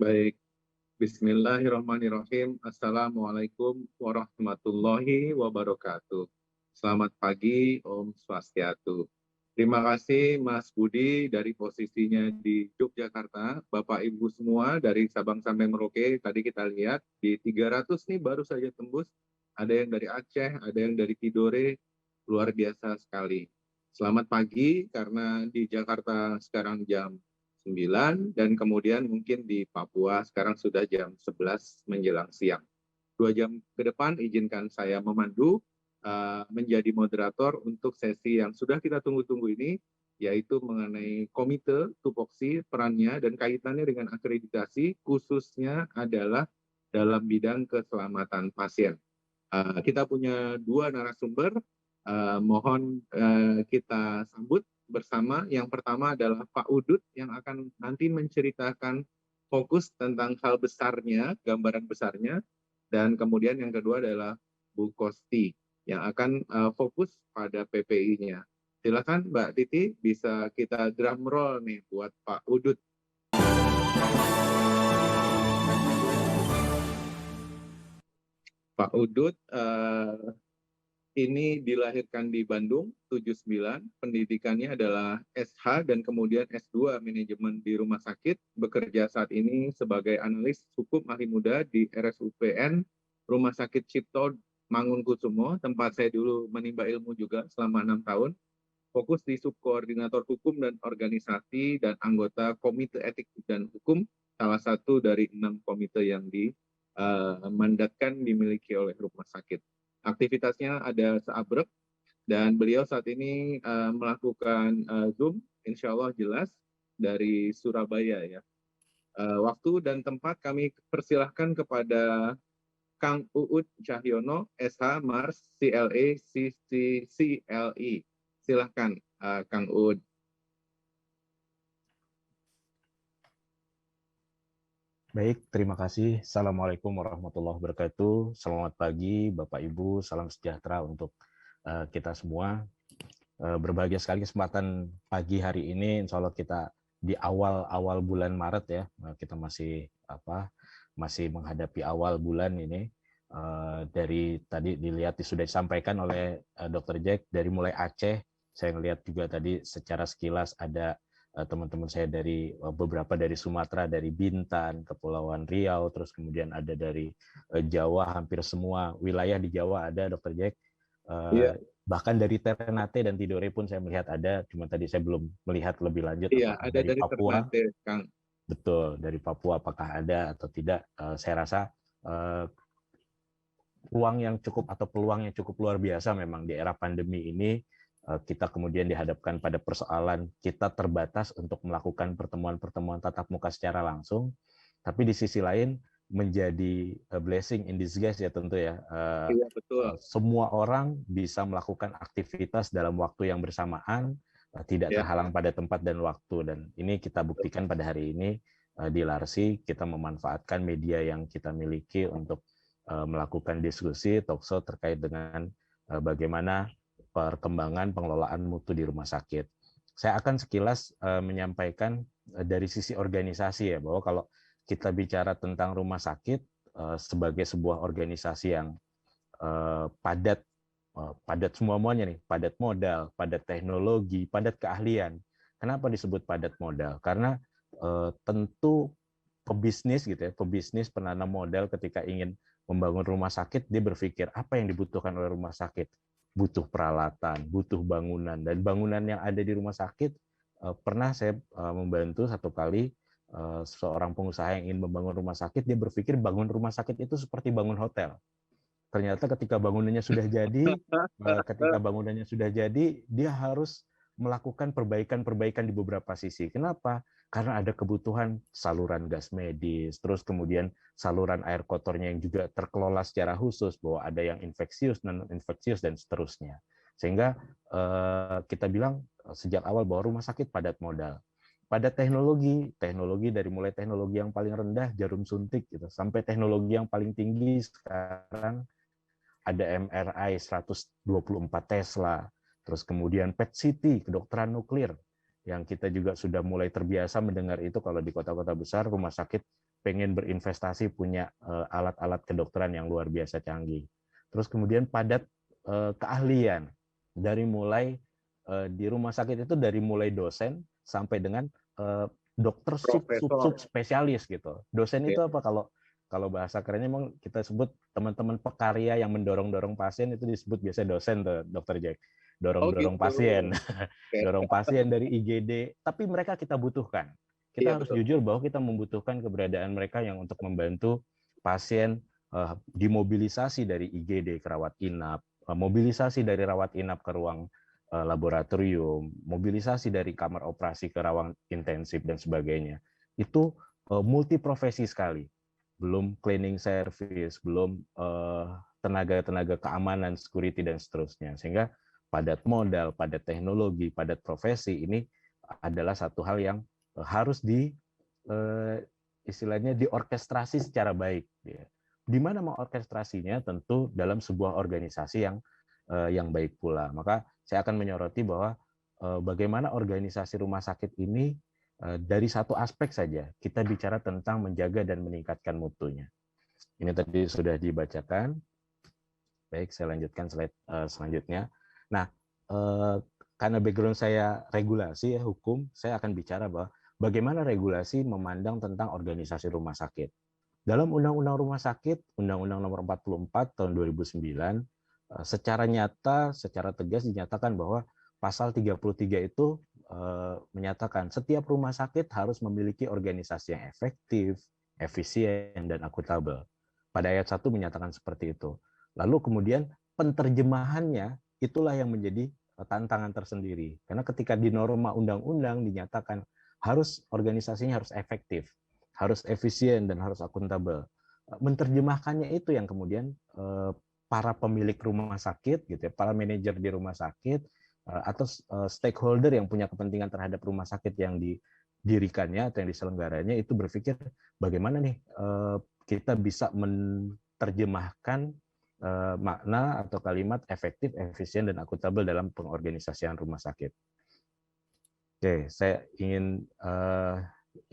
Baik, Bismillahirrahmanirrahim. Assalamualaikum warahmatullahi wabarakatuh. Selamat pagi, Om Swastiastu. Terima kasih Mas Budi dari posisinya di Yogyakarta. Bapak Ibu semua dari Sabang sampai Merauke, tadi kita lihat di 300 nih baru saja tembus. Ada yang dari Aceh, ada yang dari Tidore, luar biasa sekali. Selamat pagi karena di Jakarta sekarang jam 9 dan kemudian mungkin di Papua sekarang sudah jam 11 menjelang siang. 2 jam ke depan izinkan saya memandu menjadi moderator untuk sesi yang sudah kita tunggu-tunggu ini, yaitu mengenai komite tupoksi, perannya dan kaitannya dengan akreditasi, khususnya adalah dalam bidang keselamatan pasien. Kita punya 2 narasumber, mohon kita sambut bersama. Yang pertama adalah Pak Udut yang akan nanti menceritakan fokus tentang hal besarnya, gambaran besarnya, dan kemudian yang kedua adalah Bu Kosti yang akan fokus pada PPI-nya. Silakan Mbak Titi, bisa kita drum roll nih buat Pak Udut. Pak Udut ini dilahirkan di Bandung 79, pendidikannya adalah SH dan kemudian S2 manajemen di rumah sakit, bekerja saat ini sebagai analis hukum ahli muda di RSUPN Rumah Sakit Cipto Mangunkusumo, tempat saya dulu menimba ilmu juga selama 6 tahun, fokus di subkoordinator hukum dan organisasi dan anggota Komite Etik dan Hukum, salah satu dari 6 komite yang dimandatkan dimiliki oleh rumah sakit. Aktivitasnya ada seabrek dan beliau saat ini melakukan Zoom, insya Allah jelas, dari Surabaya ya. Waktu dan tempat kami persilahkan kepada Kang Uud Cahyono, SH, Mars, CLE, CCCLE. Silahkan, Kang Uud. Baik, terima kasih. Assalamualaikum warahmatullahi wabarakatuh. Selamat pagi, Bapak Ibu. Salam sejahtera untuk kita semua. Berbahagia sekali kesempatan pagi hari ini. Insya Allah kita di awal bulan Maret ya. Kita masih menghadapi awal bulan ini. Dari tadi dilihat sudah disampaikan oleh Dr. Jack dari mulai Aceh. Saya melihat juga tadi secara sekilas ada teman-teman saya dari beberapa dari Sumatera, dari Bintan, Kepulauan Riau, terus kemudian ada dari Jawa, hampir semua wilayah di Jawa ada Dr. Jack. Bahkan dari Ternate dan Tidore pun saya melihat ada, cuma tadi saya belum melihat lebih lanjut apakah ada dari Papua. Ternate, Kang. Betul, dari Papua apakah ada atau tidak. Saya rasa peluang yang cukup luar biasa memang di era pandemi ini. Kita kemudian dihadapkan pada persoalan kita terbatas untuk melakukan pertemuan-pertemuan tatap muka secara langsung, tapi di sisi lain menjadi blessing in disguise ya tentu ya. Iya, betul. Semua orang bisa melakukan aktivitas dalam waktu yang bersamaan, tidak terhalang pada tempat dan waktu, dan ini kita buktikan pada hari ini di Larsi. Kita memanfaatkan media yang kita miliki untuk melakukan diskusi talkshow terkait dengan bagaimana perkembangan pengelolaan mutu di rumah sakit. Saya akan sekilas menyampaikan dari sisi organisasi ya, bahwa kalau kita bicara tentang rumah sakit sebagai sebuah organisasi yang padat semuanya nih, padat modal, padat teknologi, padat keahlian. Kenapa disebut padat modal? Karena tentu pebisnis gitu ya, pebisnis penanam modal ketika ingin membangun rumah sakit, dia berpikir apa yang dibutuhkan oleh rumah sakit. Butuh peralatan, butuh bangunan, dan bangunan yang ada di rumah sakit, pernah saya membantu satu kali seorang pengusaha yang ingin membangun rumah sakit, dia berpikir bangun rumah sakit itu seperti bangun hotel. Ternyata ketika bangunannya sudah jadi, dia harus melakukan perbaikan di beberapa sisi. Kenapa? Karena ada kebutuhan saluran gas medis, terus kemudian saluran air kotornya yang juga terkelola secara khusus, bahwa ada yang infeksius, non-infeksius, dan seterusnya. Sehingga kita bilang sejak awal bahwa rumah sakit padat modal. Pada teknologi dari mulai teknologi yang paling rendah, jarum suntik, gitu, sampai teknologi yang paling tinggi sekarang ada MRI 124 Tesla, terus kemudian PET-CT, kedokteran nuklir, yang kita juga sudah mulai terbiasa mendengar itu kalau di kota-kota besar rumah sakit pengen berinvestasi punya alat-alat kedokteran yang luar biasa canggih. Terus kemudian padat keahlian dari mulai di rumah sakit itu dari mulai dosen sampai dengan dokter sub spesialis gitu. Dosen itu apa kalau bahasa kerennya memang kita sebut teman-teman pekarya yang mendorong-dorong pasien itu disebut biasa dosen tuh, Dokter Jack. Dorong-dorong pasien. Dorong pasien dari IGD, tapi mereka kita butuhkan. Kita harus jujur bahwa kita membutuhkan keberadaan mereka yang untuk membantu pasien dimobilisasi dari IGD ke rawat inap, mobilisasi dari rawat inap ke ruang laboratorium, mobilisasi dari kamar operasi ke ruang intensif dan sebagainya. Itu multiprofesi sekali. Belum cleaning service, belum tenaga-tenaga keamanan, security dan seterusnya. Sehingga padat modal, padat teknologi, padat profesi ini adalah satu hal yang harus istilahnya diorkestrasi secara baik. Di mana mau orkestrasinya? Tentu dalam sebuah organisasi yang baik pula. Maka saya akan menyoroti bahwa bagaimana organisasi rumah sakit ini dari satu aspek saja kita bicara tentang menjaga dan meningkatkan mutunya. Ini tadi sudah dibacakan. Baik, saya lanjutkan slide selanjutnya. Nah, karena background saya regulasi ya hukum, saya akan bicara bahwa bagaimana regulasi memandang tentang organisasi rumah sakit. Dalam Undang-Undang Rumah Sakit, Undang-Undang Nomor 44 tahun 2009, secara nyata, secara tegas dinyatakan bahwa pasal 33 itu menyatakan setiap rumah sakit harus memiliki organisasi yang efektif, efisien, dan akuntabel. Pada ayat 1 menyatakan seperti itu. Lalu kemudian penerjemahannya itulah yang menjadi tantangan tersendiri. Karena ketika di norma undang-undang dinyatakan harus organisasinya harus efektif, harus efisien, dan harus akuntabel. Menerjemahkannya itu yang kemudian para pemilik rumah sakit, gitu ya, para manajer di rumah sakit, atau stakeholder yang punya kepentingan terhadap rumah sakit yang didirikannya atau yang diselenggaranya itu berpikir bagaimana nih kita bisa menerjemahkan makna atau kalimat efektif, efisien, dan akuntabel dalam pengorganisasian rumah sakit. Oke, saya ingin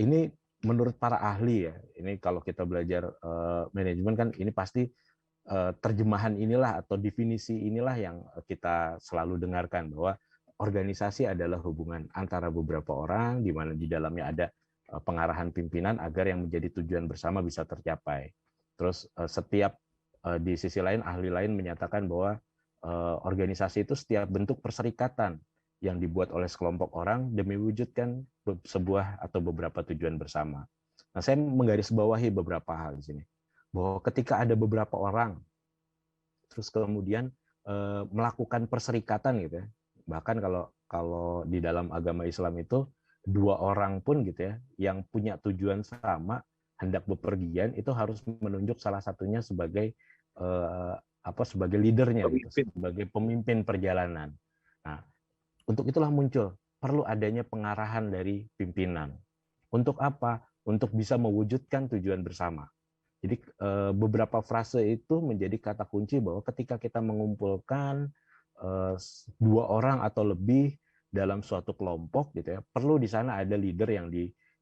ini menurut para ahli ya, ini kalau kita belajar manajemen kan ini pasti terjemahan inilah atau definisi inilah yang kita selalu dengarkan bahwa organisasi adalah hubungan antara beberapa orang di mana di dalamnya ada pengarahan pimpinan agar yang menjadi tujuan bersama bisa tercapai. Terus setiap di sisi lain ahli lain menyatakan bahwa organisasi itu setiap bentuk perserikatan yang dibuat oleh sekelompok orang demi wujudkan sebuah atau beberapa tujuan bersama. Nah, saya menggarisbawahi beberapa hal di sini. Bahwa ketika ada beberapa orang terus kemudian melakukan perserikatan gitu ya. Bahkan kalau di dalam agama Islam itu 2 orang pun gitu ya yang punya tujuan sama hendak bepergian itu harus menunjuk salah satunya sebagai sebagai leadernya gitu, sebagai pemimpin perjalanan. Nah, untuk itulah muncul perlu adanya pengarahan dari pimpinan. Untuk apa? Untuk bisa mewujudkan tujuan bersama. Jadi beberapa frase itu menjadi kata kunci bahwa ketika kita mengumpulkan 2 orang atau lebih dalam suatu kelompok gitu ya, perlu di sana ada leader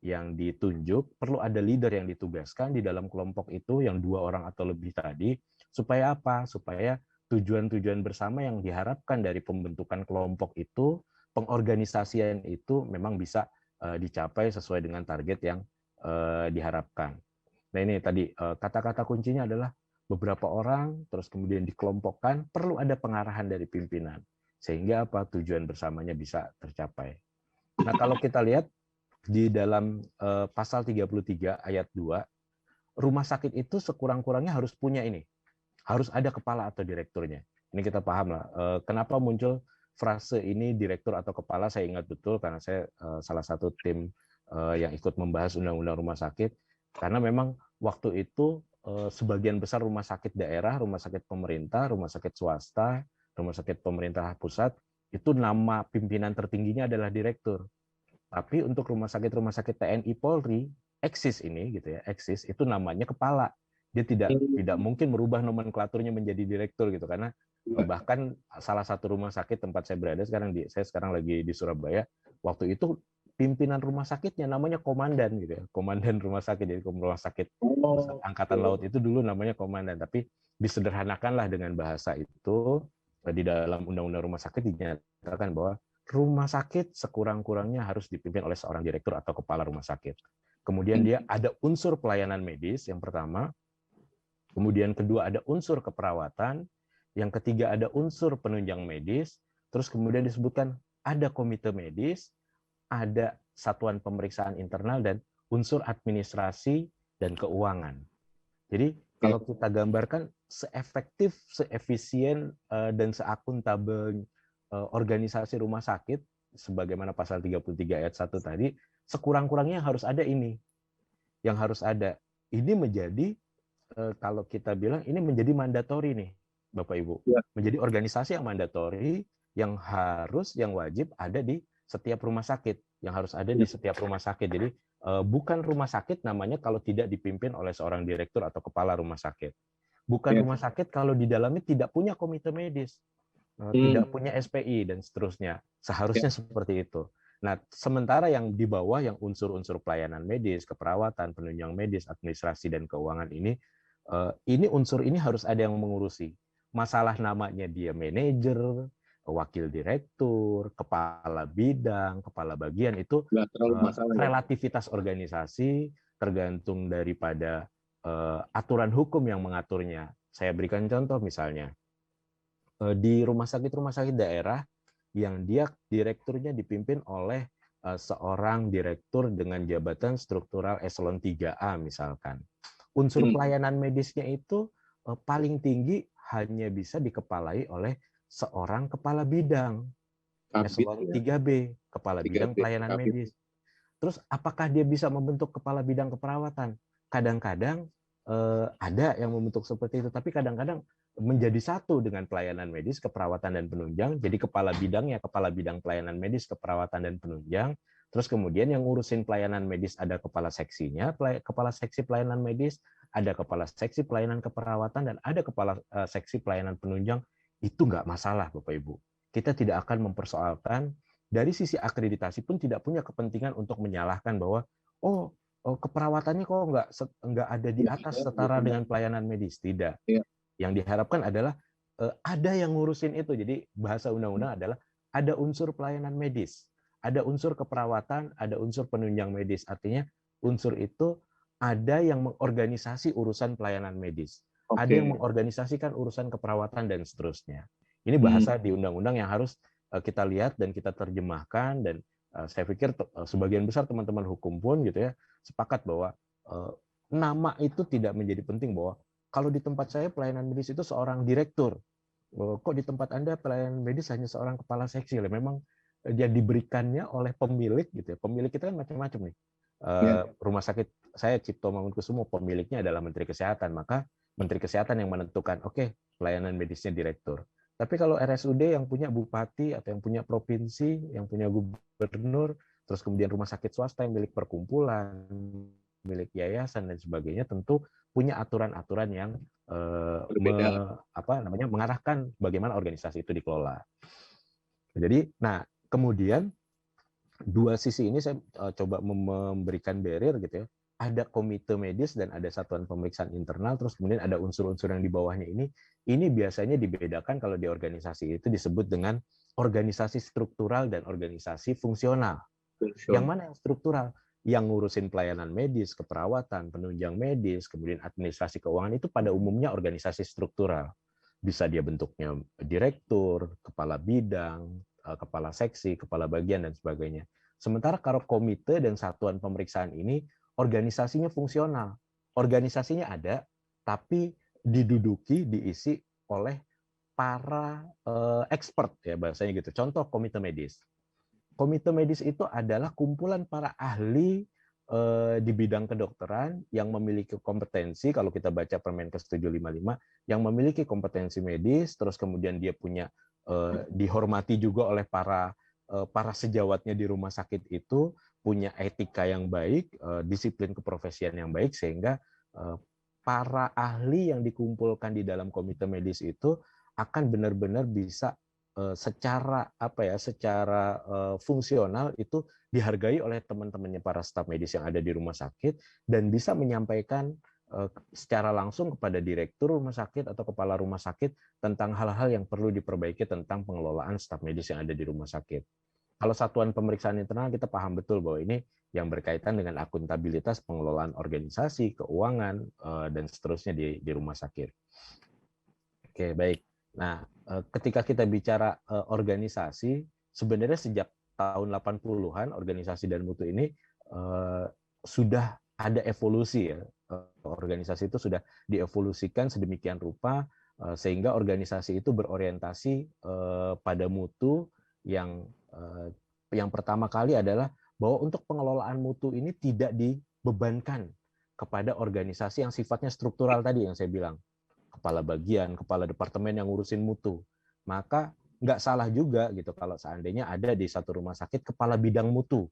yang ditunjuk, perlu ada leader yang ditugaskan di dalam kelompok itu yang 2 orang atau lebih tadi, supaya apa? Supaya tujuan-tujuan bersama yang diharapkan dari pembentukan kelompok itu, pengorganisasian itu memang bisa dicapai sesuai dengan target yang diharapkan. Nah ini tadi kata-kata kuncinya adalah beberapa orang, terus kemudian dikelompokkan, perlu ada pengarahan dari pimpinan. Sehingga apa tujuan bersamanya bisa tercapai. Nah kalau kita lihat di dalam pasal 33 ayat 2, rumah sakit itu sekurang-kurangnya harus punya ini. Harus ada kepala atau direkturnya. Ini kita paham lah. Kenapa muncul frase ini direktur atau kepala, saya ingat betul karena saya salah satu tim yang ikut membahas undang-undang rumah sakit. Karena memang waktu itu sebagian besar rumah sakit daerah, rumah sakit pemerintah, rumah sakit swasta, rumah sakit pemerintah pusat, itu nama pimpinan tertingginya adalah direktur. Tapi untuk rumah sakit TNI Polri, eksis ini gitu ya, eksis itu namanya kepala. Dia tidak mungkin merubah nomenklaturnya menjadi direktur gitu karena bahkan salah satu rumah sakit tempat saya berada saya sekarang lagi di Surabaya, waktu itu pimpinan rumah sakitnya namanya komandan gitu ya, komandan rumah sakit. Jadi rumah sakit Angkatan Laut itu dulu namanya komandan, tapi disederhanakanlah dengan bahasa itu. Di dalam Undang-Undang Rumah Sakit dinyatakan bahwa rumah sakit sekurang-kurangnya harus dipimpin oleh seorang direktur atau kepala rumah sakit. Kemudian dia ada unsur pelayanan medis yang pertama, kemudian kedua ada unsur keperawatan, yang ketiga ada unsur penunjang medis, terus kemudian disebutkan ada komite medis, ada satuan pemeriksaan internal, dan unsur administrasi dan keuangan. Jadi kalau kita gambarkan seefektif, seefisien, dan seakuntabel organisasi rumah sakit, sebagaimana pasal 33 ayat 1 tadi, sekurang-kurangnya harus ada ini. Yang harus ada. Ini menjadi, kalau kita bilang, ini menjadi mandatori nih, Bapak Ibu. Menjadi organisasi yang mandatori, yang harus, yang wajib ada di setiap rumah sakit. Yang harus ada di setiap rumah sakit. Jadi, bukan rumah sakit namanya kalau tidak dipimpin oleh seorang direktur atau kepala rumah sakit. Bukan rumah sakit kalau di dalamnya tidak punya komite medis, tidak punya SPI, dan seterusnya. Seharusnya seperti itu. Nah, sementara yang di bawah, yang unsur-unsur pelayanan medis, keperawatan, penunjang medis, administrasi, dan keuangan ini unsur ini harus ada yang mengurusi. Masalah namanya dia manajer, wakil direktur, kepala bidang, kepala bagian, itu relativitas organisasi tergantung daripada aturan hukum yang mengaturnya. Saya berikan contoh misalnya, di rumah sakit daerah yang dia direkturnya dipimpin oleh seorang direktur dengan jabatan struktural eselon 3A misalkan. Unsur pelayanan medisnya itu paling tinggi hanya bisa dikepalai oleh seorang kepala bidang, eselon 3B, kepala bidang pelayanan medis. Terus apakah dia bisa membentuk kepala bidang keperawatan? Kadang-kadang ada yang membentuk seperti itu, tapi kadang-kadang menjadi satu dengan pelayanan medis, keperawatan, dan penunjang. Jadi kepala bidangnya, kepala bidang pelayanan medis, keperawatan, dan penunjang. Terus kemudian yang ngurusin pelayanan medis ada kepala seksinya, kepala seksi pelayanan medis, ada kepala seksi pelayanan keperawatan, dan ada kepala seksi pelayanan penunjang. Itu nggak masalah, Bapak Ibu. Kita tidak akan mempersoalkan, dari sisi akreditasi pun tidak punya kepentingan untuk menyalahkan bahwa keperawatannya kok nggak ada di atas setara dengan pelayanan medis. Tidak. Yang diharapkan adalah ada yang ngurusin itu. Jadi bahasa undang-undang adalah ada unsur pelayanan medis, ada unsur keperawatan, ada unsur penunjang medis. Artinya unsur itu ada yang mengorganisasi urusan pelayanan medis, ada yang mengorganisasikan urusan keperawatan, dan seterusnya. Ini bahasa di undang-undang yang harus kita lihat dan kita terjemahkan, dan saya pikir sebagian besar teman-teman hukum pun gitu ya sepakat bahwa nama itu tidak menjadi penting, bahwa kalau di tempat saya pelayanan medis itu seorang direktur, kok di tempat Anda pelayanan medis hanya seorang kepala seksi. Memang dia diberikannya oleh pemilik gitu ya. Pemilik kita kan macam-macam nih. Rumah sakit saya Cipto Mangunkusumo, pemiliknya adalah Menteri Kesehatan, maka Menteri Kesehatan yang menentukan, oke, pelayanan medisnya direktur. Tapi kalau RSUD yang punya bupati atau yang punya provinsi, yang punya gubernur, terus kemudian rumah sakit swasta yang milik perkumpulan, milik yayasan, dan sebagainya, tentu punya aturan-aturan yang mengarahkan bagaimana organisasi itu dikelola. Jadi, nah kemudian dua sisi ini saya coba memberikan barrier gitu ya. Ada komite medis dan ada satuan pemeriksaan internal, terus kemudian ada unsur-unsur yang di bawahnya ini. Ini biasanya dibedakan kalau di organisasi itu disebut dengan organisasi struktural dan organisasi fungsional. Yang mana yang struktural? Yang ngurusin pelayanan medis, keperawatan, penunjang medis, kemudian administrasi keuangan, itu pada umumnya organisasi struktural. Bisa dia bentuknya direktur, kepala bidang, kepala seksi, kepala bagian, dan sebagainya. Sementara kalau komite dan satuan pemeriksaan ini organisasinya fungsional. Organisasinya ada, tapi diduduki, diisi oleh para expert ya bahasanya gitu. Contoh komite medis. Komite medis itu adalah kumpulan para ahli di bidang kedokteran yang memiliki kompetensi, kalau kita baca Permenkes 755, yang memiliki kompetensi medis, terus kemudian dia punya dihormati juga oleh para sejawatnya di rumah sakit itu, punya etika yang baik, disiplin keprofesian yang baik, sehingga para ahli yang dikumpulkan di dalam komite medis itu akan benar-benar bisa secara fungsional itu dihargai oleh teman-temannya para staf medis yang ada di rumah sakit dan bisa menyampaikan secara langsung kepada direktur rumah sakit atau kepala rumah sakit tentang hal-hal yang perlu diperbaiki tentang pengelolaan staf medis yang ada di rumah sakit. Kalau satuan pemeriksaan internal kita paham betul bahwa ini yang berkaitan dengan akuntabilitas pengelolaan organisasi, keuangan, dan seterusnya di rumah sakit. Oke, baik. Nah, ketika kita bicara organisasi, sebenarnya sejak tahun 80-an organisasi dan mutu ini sudah ada evolusi ya. Organisasi itu sudah dievolusikan sedemikian rupa sehingga organisasi itu berorientasi pada mutu yang pertama kali adalah bahwa untuk pengelolaan mutu ini tidak dibebankan kepada organisasi yang sifatnya struktural tadi yang saya bilang. Kepala bagian, kepala departemen yang ngurusin mutu. Maka nggak salah juga gitu kalau seandainya ada di satu rumah sakit kepala bidang mutu.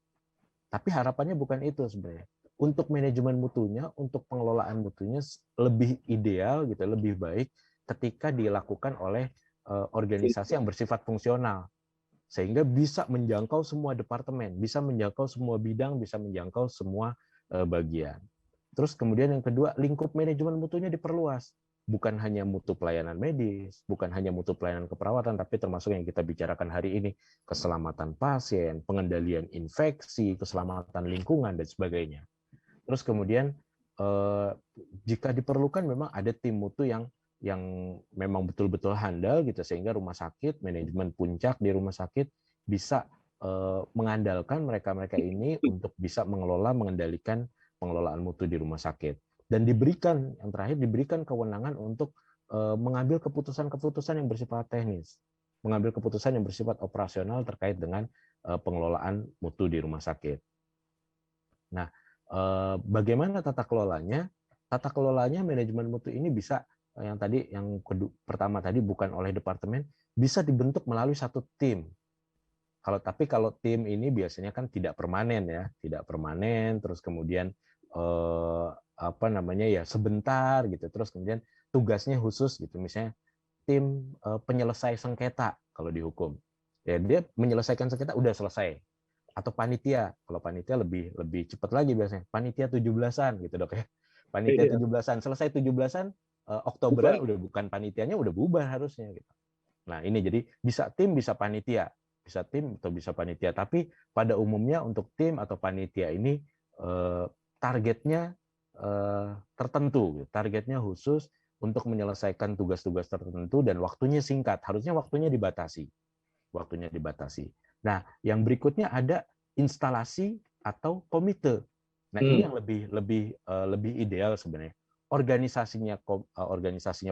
Tapi harapannya bukan itu sebenarnya. Untuk manajemen mutunya, untuk pengelolaan mutunya lebih ideal gitu, lebih baik ketika dilakukan oleh organisasi yang bersifat fungsional. Sehingga bisa menjangkau semua departemen, bisa menjangkau semua bidang, bisa menjangkau semua bagian. Terus kemudian yang kedua, lingkup manajemen mutunya diperluas. Bukan hanya mutu pelayanan medis, bukan hanya mutu pelayanan keperawatan, tapi termasuk yang kita bicarakan hari ini, keselamatan pasien, pengendalian infeksi, keselamatan lingkungan, dan sebagainya. Terus kemudian, jika diperlukan memang ada tim mutu yang memang betul-betul handal, gitu, sehingga rumah sakit, manajemen puncak di rumah sakit bisa mengandalkan mereka-mereka ini untuk bisa mengelola, mengendalikan pengelolaan mutu di rumah sakit. Dan diberikan, yang terakhir diberikan kewenangan untuk mengambil keputusan-keputusan yang bersifat teknis, mengambil keputusan yang bersifat operasional terkait dengan pengelolaan mutu di rumah sakit. Nah, bagaimana tata kelolanya? Tata kelolanya manajemen mutu ini bisa yang pertama tadi bukan oleh departemen, bisa dibentuk melalui satu tim. Tapi kalau tim ini biasanya kan tidak permanen ya, tidak permanen, terus kemudian sebentar gitu, terus kemudian tugasnya khusus gitu, misalnya tim penyelesai sengketa kalau dihukum, ya dia menyelesaikan sengketa udah selesai, atau panitia, kalau panitia lebih cepat lagi biasanya, panitia 17-an gitu dok ya, panitia 17-an selesai 17-an Oktoberan udah bukan panitianya, udah bubar harusnya gitu. Nah ini jadi bisa tim, bisa panitia, bisa tim atau bisa panitia, tapi pada umumnya untuk tim atau panitia ini targetnya tertentu, targetnya khusus untuk menyelesaikan tugas-tugas tertentu dan waktunya singkat, harusnya waktunya dibatasi. Nah, yang berikutnya ada instalasi atau komite. Nah, ini yang lebih ideal sebenarnya. Organisasinya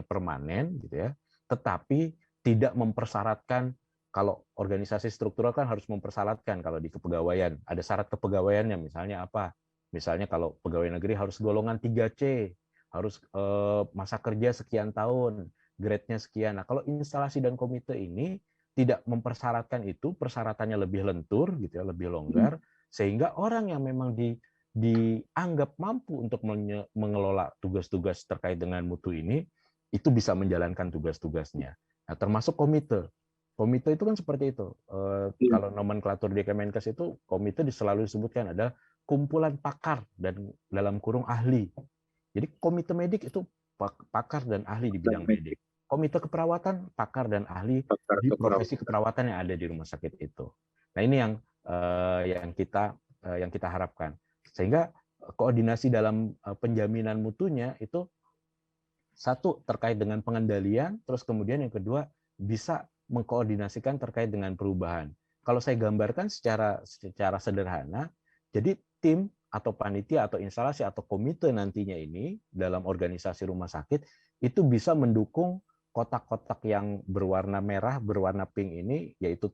permanen gitu ya, tetapi tidak mempersyaratkan. Kalau organisasi struktural kan harus mempersyaratkan, kalau di kepegawaian ada syarat kepegawaiannya, misalnya apa? Misalnya kalau pegawai negeri harus golongan 3C, harus masa kerja sekian tahun, grade-nya sekian. Nah, kalau instalasi dan komite ini tidak mempersyaratkan itu, persyaratannya lebih lentur gitu ya, lebih longgar, sehingga orang yang memang dianggap mampu untuk mengelola tugas-tugas terkait dengan mutu ini itu bisa menjalankan tugas-tugasnya. Nah, termasuk komite. Komite itu kan seperti itu. Kalau nomenklatur di Kemenkes itu komite selalu disebutkan ada kumpulan pakar dan dalam kurung ahli. Jadi komite medik itu pakar dan ahli di bidang medik. Komite keperawatan pakar dan ahli di profesi keperawatan yang ada di rumah sakit itu. Nah ini yang kita harapkan, sehingga koordinasi dalam penjaminan mutunya itu satu terkait dengan pengendalian, terus kemudian yang kedua bisa mengkoordinasikan terkait dengan perubahan. Kalau saya gambarkan secara sederhana, jadi tim atau panitia atau instalasi atau komite nantinya ini dalam organisasi rumah sakit itu bisa mendukung kotak-kotak yang berwarna merah, berwarna pink ini, yaitu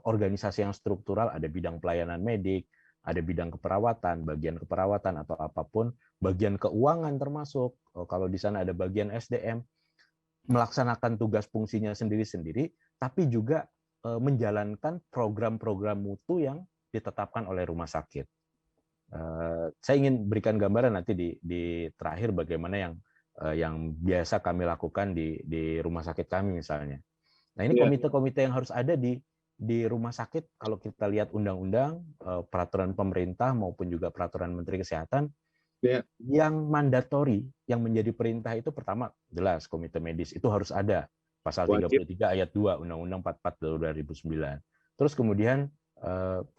organisasi yang struktural, ada bidang pelayanan medik, ada bidang keperawatan, bagian keperawatan atau apapun, bagian keuangan termasuk, kalau di sana ada bagian SDM, melaksanakan tugas fungsinya sendiri-sendiri, tapi juga menjalankan program-program mutu yang ditetapkan oleh rumah sakit. Saya ingin berikan gambaran nanti di terakhir bagaimana yang biasa kami lakukan di rumah sakit kami misalnya. Nah, ini Iya. komite-komite yang harus ada di rumah sakit. Kalau kita lihat undang-undang, peraturan pemerintah maupun juga peraturan Menteri Kesehatan, Iya. yang mandatori, yang menjadi perintah itu pertama jelas komite medis itu harus ada. Pasal Wajib. 33 ayat 2 Undang-Undang 44 tahun 2009. Terus kemudian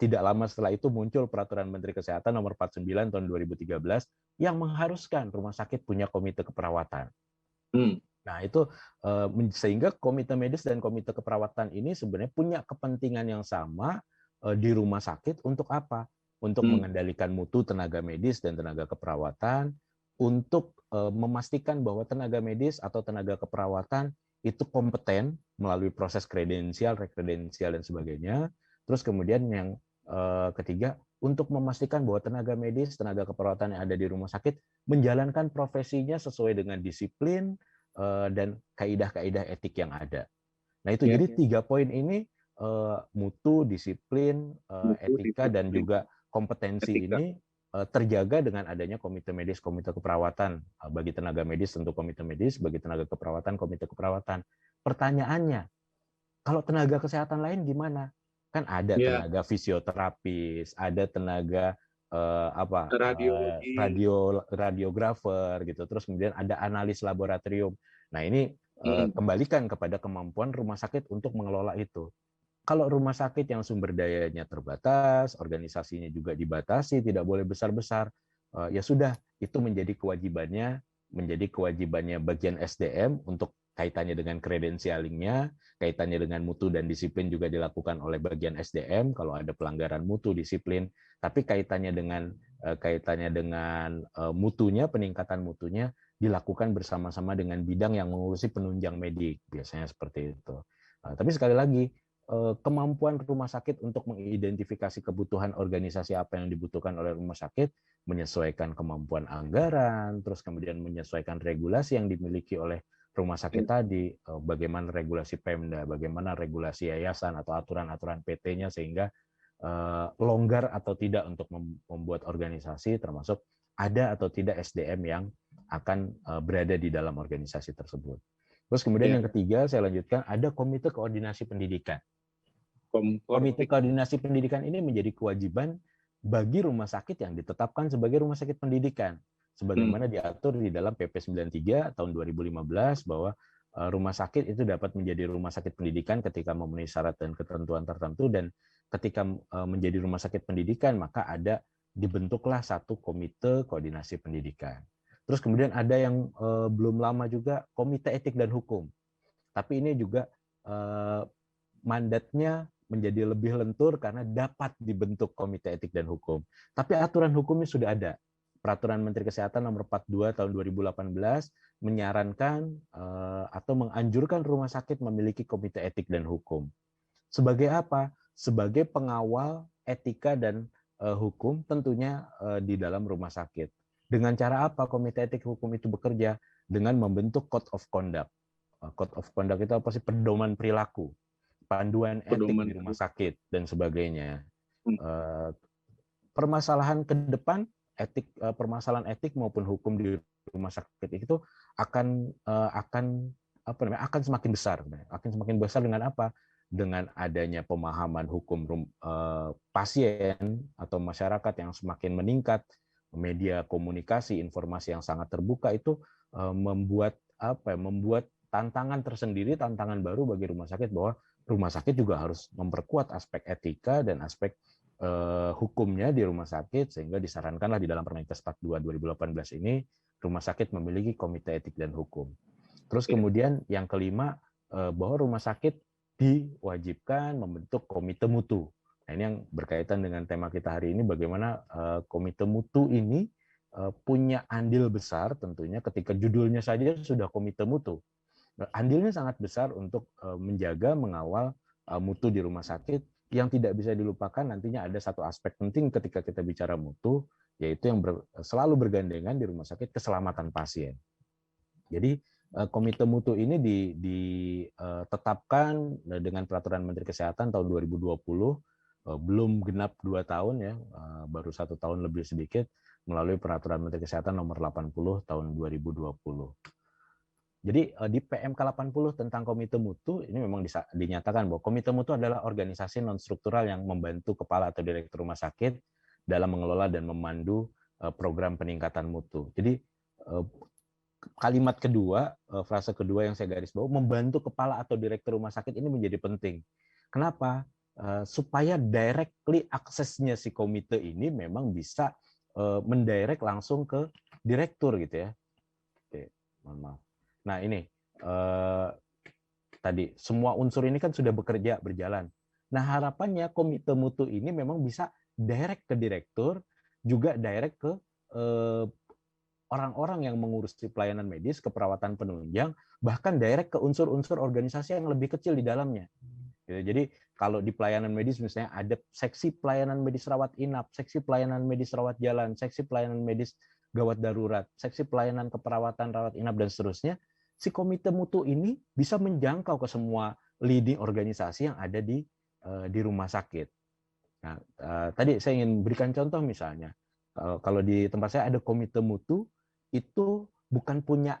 tidak lama setelah itu muncul peraturan Menteri Kesehatan nomor 49 tahun 2013 yang mengharuskan rumah sakit punya komite keperawatan. Nah, itu sehingga komite medis dan komite keperawatan ini sebenarnya punya kepentingan yang sama di rumah sakit untuk apa? Untuk mengendalikan mutu tenaga medis dan tenaga keperawatan, untuk memastikan bahwa tenaga medis atau tenaga keperawatan itu kompeten melalui proses kredensial, rekredensial, dan sebagainya. Terus kemudian yang ketiga, untuk memastikan bahwa tenaga medis, tenaga keperawatan yang ada di rumah sakit menjalankan profesinya sesuai dengan disiplin, dan kaidah-kaidah etik yang ada. Nah itu jadi 3 poin ini, mutu, disiplin, etika, dan juga kompetensi Etika. ini terjaga dengan adanya komite medis, komite keperawatan. Bagi tenaga medis tentu komite medis, bagi tenaga keperawatan komite keperawatan. Pertanyaannya, kalau tenaga kesehatan lain gimana? Kan ada tenaga fisioterapis, ada tenaga Radiologi. radiografer gitu, terus kemudian ada analis laboratorium. Nah ini kembalikan kepada kemampuan rumah sakit untuk mengelola itu. Kalau rumah sakit yang sumber dayanya terbatas, organisasinya juga dibatasi, tidak boleh besar-besar, ya sudah, itu menjadi kewajibannya bagian SDM untuk kaitannya dengan kredensialingnya, kaitannya dengan mutu dan disiplin juga dilakukan oleh bagian SDM kalau ada pelanggaran mutu disiplin, tapi kaitannya dengan mutunya, peningkatan mutunya dilakukan bersama-sama dengan bidang yang mengurusi penunjang medik, biasanya seperti itu. Tapi sekali lagi, kemampuan rumah sakit untuk mengidentifikasi kebutuhan organisasi apa yang dibutuhkan oleh rumah sakit, menyesuaikan kemampuan anggaran, terus kemudian menyesuaikan regulasi yang dimiliki oleh rumah sakit tadi, bagaimana regulasi Pemda, bagaimana regulasi yayasan atau aturan-aturan PT-nya sehingga longgar atau tidak untuk membuat organisasi, termasuk ada atau tidak SDM yang akan berada di dalam organisasi tersebut. Terus kemudian yang ketiga, saya lanjutkan, ada komite koordinasi pendidikan. Komite koordinasi pendidikan ini menjadi kewajiban bagi rumah sakit yang ditetapkan sebagai rumah sakit pendidikan. Sebagaimana diatur di dalam PP 93 tahun 2015 bahwa rumah sakit itu dapat menjadi rumah sakit pendidikan ketika memenuhi syarat dan ketentuan tertentu, dan ketika menjadi rumah sakit pendidikan maka dibentuklah satu komite koordinasi pendidikan. Terus kemudian ada yang belum lama juga komite etik dan hukum. Tapi ini juga mandatnya menjadi lebih lentur karena dapat dibentuk komite etik dan hukum. Tapi aturan hukumnya sudah ada. Peraturan Menteri Kesehatan nomor 42 tahun 2018 menyarankan atau menganjurkan rumah sakit memiliki komite etik dan hukum. Sebagai apa? Sebagai pengawal etika dan hukum tentunya di dalam rumah sakit. Dengan cara apa komite etik hukum itu bekerja? Dengan membentuk code of conduct. Code of conduct itu apa sih? Pedoman perilaku, panduan etik di rumah sakit dan sebagainya. Permasalahan ke depan permasalahan etik maupun hukum di rumah sakit itu akan semakin besar. Akan semakin besar dengan apa? Dengan adanya pemahaman hukum pasien atau masyarakat yang semakin meningkat, media komunikasi, informasi yang sangat terbuka itu membuat tantangan tersendiri, tantangan baru bagi rumah sakit, bahwa rumah sakit juga harus memperkuat aspek etika dan aspek hukumnya di rumah sakit, sehingga disarankanlah di dalam Permenkes 42 2018 ini rumah sakit memiliki komite etik dan hukum. Terus kemudian yang kelima, bahwa rumah sakit diwajibkan membentuk komite mutu. Nah, ini yang berkaitan dengan tema kita hari ini, bagaimana komite mutu ini punya andil besar tentunya ketika judulnya saja sudah komite mutu. Andilnya sangat besar untuk menjaga, mengawal mutu di rumah sakit. Yang tidak bisa dilupakan nantinya ada satu aspek penting ketika kita bicara mutu, yaitu yang selalu bergandengan di rumah sakit, keselamatan pasien. Jadi komite mutu ini ditetapkan dengan peraturan Menteri Kesehatan tahun 2020, belum genap 2 tahun ya, baru 1 tahun lebih sedikit, melalui peraturan Menteri Kesehatan nomor 80 tahun 2020. Jadi di PMK 80 tentang Komite Mutu ini memang dinyatakan bahwa Komite Mutu adalah organisasi non struktural yang membantu kepala atau direktur rumah sakit dalam mengelola dan memandu program peningkatan mutu. Jadi kalimat kedua, frase kedua yang saya garis bawahi, membantu kepala atau direktur rumah sakit ini menjadi penting. Kenapa? Supaya directly aksesnya si komite ini memang bisa mendirect langsung ke direktur gitu ya. Oke, mohon maaf. Nah ini tadi semua unsur ini kan sudah bekerja berjalan. Nah harapannya komite mutu ini memang bisa direct ke direktur, juga direct ke orang-orang yang mengurusi pelayanan medis, keperawatan penunjang, bahkan direct ke unsur-unsur organisasi yang lebih kecil di dalamnya. Jadi kalau di pelayanan medis misalnya ada seksi pelayanan medis rawat inap, seksi pelayanan medis rawat jalan, seksi pelayanan medis gawat darurat, seksi pelayanan keperawatan rawat inap dan seterusnya, si komite mutu ini bisa menjangkau ke semua leading organisasi yang ada di rumah sakit. Nah, tadi saya ingin berikan contoh misalnya, kalau di tempat saya ada komite mutu itu bukan punya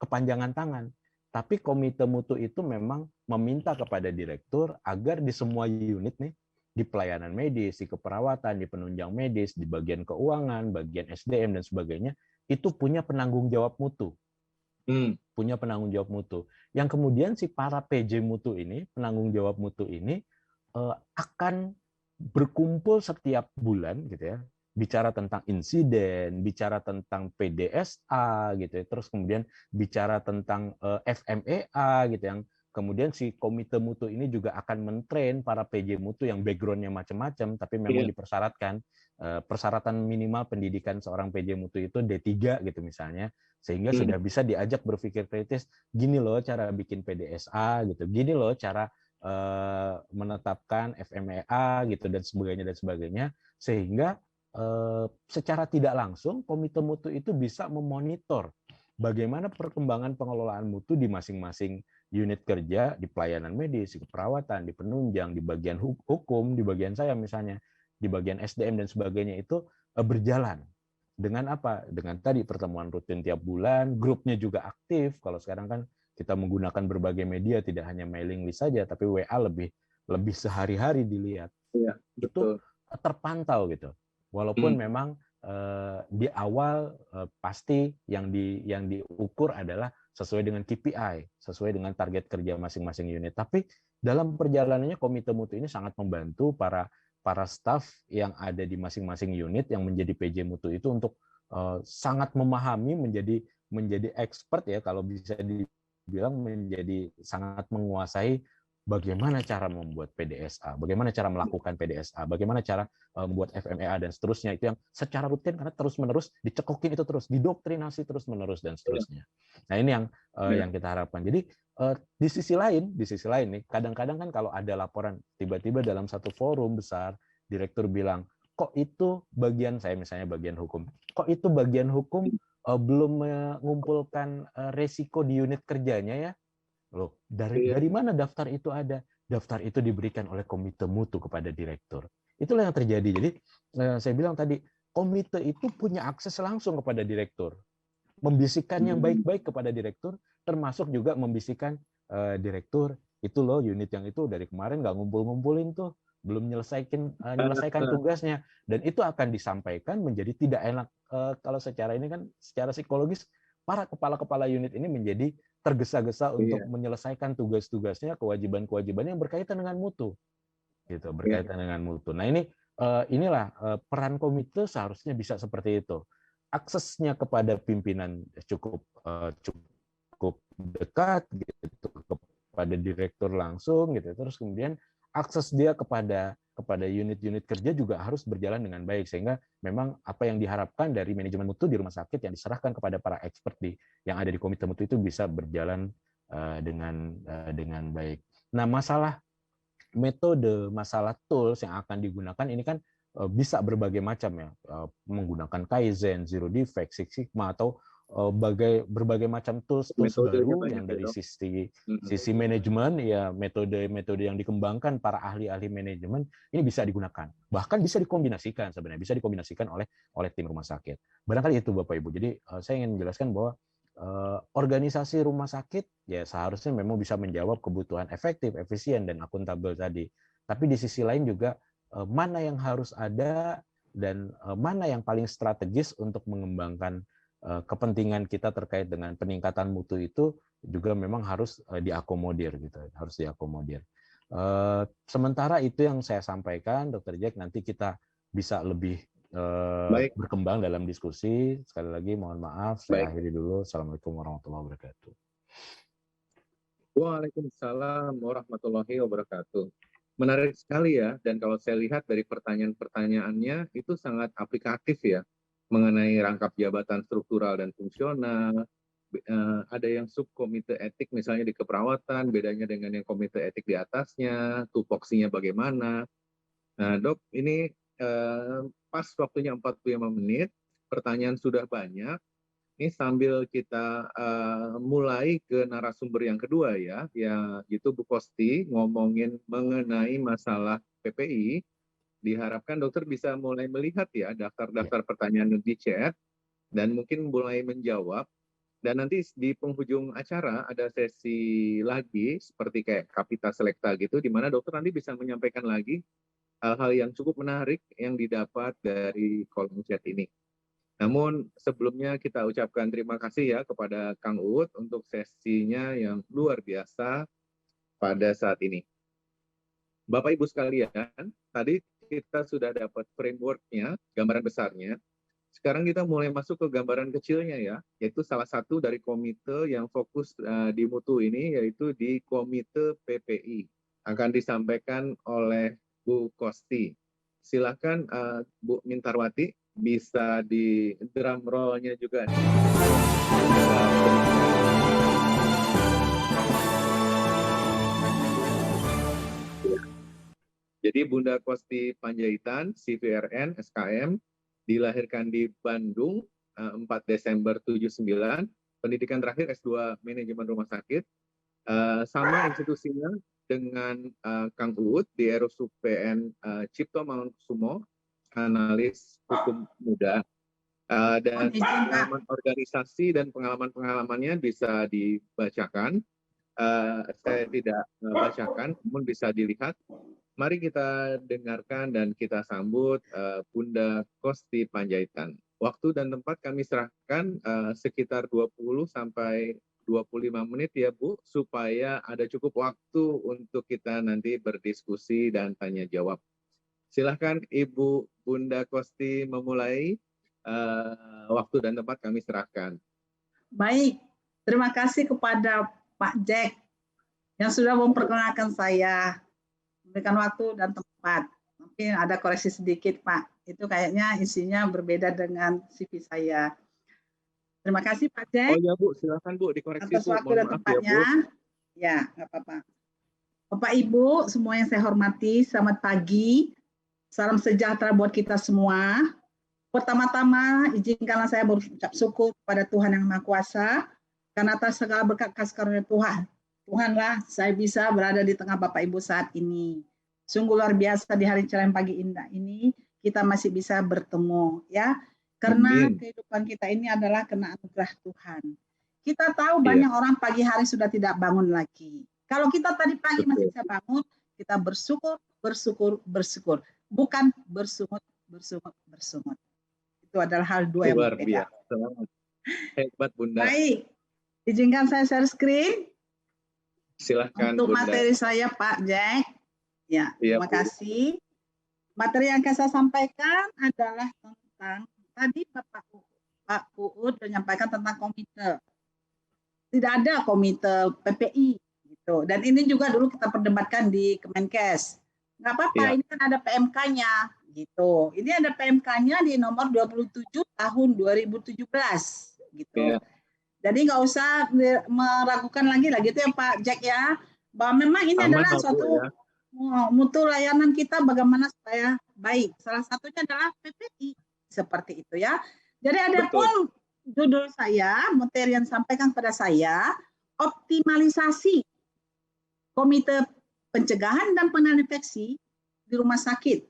kepanjangan tangan, tapi komite mutu itu memang meminta kepada direktur agar di semua unit nih, di pelayanan medis, di keperawatan, di penunjang medis, di bagian keuangan, bagian SDM dan sebagainya, itu punya penanggung jawab mutu. Punya penanggung jawab mutu. Yang kemudian si para PJ mutu ini, penanggung jawab mutu ini akan berkumpul setiap bulan gitu ya, bicara tentang insiden, bicara tentang PDSA gitu ya, terus kemudian bicara tentang FMEA gitu, yang kemudian si komite mutu ini juga akan mentrain para PJ mutu yang backgroundnya macam-macam, tapi memang dipersyaratkan persyaratan minimal pendidikan seorang PJ mutu itu D3 gitu misalnya, sehingga sudah bisa diajak berpikir kritis, gini loh cara bikin PDSA gitu, gini loh cara menetapkan FMEA gitu dan sebagainya, sehingga secara tidak langsung komite mutu itu bisa memonitor bagaimana perkembangan pengelolaan mutu di masing-masing unit kerja, di pelayanan medis, di keperawatan, di penunjang, di bagian hukum, di bagian saya misalnya, di bagian SDM dan sebagainya itu berjalan. Dengan apa? Dengan tadi pertemuan rutin tiap bulan, grupnya juga aktif. Kalau sekarang kan kita menggunakan berbagai media, tidak hanya mailing list saja, tapi WA lebih sehari-hari dilihat. Iya, betul. Itu terpantau gitu. Walaupun memang di awal pasti yang diukur adalah sesuai dengan KPI, sesuai dengan target kerja masing-masing unit. Tapi dalam perjalanannya komite mutu ini sangat membantu para staf yang ada di masing-masing unit yang menjadi PJ mutu itu untuk sangat memahami, menjadi expert ya, kalau bisa dibilang menjadi sangat menguasai bagaimana cara membuat PDSA, bagaimana cara melakukan PDSA, bagaimana cara membuat FMEA dan seterusnya, itu yang secara rutin karena terus-menerus dicekokin itu terus, didoktrinasi terus-menerus dan seterusnya. Nah ini yang kita harapkan. Jadi di sisi lain nih, kadang-kadang kan kalau ada laporan tiba-tiba dalam satu forum besar, direktur bilang, kok itu bagian saya misalnya bagian hukum, kok itu bagian hukum belum mengumpulkan resiko di unit kerjanya ya. Loh, dari mana daftar itu ada? Daftar itu diberikan oleh komite mutu kepada direktur. Itulah yang terjadi. Jadi saya bilang tadi, komite itu punya akses langsung kepada direktur. Membisikkan yang baik-baik kepada direktur, termasuk juga membisikkan direktur, itu loh unit yang itu dari kemarin nggak ngumpul-ngumpulin tuh, belum menyelesaikan tugasnya. Dan itu akan disampaikan menjadi tidak enak. Kalau secara ini kan, secara psikologis, para kepala-kepala unit ini menjadi tergesa-gesa untuk menyelesaikan tugas-tugasnya, kewajiban-kewajiban yang berkaitan dengan mutu, gitu, berkaitan dengan mutu. Nah inilah peran komite seharusnya bisa seperti itu. Aksesnya kepada pimpinan cukup dekat, gitu, kepada direktur langsung, gitu. Terus kemudian akses dia kepada unit-unit kerja juga harus berjalan dengan baik, sehingga memang apa yang diharapkan dari manajemen mutu di rumah sakit yang diserahkan kepada para expert yang ada di komite mutu itu bisa berjalan dengan baik. Nah, masalah metode, masalah tools yang akan digunakan ini kan bisa berbagai macam ya, menggunakan Kaizen, Zero Defect, Six Sigma, atau berbagai macam tools baru yang dari sisi manajemen ya, metode yang dikembangkan para ahli-ahli manajemen ini bisa digunakan, bahkan bisa dikombinasikan, sebenarnya bisa dikombinasikan oleh tim rumah sakit. Barangkali itu Bapak Ibu. Jadi saya ingin menjelaskan bahwa organisasi rumah sakit ya seharusnya memang bisa menjawab kebutuhan efektif, efisien, dan akuntabel tadi. Tapi di sisi lain juga mana yang harus ada dan mana yang paling strategis untuk mengembangkan kepentingan kita terkait dengan peningkatan mutu itu juga memang harus diakomodir gitu, harus diakomodir. Sementara itu yang saya sampaikan, Dr. Jack, nanti kita bisa lebih berkembang dalam diskusi. Sekali lagi mohon maaf, saya akhiri dulu. Assalamualaikum warahmatullahi wabarakatuh. Waalaikumsalam warahmatullahi wabarakatuh. Menarik sekali ya, dan kalau saya lihat dari pertanyaan-pertanyaannya itu sangat aplikatif ya, mengenai rangkap jabatan struktural dan fungsional. Ada yang subkomite etik misalnya di keperawatan, bedanya dengan yang komite etik di atasnya, tupoksinya bagaimana. Nah dok, ini pas waktunya 45 menit, pertanyaan sudah banyak. Ini sambil kita mulai ke narasumber yang kedua ya itu Bu Kosti ngomongin mengenai masalah PPI. Diharapkan dokter bisa mulai melihat ya daftar-daftar pertanyaan di chat dan mungkin mulai menjawab. Dan nanti di penghujung acara ada sesi lagi seperti kayak Kapita Selekta gitu, di mana dokter nanti bisa menyampaikan lagi hal-hal yang cukup menarik yang didapat dari kolom chat ini. Namun sebelumnya kita ucapkan terima kasih ya kepada Kang Uut untuk sesinya yang luar biasa pada saat ini. Bapak Ibu sekalian, tadi kita sudah dapat framework-nya, gambaran besarnya. Sekarang kita mulai masuk ke gambaran kecilnya ya, yaitu salah satu dari komite yang fokus di mutu ini, yaitu di komite PPI. Akan disampaikan oleh Bu Kosti. Silakan Bu Mintarwati, bisa di drum roll-nya juga. Jadi Bunda Kosti Panjaitan, CVRN, SKM, dilahirkan di Bandung 4 Desember 79, pendidikan terakhir S2 Manajemen Rumah Sakit, sama institusinya dengan Kang Uut di RSUP PN Cipto Mangunkusumo, analis hukum muda, dan pengalaman organisasi dan pengalaman-pengalamannya bisa dibacakan. Saya tidak bacakan, namun bisa dilihat. Mari kita dengarkan dan kita sambut Bunda Kosti Panjaitan. Waktu dan tempat kami serahkan sekitar 20 sampai 25 menit ya Bu, supaya ada cukup waktu untuk kita nanti berdiskusi dan tanya jawab. Silahkan Ibu Bunda Kosti memulai, waktu dan tempat kami serahkan. Baik, terima kasih kepada Pak Jack yang sudah memperkenalkan saya, memberikan waktu dan tempat. Mungkin ada koreksi sedikit Pak, itu kayaknya isinya berbeda dengan CV saya. Terima kasih Pak Jack. Oh ya Bu, silakan Bu, dikoreksi atas Bu. waktu dan tempatnya. Ya, nggak apa-apa. Bapak Ibu, semua yang saya hormati, selamat pagi. Salam sejahtera buat kita semua. Pertama-tama, izinkanlah saya berucap syukur kepada Tuhan Yang Maha Kuasa, karena atas segala berkat kasih karunia Tuhan. Tuhanlah saya bisa berada di tengah Bapak Ibu saat ini. Sungguh luar biasa di hari cerah yang pagi indah ini, kita masih bisa bertemu ya. Karena kehidupan kita ini adalah kena anugerah Tuhan. Kita tahu banyak orang pagi hari sudah tidak bangun lagi. Kalau kita tadi pagi masih bisa bangun, kita bersyukur, bersyukur, bersyukur. Bukan bersungut, bersungut, bersungut. Itu adalah hal dua yang berbeda. Hebat Bunda. Baik, izinkan saya share screen. Silahkan untuk Bunda. Materi saya Pak Jack. Ya, terima kasih. Materi yang akan saya sampaikan adalah tentang tadi Pak Uud menyampaikan tentang komite. Tidak ada komite PPI gitu. Dan ini juga dulu kita perdebatkan di Kemenkes. Nggak apa-apa, ini kan ada PMK-nya gitu. Ini ada PMK-nya di nomor 27 tahun 2017 gitu. Jadi nggak usah meragukan lagi gitu ya Pak Jack ya, bahwa memang ini adalah suatu mutu layanan kita bagaimana supaya baik. Salah satunya adalah PPI seperti itu ya. Jadi ada pun judul saya, materi yang disampaikan kepada saya, optimalisasi Komite Pencegahan dan Penanganan Infeksi di rumah sakit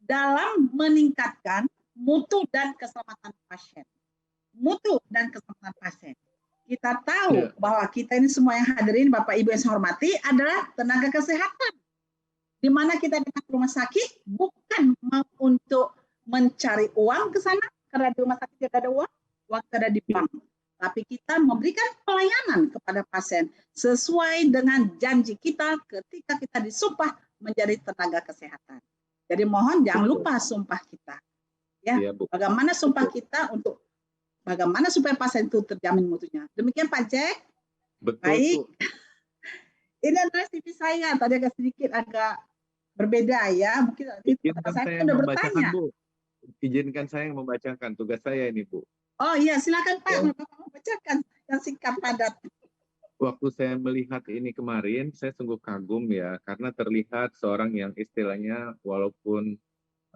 dalam meningkatkan mutu dan keselamatan pasien. Mutu dan keselamatan pasien. Kita tahu bahwa kita ini semua yang hadirin, Bapak Ibu yang saya hormati, adalah tenaga kesehatan. Di mana kita datang ke rumah sakit bukan untuk mencari uang ke sana, karena di rumah sakit tidak ada uang ada di bank. Tapi kita memberikan pelayanan kepada pasien sesuai dengan janji kita ketika kita disumpah menjadi tenaga kesehatan. Jadi mohon jangan lupa sumpah kita. Ya, bagaimana sumpah kita untuk bagaimana supaya pasien itu terjamin mutunya. Demikian Pak Jack. Betul, baik. Bu. Ini adalah CV saya. Tadi agak berbeda ya. Mungkin Izinkan saya yang membacakan, Bu. Izinkan saya yang membacakan tugas saya ini, Bu. Oh iya, silakan Pak. Bapak membacakan yang singkat padat. Waktu saya melihat ini kemarin, saya sungguh kagum ya, karena terlihat seorang yang istilahnya walaupun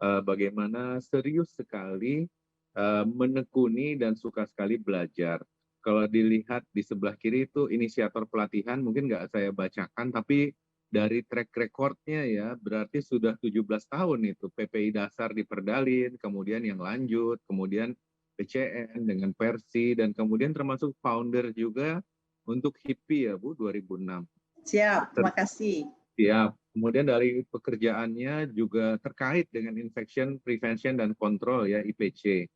bagaimana serius sekali menekuni dan suka sekali belajar. Kalau dilihat di sebelah kiri itu inisiator pelatihan, mungkin nggak saya bacakan, tapi dari track recordnya ya, berarti sudah 17 tahun itu PPI dasar diperdalin, kemudian yang lanjut, kemudian PCN dengan Persi, dan kemudian termasuk founder juga untuk HIPI ya Bu, 2006. Siap, terima kasih. Siap. Kemudian dari pekerjaannya juga terkait dengan infection prevention dan control ya, IPC.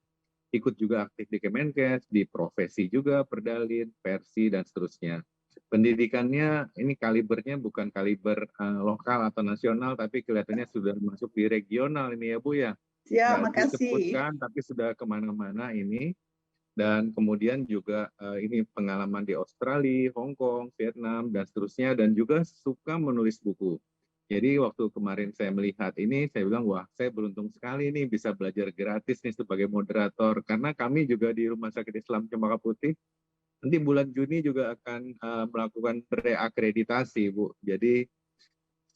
Ikut juga aktif di Kemenkes, di profesi juga, Perdalin, Persi, dan seterusnya. Pendidikannya ini kalibernya bukan kaliber lokal atau nasional, tapi kelihatannya sudah masuk di regional ini ya Bu ya. Siap, makasih. Disebutkan, tapi sudah kemana-mana ini. Dan kemudian juga ini pengalaman di Australia, Hong Kong, Vietnam, dan seterusnya, dan juga suka menulis buku. Jadi waktu kemarin saya melihat ini, saya bilang, wah saya beruntung sekali nih bisa belajar gratis nih sebagai moderator, karena kami juga di Rumah Sakit Islam Cempaka Putih, nanti bulan Juni juga akan melakukan reakreditasi, Bu. Jadi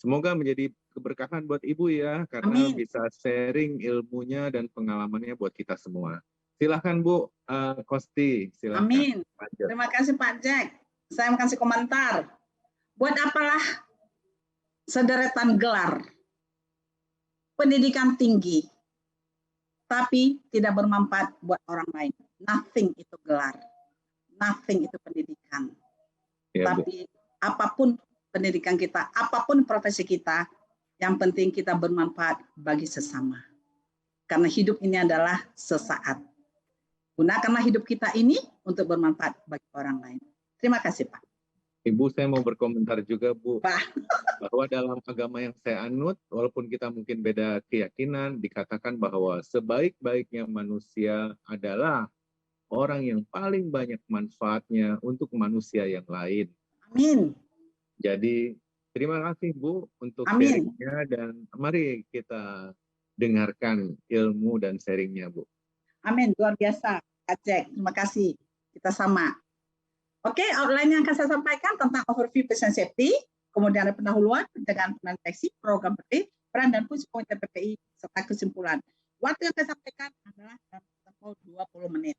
semoga menjadi keberkahan buat Ibu ya, karena bisa sharing ilmunya dan pengalamannya buat kita semua. Silahkan Bu Kosti, silahkan. Amin. Terima kasih Pak Jack. Saya mau kasih komentar. Buat apalah sederetan gelar pendidikan tinggi, tapi tidak bermanfaat buat orang lain. Nothing itu gelar, nothing itu pendidikan. Ya, tapi Bu, apapun pendidikan kita, apapun profesi kita, yang penting kita bermanfaat bagi sesama. Karena hidup ini adalah sesaat. Gunakanlah hidup kita ini untuk bermanfaat bagi orang lain. Terima kasih, Pak. Ibu, saya mau berkomentar juga, Bu. Pak. Bahwa dalam agama yang saya anut, walaupun kita mungkin beda keyakinan, dikatakan bahwa sebaik-baiknya manusia adalah orang yang paling banyak manfaatnya untuk manusia yang lain. Amin. Jadi, terima kasih, Bu, untuk sharingnya, dan mari kita dengarkan ilmu dan sharingnya, Bu. Amin, luar biasa. Acek, terima kasih. Kita sama. Oke, outline yang akan saya sampaikan tentang overview patient safety, kemudian ada pendahuluan, pencegahan pendeteksi, program PPI, peran dan fungsi komite PPI, serta kesimpulan. Waktu yang saya sampaikan adalah dalam tempo 20 menit.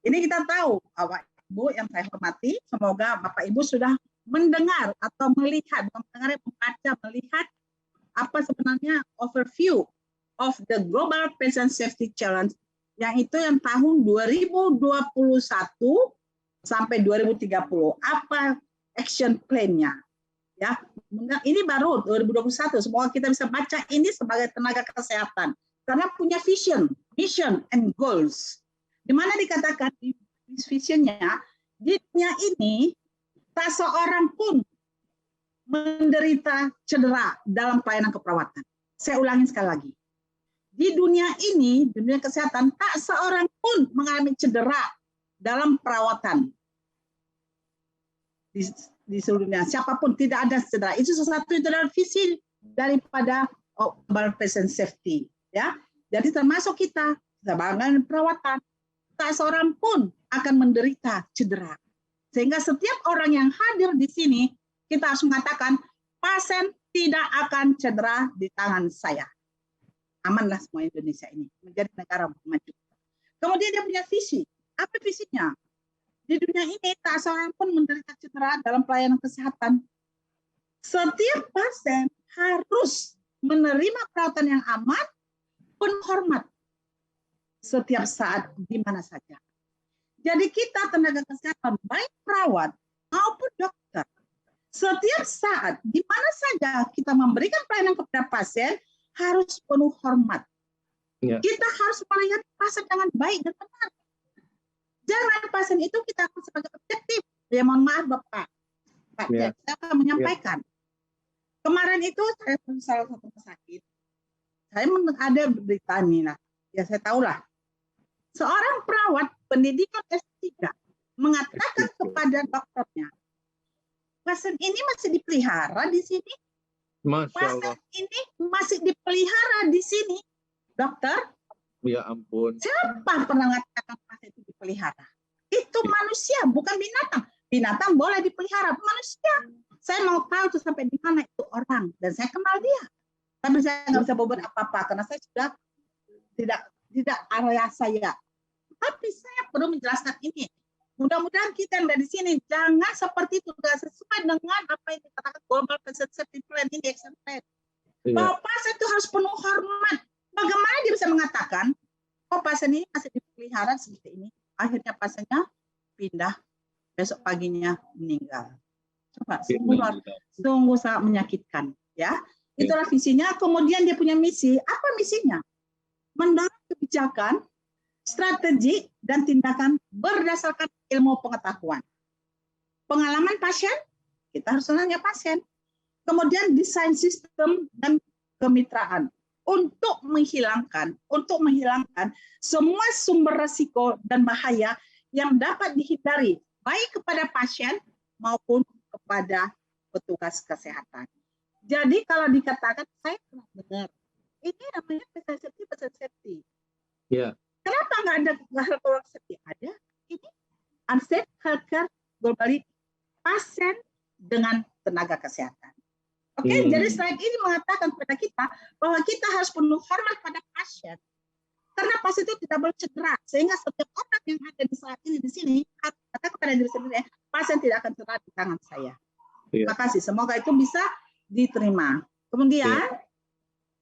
Ini kita tahu, Bapak Ibu yang saya hormati, semoga Bapak Ibu sudah mendengar atau melihat, membaca, melihat apa sebenarnya overview of the Global Patient Safety Challenge, yang itu yang tahun 2021 sampai 2030. Apa action plan-nya? Ya, ini baru 2021. Semoga kita bisa baca ini sebagai tenaga kesehatan karena punya vision, mission, and goals. Di mana dikatakan di visionnya, di dunia ini tak seorang pun menderita cedera dalam pelayanan keperawatan. Saya ulangi sekali lagi. Di dunia ini, dunia kesehatan, tak seorang pun mengalami cedera dalam perawatan. Di seluruh dunia, siapapun tidak ada cedera. Itu sesuatu itu adalah visi daripada Global Patient Safety. Ya, jadi termasuk kita sebagai perawatan, tak seorang pun akan menderita cedera. Sehingga setiap orang yang hadir di sini, kita harus mengatakan, pasien tidak akan cedera di tangan saya. Amanlah semua Indonesia ini menjadi negara maju. Kemudian dia punya visi. Apa visinya? Di dunia ini tak seorang pun menderita cedera dalam pelayanan kesehatan. Setiap pasien harus menerima perawatan yang aman, penuh hormat setiap saat di mana saja. Jadi kita tenaga kesehatan, baik perawat maupun dokter, setiap saat, di mana saja kita memberikan pelayanan kepada pasien, harus penuh hormat. Ya. Kita harus melayani pasien dengan baik dan benar. Jangan pasien itu kita akan sebagai objektif. Ya mohon maaf Bapak, Pak Ya. Jack, saya akan menyampaikan. Kemarin itu saya pergi salah satu rumah sakit. Saya ada berita ini, nah, ya saya tahulah. Seorang perawat pendidikan S3 mengatakan kepada dokternya, pasien ini masih dipelihara di sini. Masya Pasien Allah. ini masih dipelihara di sini, dokter. Ya ampun. Siapa pernah mengatakan pasien itu dipelihara? Itu manusia, bukan binatang. Binatang boleh dipelihara, manusia. Saya mau tahu tuh sampai di mana itu orang, dan saya kenal dia. Tapi saya nggak bisa berbuat apa-apa karena saya sudah tidak area saya. Tapi saya perlu menjelaskan ini. Mudah-mudahan kita yang dari sini jangan seperti itu, tidak sesuai dengan apa yang dikatakan Global Patient Safety Plan ini action plan. Bahwa pasien itu harus penuh hormat. Bagaimana dia bisa mengatakan, oh pasien ini masih dipelihara seperti ini, akhirnya pasiennya pindah, besok paginya meninggal. Coba, sungguh sangat menyakitkan, ya. Itulah visinya. Kemudian dia punya misi. Apa misinya? Mendorong kebijakan, strategi, dan tindakan berdasarkan ilmu pengetahuan. Pengalaman pasien, kita harus nanya pasien. Kemudian desain sistem dan kemitraan untuk menghilangkan semua sumber risiko dan bahaya yang dapat dihindari baik kepada pasien maupun kepada petugas kesehatan. Jadi kalau dikatakan saya pernah dengar, ini namanya patient safety. Ya. Kenapa nggak ada health safety? Ada. Ini unsafe healthcare globally, pasien dengan tenaga kesehatan. Oke, jadi slide ini mengatakan kepada kita bahwa kita harus penuh hormat pada pasien. Karena pasien itu tidak boleh cedera, sehingga setiap orang yang ada di saat ini di sini kata kepada diri sendiri, pasien tidak akan cedera di tangan saya. Terima kasih. Semoga itu bisa diterima. Kemudian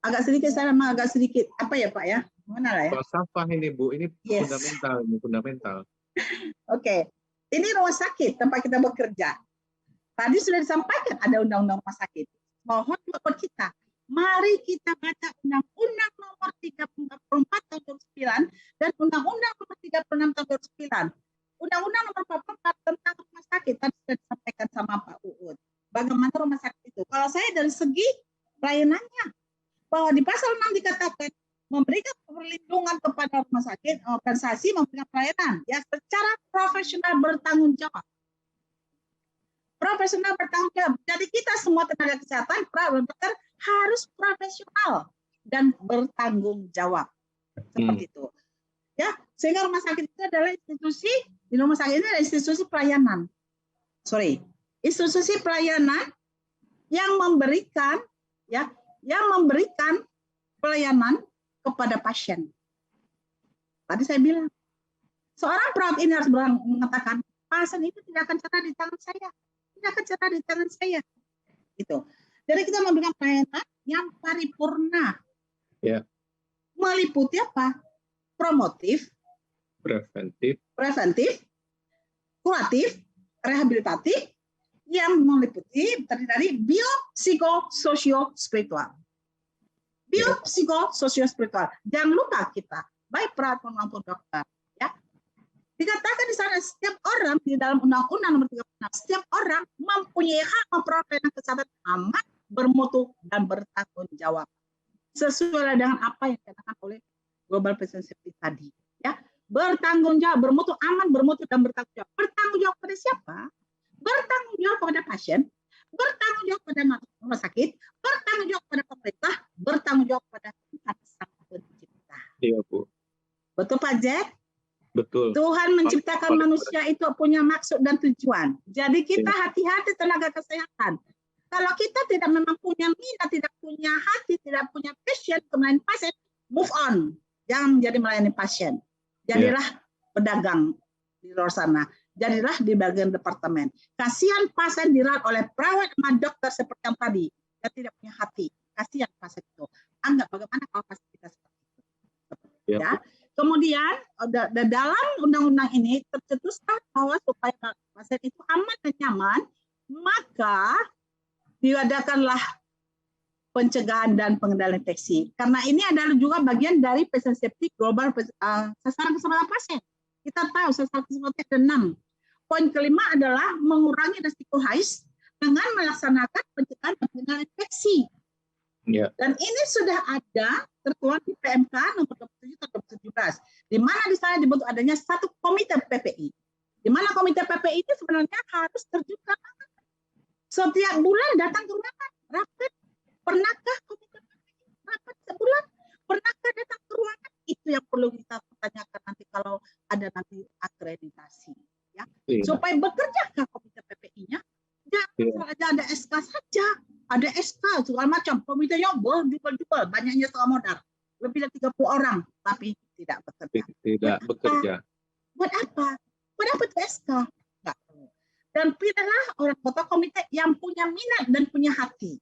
agak sedikit apa ya Pak ya? Mana lah ya? Falsafah ini Bu, ini fundamental. Oke. Ini rumah sakit tempat kita bekerja. Tadi sudah disampaikan ada undang-undang rumah sakit. Mohon buat kita, mari kita baca Undang-Undang Nomor 34 Tahun 2009 dan Undang-Undang Nomor 36 Tahun 2009. Undang-Undang Nomor 44 tentang rumah sakit tadi sudah disampaikan sama Pak Uud. Bagaimana rumah sakit itu? Kalau saya dari segi pelayanannya, bahwa di pasal 6 dikatakan memberikan perlindungan kepada rumah sakit, organisasi memberikan pelayanan ya secara profesional bertanggung jawab. Profesional bertanggung jawab. Jadi kita semua tenaga kesehatan, perawat, dokter harus profesional dan bertanggung jawab. Seperti itu. Ya, sehingga rumah sakit itu adalah institusi, di rumah sakit ini adalah institusi pelayanan. Institusi pelayanan yang memberikan pelayanan kepada pasien. Tadi saya bilang, seorang perawat ini harus mengatakan, pasien itu tidak akan cedera di tangan saya. Tidak akan cedera di tangan saya. Gitu. Jadi kita memberikan pelayanan yang paripurna. Ya. Meliputi apa? Promotif, preventif, kuratif, rehabilitatif, yang meliputi terdiri dari biopsikososio-spiritual. Biopsikososio-spiritual. Jangan lupa kita, baik perawat maupun dokter. Ya. Dikatakan di sana setiap orang di dalam Undang-Undang Nomor 36, setiap orang mempunyai hak memperoleh pelayanan kesehatan aman, bermutu, dan bertanggung jawab. Sesuai dengan apa yang dikatakan oleh Global Patient Safety tadi. Ya. Bertanggung jawab, bermutu, aman, bermutu, dan bertanggung jawab. Bertanggung jawab kepada siapa? Bertanggung jawab kepada pasien, bertanggung jawab kepada rumah sakit, bertanggung jawab kepada pemerintah, bertanggung jawab kepada Tuhan Sang Pencipta. Iya, Bu. Betul Pak Jack? Betul. Tuhan menciptakan manusia itu punya maksud dan tujuan. Jadi kita hati-hati tenaga kesehatan. Kalau kita tidak memang punya minat, tidak punya hati, tidak punya passion melayani pasien, move on. Jangan menjadi melayani pasien. Jadilah pedagang di luar sana. Jadilah di bagian departemen. Kasihan pasien dirawat oleh perawat sama dokter seperti yang tadi. Dia tidak punya hati. Kasihan pasien itu. Anggap bagaimana kalau pasien kita seperti itu. Ya. Kemudian dalam undang-undang ini tercetuslah bahwa supaya pasien itu aman dan nyaman, maka diadakanlah pencegahan dan pengendalian infeksi. Karena ini adalah juga bagian dari patient safety global, sasaran keselamatan pasien. Kita tahu sasaran keselamatan ada 6. Poin kelima adalah mengurangi risiko HAIS dengan melaksanakan pencegahan dan pengendalian infeksi. Dan ini sudah ada tertuang di PMK nomor 27 tahun 2017, di mana di sana dibentuk adanya satu komite PPI. Di mana komite PPI itu sebenarnya harus terjun ke lapangan. Setiap bulan datang ke ruangan, rapat. Pernahkah komite PPI rapat sebulan? Pernahkah datang ke ruangan? Itu yang perlu kita tanyakan nanti kalau ada nanti akreditasi. Ya. Supaya bekerjakah komite PPI-nya? Jangan saja ada SK saja. Ada SK segala macam, komitenya berjubel-jubel, banyaknya setengah modal, lebih dari 30 orang, tapi tidak bekerja. Tidak bekerja. Buat apa? Buat apa itu SK? Enggak. Dan pilihlah orang ketua komite yang punya minat dan punya hati.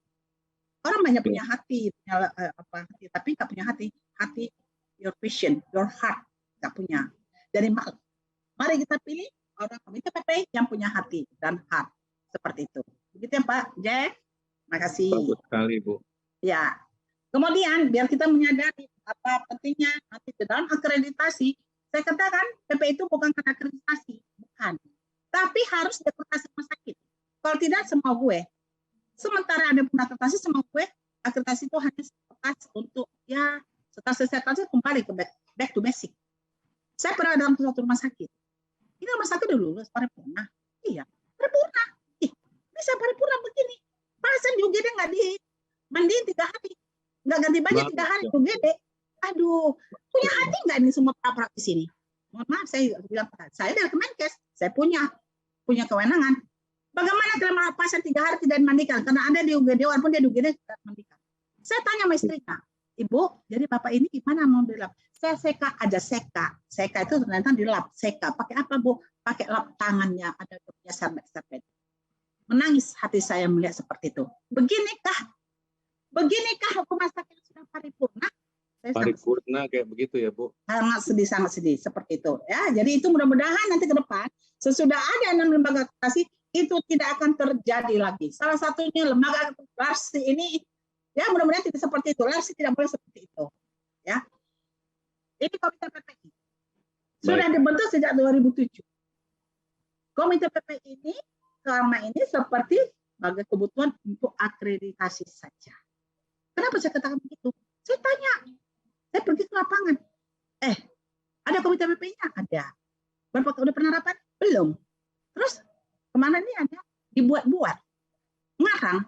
Orang banyak punya hati, punya hati, tapi nggak punya hati. Hati, your vision, your heart, nggak punya. Jadi mari kita pilih orang komite PPI yang punya hati dan heart, seperti itu. Begitu ya Pak Jack. Terima kasih. Bagus sekali, Bu. Ya. Kemudian biar kita menyadari apa pentingnya nanti di dalam akreditasi, saya katakan PPI itu bukan karena akreditasi, bukan. Tapi harus akreditasi rumah sakit. Kalau tidak semua gue. Sementara ada akreditasi semua gue, akreditasi itu hanya sebatas untuk ya setelah selesai akreditasi kembali ke back to basic. Saya pernah dalam suatu rumah sakit. Ini rumah sakit udah lulus paripurna. Iya, paripurna. Bisa paripurna begini. Pasien di UGD nggak dimandiin 3 hari, nggak ganti baju 3 hari di UGD. Aduh, punya hati nggak ini semua praktis ini? Mohon maaf, saya bilang saya dari Kemenkes, saya punya kewenangan. Bagaimana kalau pasien 3 hari tidak dimandikan? Karena ada di UGD, walaupun dia di UGD tidak dimandikan. Saya tanya sama istrinya, Ibu, jadi Bapak ini gimana mau di lab? Saya seka aja seka. Seka itu ternyata di lab. Seka pakai apa Bu? Pakai lap tangannya, ada punya serbet. Menangis hati saya melihat seperti itu. Beginikah rumah sakit sudah paripurna? Paripurna kayak begitu ya, Bu? Sangat sedih seperti itu. Ya, jadi itu mudah-mudahan nanti ke depan sesudah ada 6 lembaga akreditasi itu tidak akan terjadi lagi. Salah satunya lembaga LARSI ini, ya mudah-mudahan tidak seperti itu. LARSI tidak boleh seperti itu. Ya, ini komite PPI sudah dibentuk sejak 2007. Komite PPI ini selama ini seperti sebagai kebutuhan untuk akreditasi saja. Kenapa saya katakan begitu? Saya tanya, saya pergi ke lapangan. Ada komite PPI-nya? Ada. Udah pernah rapat? Belum. Terus kemana nih ada? Dibuat-buat. Ngarang.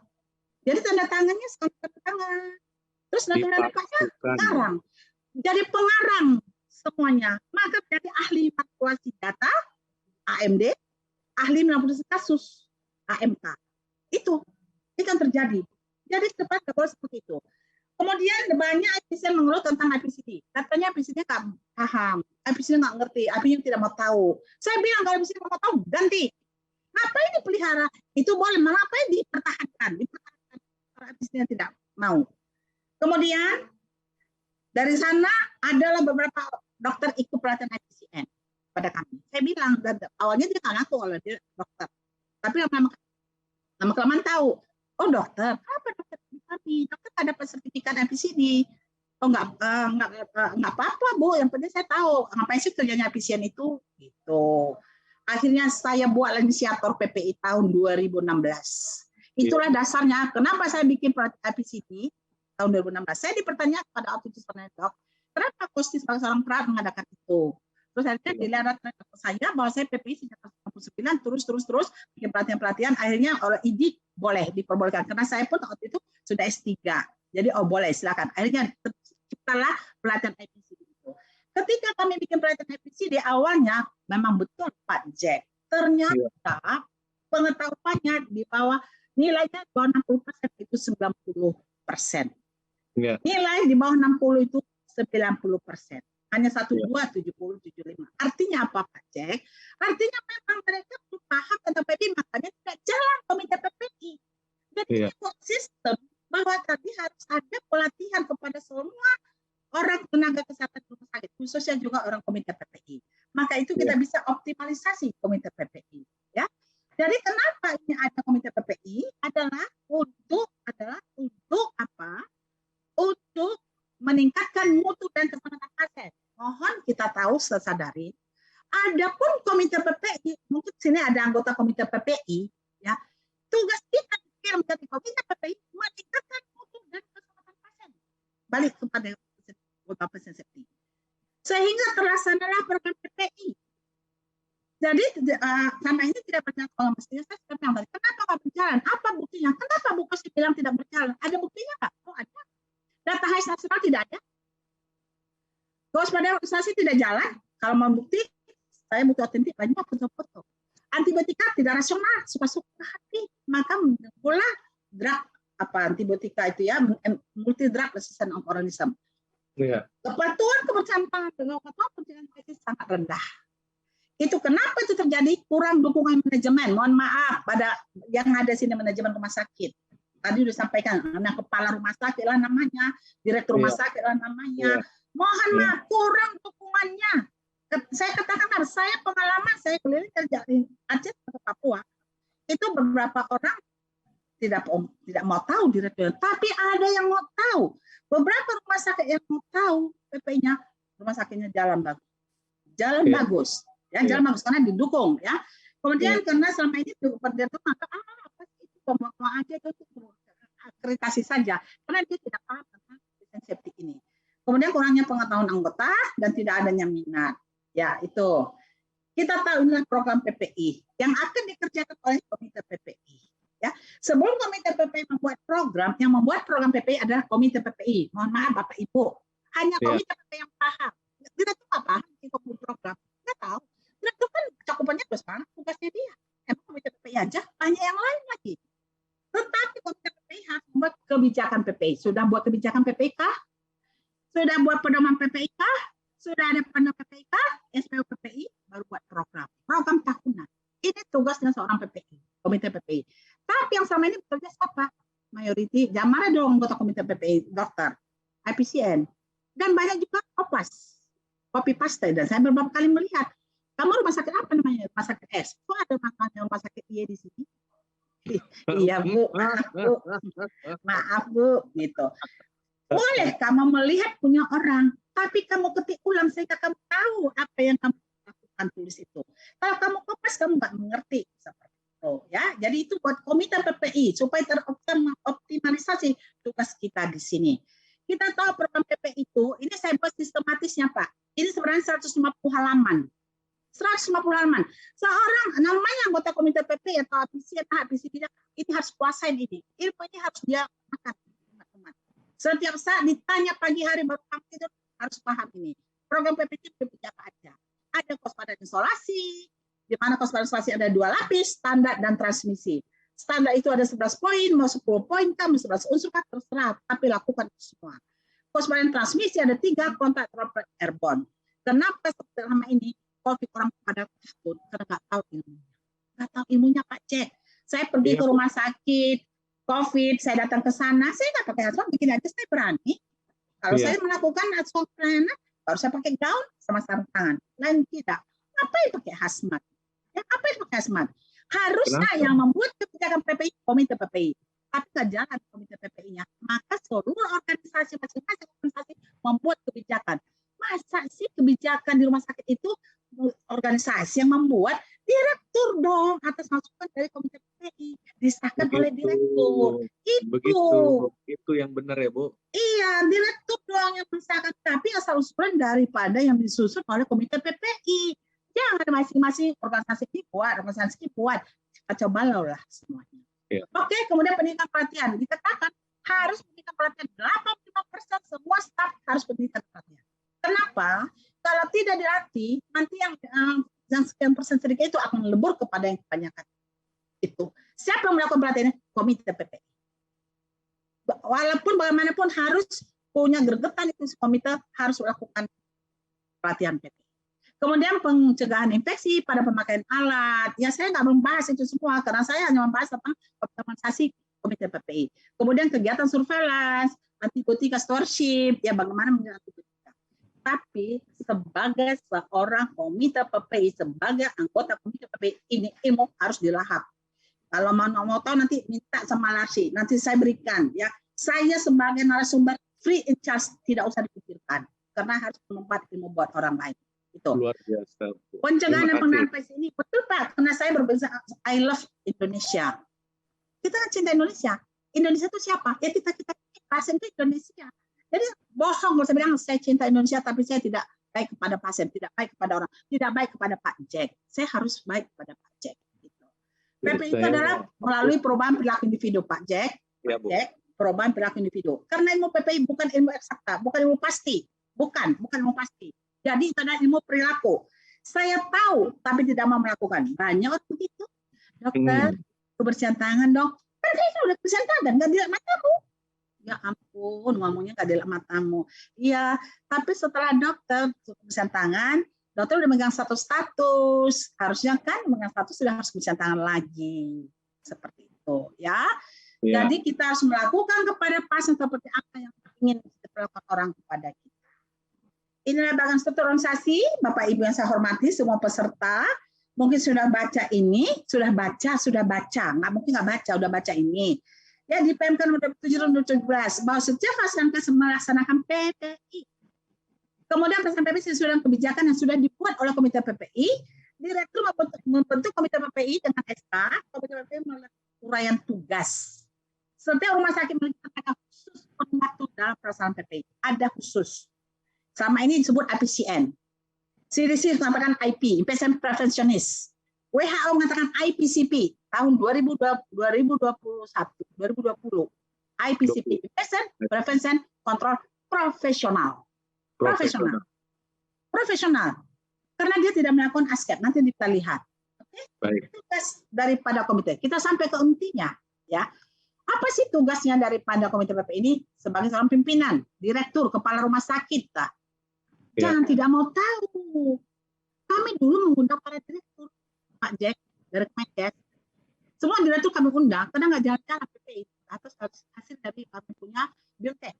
Jadi tanda tangannya sekali tanda tangan. Terus nanti rapatnya ngarang. Jadi pengarang semuanya. Maka jadi ahli manipulasi data, AMD, ahli menangani kasus AMK. Itu kan terjadi. Jadi cepat nggak boleh seperti itu. Kemudian banyak IPC mengeluh tentang IPCD. Katanya IPCD nggak paham, IPCD nggak ngerti, IPCD tidak mau tahu. Saya bilang kalau IPCD mau tahu, ganti. Ngapain dipelihara? Itu boleh, malah ngapain dipertahankan? Kalau IPCD tidak mau. Kemudian dari sana adalah beberapa dokter ikut pelatihan IPCN pada kami. Saya bilang, awalnya dia nggak ngaku kalau dia dokter. Tapi lama-kelamaan tahu, oh dokter, apa dokter kami? Dokter nggak dapat sertifikat IPCD. Oh nggak apa-apa Bu, yang penting saya tahu ngapain sih kerjanya IPCN itu. Gitu. Akhirnya saya buat inisiator PPI tahun 2016. Itulah dasarnya. Kenapa saya bikin IPCD tahun 2016? Saya dipertanyakan pada waktu itu Dok, kenapa Kosti sebagai seorang perawat mengadakan itu? Terus akhirnya dilihat saya bahwa saya PPI sejak tahun 1999 terus bikin pelatihan. Akhirnya oleh ID boleh diperbolehkan karena saya pun waktu itu sudah S3. Jadi boleh silakan. Akhirnya terciptalah pelatihan IPCD itu. Ketika kami bikin pelatihan IPCD awalnya memang betul Pak Jack. Ternyata pengetahuannya di bawah nilainya di bawah 60% itu 90%. Nilai di bawah 60 itu 90%. Hanya 12, 70, 75. Artinya apa Pak Jack? Artinya memang mereka belum paham tentang PPI, makanya tidak jalan komite PPI. Jadi sistem bahwa tadi harus ada pelatihan kepada semua orang tenaga kesehatan rumah sakit, khususnya juga orang komite PPI. Maka itu kita bisa optimalisasi komite PPI. Ya. Jadi kenapa ini ada komite PPI adalah untuk apa? Untuk meningkatkan mutu dan keselamatan pasien. Mohon kita tahu sadari. Adapun komite PPI, mungkin sini ada anggota komite PPI, ya. Tugas kita menjadi komite PPI meningkatkan mutu dan keselamatan pasien. Balik kepada patient safety. Sehingga terlaksanalah program PPI. Jadi selama ini tidak berjalan kalau mestinya saya sudah bilang tadi, kenapa nggak berjalan? Apa buktinya? Kenapa Bu Kosi bilang tidak berjalan? Ada buktinya nggak? Oh ada. Data HIS nasional tidak ada. Kewaspadaan organisasi tidak jalan. Kalau mau bukti, saya butuh otentik banyak foto-foto. Antibiotika tidak rasional, suka-suka hati. Maka muncullah drug antibiotika itu ya, multi drug resistant organism. Yeah. Kepatuhan kepercayaan pencegahan infeksi sangat rendah. Itu kenapa itu terjadi? Kurang dukungan manajemen. Mohon maaf pada yang ada sini manajemen rumah sakit. Tadi sudah sampaikan, kepala rumah sakit lah namanya, direktur rumah sakit lah namanya. Mohon maaf, kurang dukungannya. Saya katakan, saya pengalaman, saya keliling kerja di Aceh atau Papua. Itu beberapa orang tidak mau tahu direktur, tapi ada yang mau tahu. Beberapa rumah sakit yang mau tahu PP-nya, rumah sakitnya jalan bagus. Jalan bagus. Ya, jalan bagus karena didukung ya. Kemudian karena selama ini direktur maka apa itu pemotong aja itu akreditasi saja karena dia tidak paham tentang safety ini. Kemudian kurangnya pengetahuan anggota dan tidak adanya minat. Ya, itu. Kita tahu inilah program PPI yang akan dikerjakan oleh komite PPI. Ya, sebelum komite PPI membuat program, yang membuat program PPI adalah komite PPI. Mohon maaf Bapak Ibu, hanya komite PPI yang paham. Tidak tahu apa itu program. Tidak tahu. Direktur kan cakupannya terus banget tugasnya dia. Emang komite PPI aja, banyak yang lain lagi. Tetapi komite PPI harus membuat kebijakan PPI. Sudah buat kebijakan PPI kah? Sudah buat pedoman PPI kah? Sudah ada pedoman PPI kah? SPO PPI baru buat program. Program tahunan. Ini tugasnya seorang PPI, komite PPI. Tapi yang selama ini bekerja siapa? Mayoriti, jangan marah dong anggota komite PPI, dokter, IPCN. Dan banyak juga OPAS, copy paste. Dan saya beberapa kali melihat, kamu rumah sakit apa namanya? Rumah sakit S. Kok ada makanya rumah sakit Y di sini? Iya Bu, maaf Bu, gitu. Boleh kamu melihat punya orang, tapi kamu ketik ulang sehingga kamu tahu apa yang kamu lakukan tulis itu. Kalau kamu kopas, kamu nggak mengerti seperti itu, ya. Jadi itu buat komite PPI supaya teroptimalisasi tugas kita di sini. Kita tahu program PPI itu, ini saya buat sistematisnya Pak. Ini sebenarnya 150 halaman. 150 halaman. Seorang namanya anggota komite PP atau APC tidak, ini harus kuasain ini. Ilmu ini harus dia makan, teman-teman. Setiap saat ditanya pagi hari baru kamu tidur harus paham ini. Program PP itu berbicara aja. Ada kewaspadaan isolasi, di mana kewaspadaan isolasi ada 2 lapis, standar dan transmisi. Standar itu ada 11 poin, mau 10 poin, mau 11 unsur, terserah, tapi lakukan itu semua. Kewaspadaan transmisi ada 3, kontak droplet airborne. Kenapa selama ini COVID orang pada takut karena nggak tahu ilmunya. Nggak tahu ilmunya Pak Cek. Saya pergi ke rumah sakit COVID, saya datang ke sana, saya nggak pakai hazmat, bikin aja saya berani. Kalau saya melakukan hazmat pelayanan, baru saya pakai gaun sama sarung tangan. Lain tidak. Ngapain pakai hazmat? Ya, apa yang pakai hazmat? Harusnya yang membuat kebijakan PPI, komite PPI. Tapi nggak jalan komite PPI-nya. Maka seluruh organisasi, masing-masing organisasi membuat kebijakan. Masa sih kebijakan di rumah sakit itu organisasi yang membuat? Direktur dong, atas masukan dari komite PPI, disahkan oleh direktur. Itu yang benar ya Bu? Iya, direktur dong yang mensahkan, tapi asal usulan daripada yang disusun oleh komite PPI. Jangan masing-masing organisasi buat, kacau balau lah semuanya. Ya. Oke, kemudian pendidikan pelatihan, dikatakan harus pendidikan pelatihan 85% semua staf harus pendidikan pelatihan. Kenapa? Kalau tidak dilatih, nanti yang sekian persen sedikit itu akan melebur kepada yang kebanyakan. Itu. Siapa yang melakukan pelatihan? Komite PPI. Walaupun bagaimanapun harus punya gregetan itu komite harus melakukan pelatihan PPI. Kemudian pencegahan infeksi pada pemakaian alat. Ya saya nggak membahas itu semua karena saya hanya membahas tentang optimalisasi komite PPI. Kemudian kegiatan surveillance, antibiotika stewardship, ya bagaimana mengenai antibiotika. Tapi sebagai seorang komite PPI, sebagai anggota komite PPI, ini ilmu harus dilahap. Kalau mau tahu nanti minta sama Larsi, nanti saya berikan. Ya, saya sebagai narasumber free in charge, tidak usah dipikirkan, karena harus menempatkan ilmu buat orang lain. Itu. Luar biasa. Pencegahan dan penanganan PPI ini betul Pak, karena saya berbeza. I love Indonesia. Kita kan cinta Indonesia. Indonesia itu siapa? Ya kita pasien itu Indonesia. Jadi bohong kalau saya bilang saya cinta Indonesia, tapi saya tidak baik kepada pasien, tidak baik kepada orang, tidak baik kepada Pak Jack. Saya harus baik kepada Pak Jack. Gitu. PPI itu adalah melalui perubahan perilaku individu, Pak Jack. Ya, Pak Jack, perubahan perilaku individu. Karena ilmu PPI bukan ilmu eksakta, bukan ilmu pasti, bukan ilmu pasti. Jadi itu adalah ilmu perilaku. Saya tahu, tapi tidak mau melakukan. Banyak orang begitu. Dokter, kebersihan tangan dok. Kan saya sudah kebersihan tangan, nggak dilihat matamu. Ya ampun, ngomongnya nggak dilihat matamu. Iya, tapi setelah dokter kebersihan tangan, dokter udah megang status. Harusnya kan megang status sudah harus kebersihan tangan lagi. Seperti itu, ya. Jadi kita harus melakukan kepada pasien seperti apa yang ingin dilakukan orang kepada kita. Inilah bagian struktur organisasi, Bapak Ibu yang saya hormati, semua peserta. Mungkin sudah baca ini, sudah baca, nggak mungkin nggak baca, udah baca ini. Ya di PMK nomor 7/2017 bahwa setiap fasilitas melaksanakan PPI. Kemudian pelaksanaan PPI sesuai dengan kebijakan yang sudah dibuat oleh Komite PPI, Direktur membentuk Komite PPI dengan SK, Komite PPI melakukan uraian tugas. Setiap rumah sakit memiliki tenaga khusus pembantu dalam pelaksanaan PPI, ada khusus. Sama ini disebut IPCN. CDC mengatakan IP, Patient Preventionist. WHO mengatakan IPCP tahun 2020. IPCP, Patient Prevention Control Profesional. Karena dia tidak melakukan ASKEP, nanti kita lihat. Oke? Baik. Tugas daripada komite. Kita sampai ke intinya, ya. Apa sih tugasnya daripada komite PPI ini sebagai seorang pimpinan, direktur, kepala rumah sakit, Jangan tidak mau tahu. Kami dulu mengundang para direktur, Pak Jack, dari Kemenkes. Semua direktur kami undang, karena nggak jalan-jalan PPI. Atau hasil dari kami punya Biotek.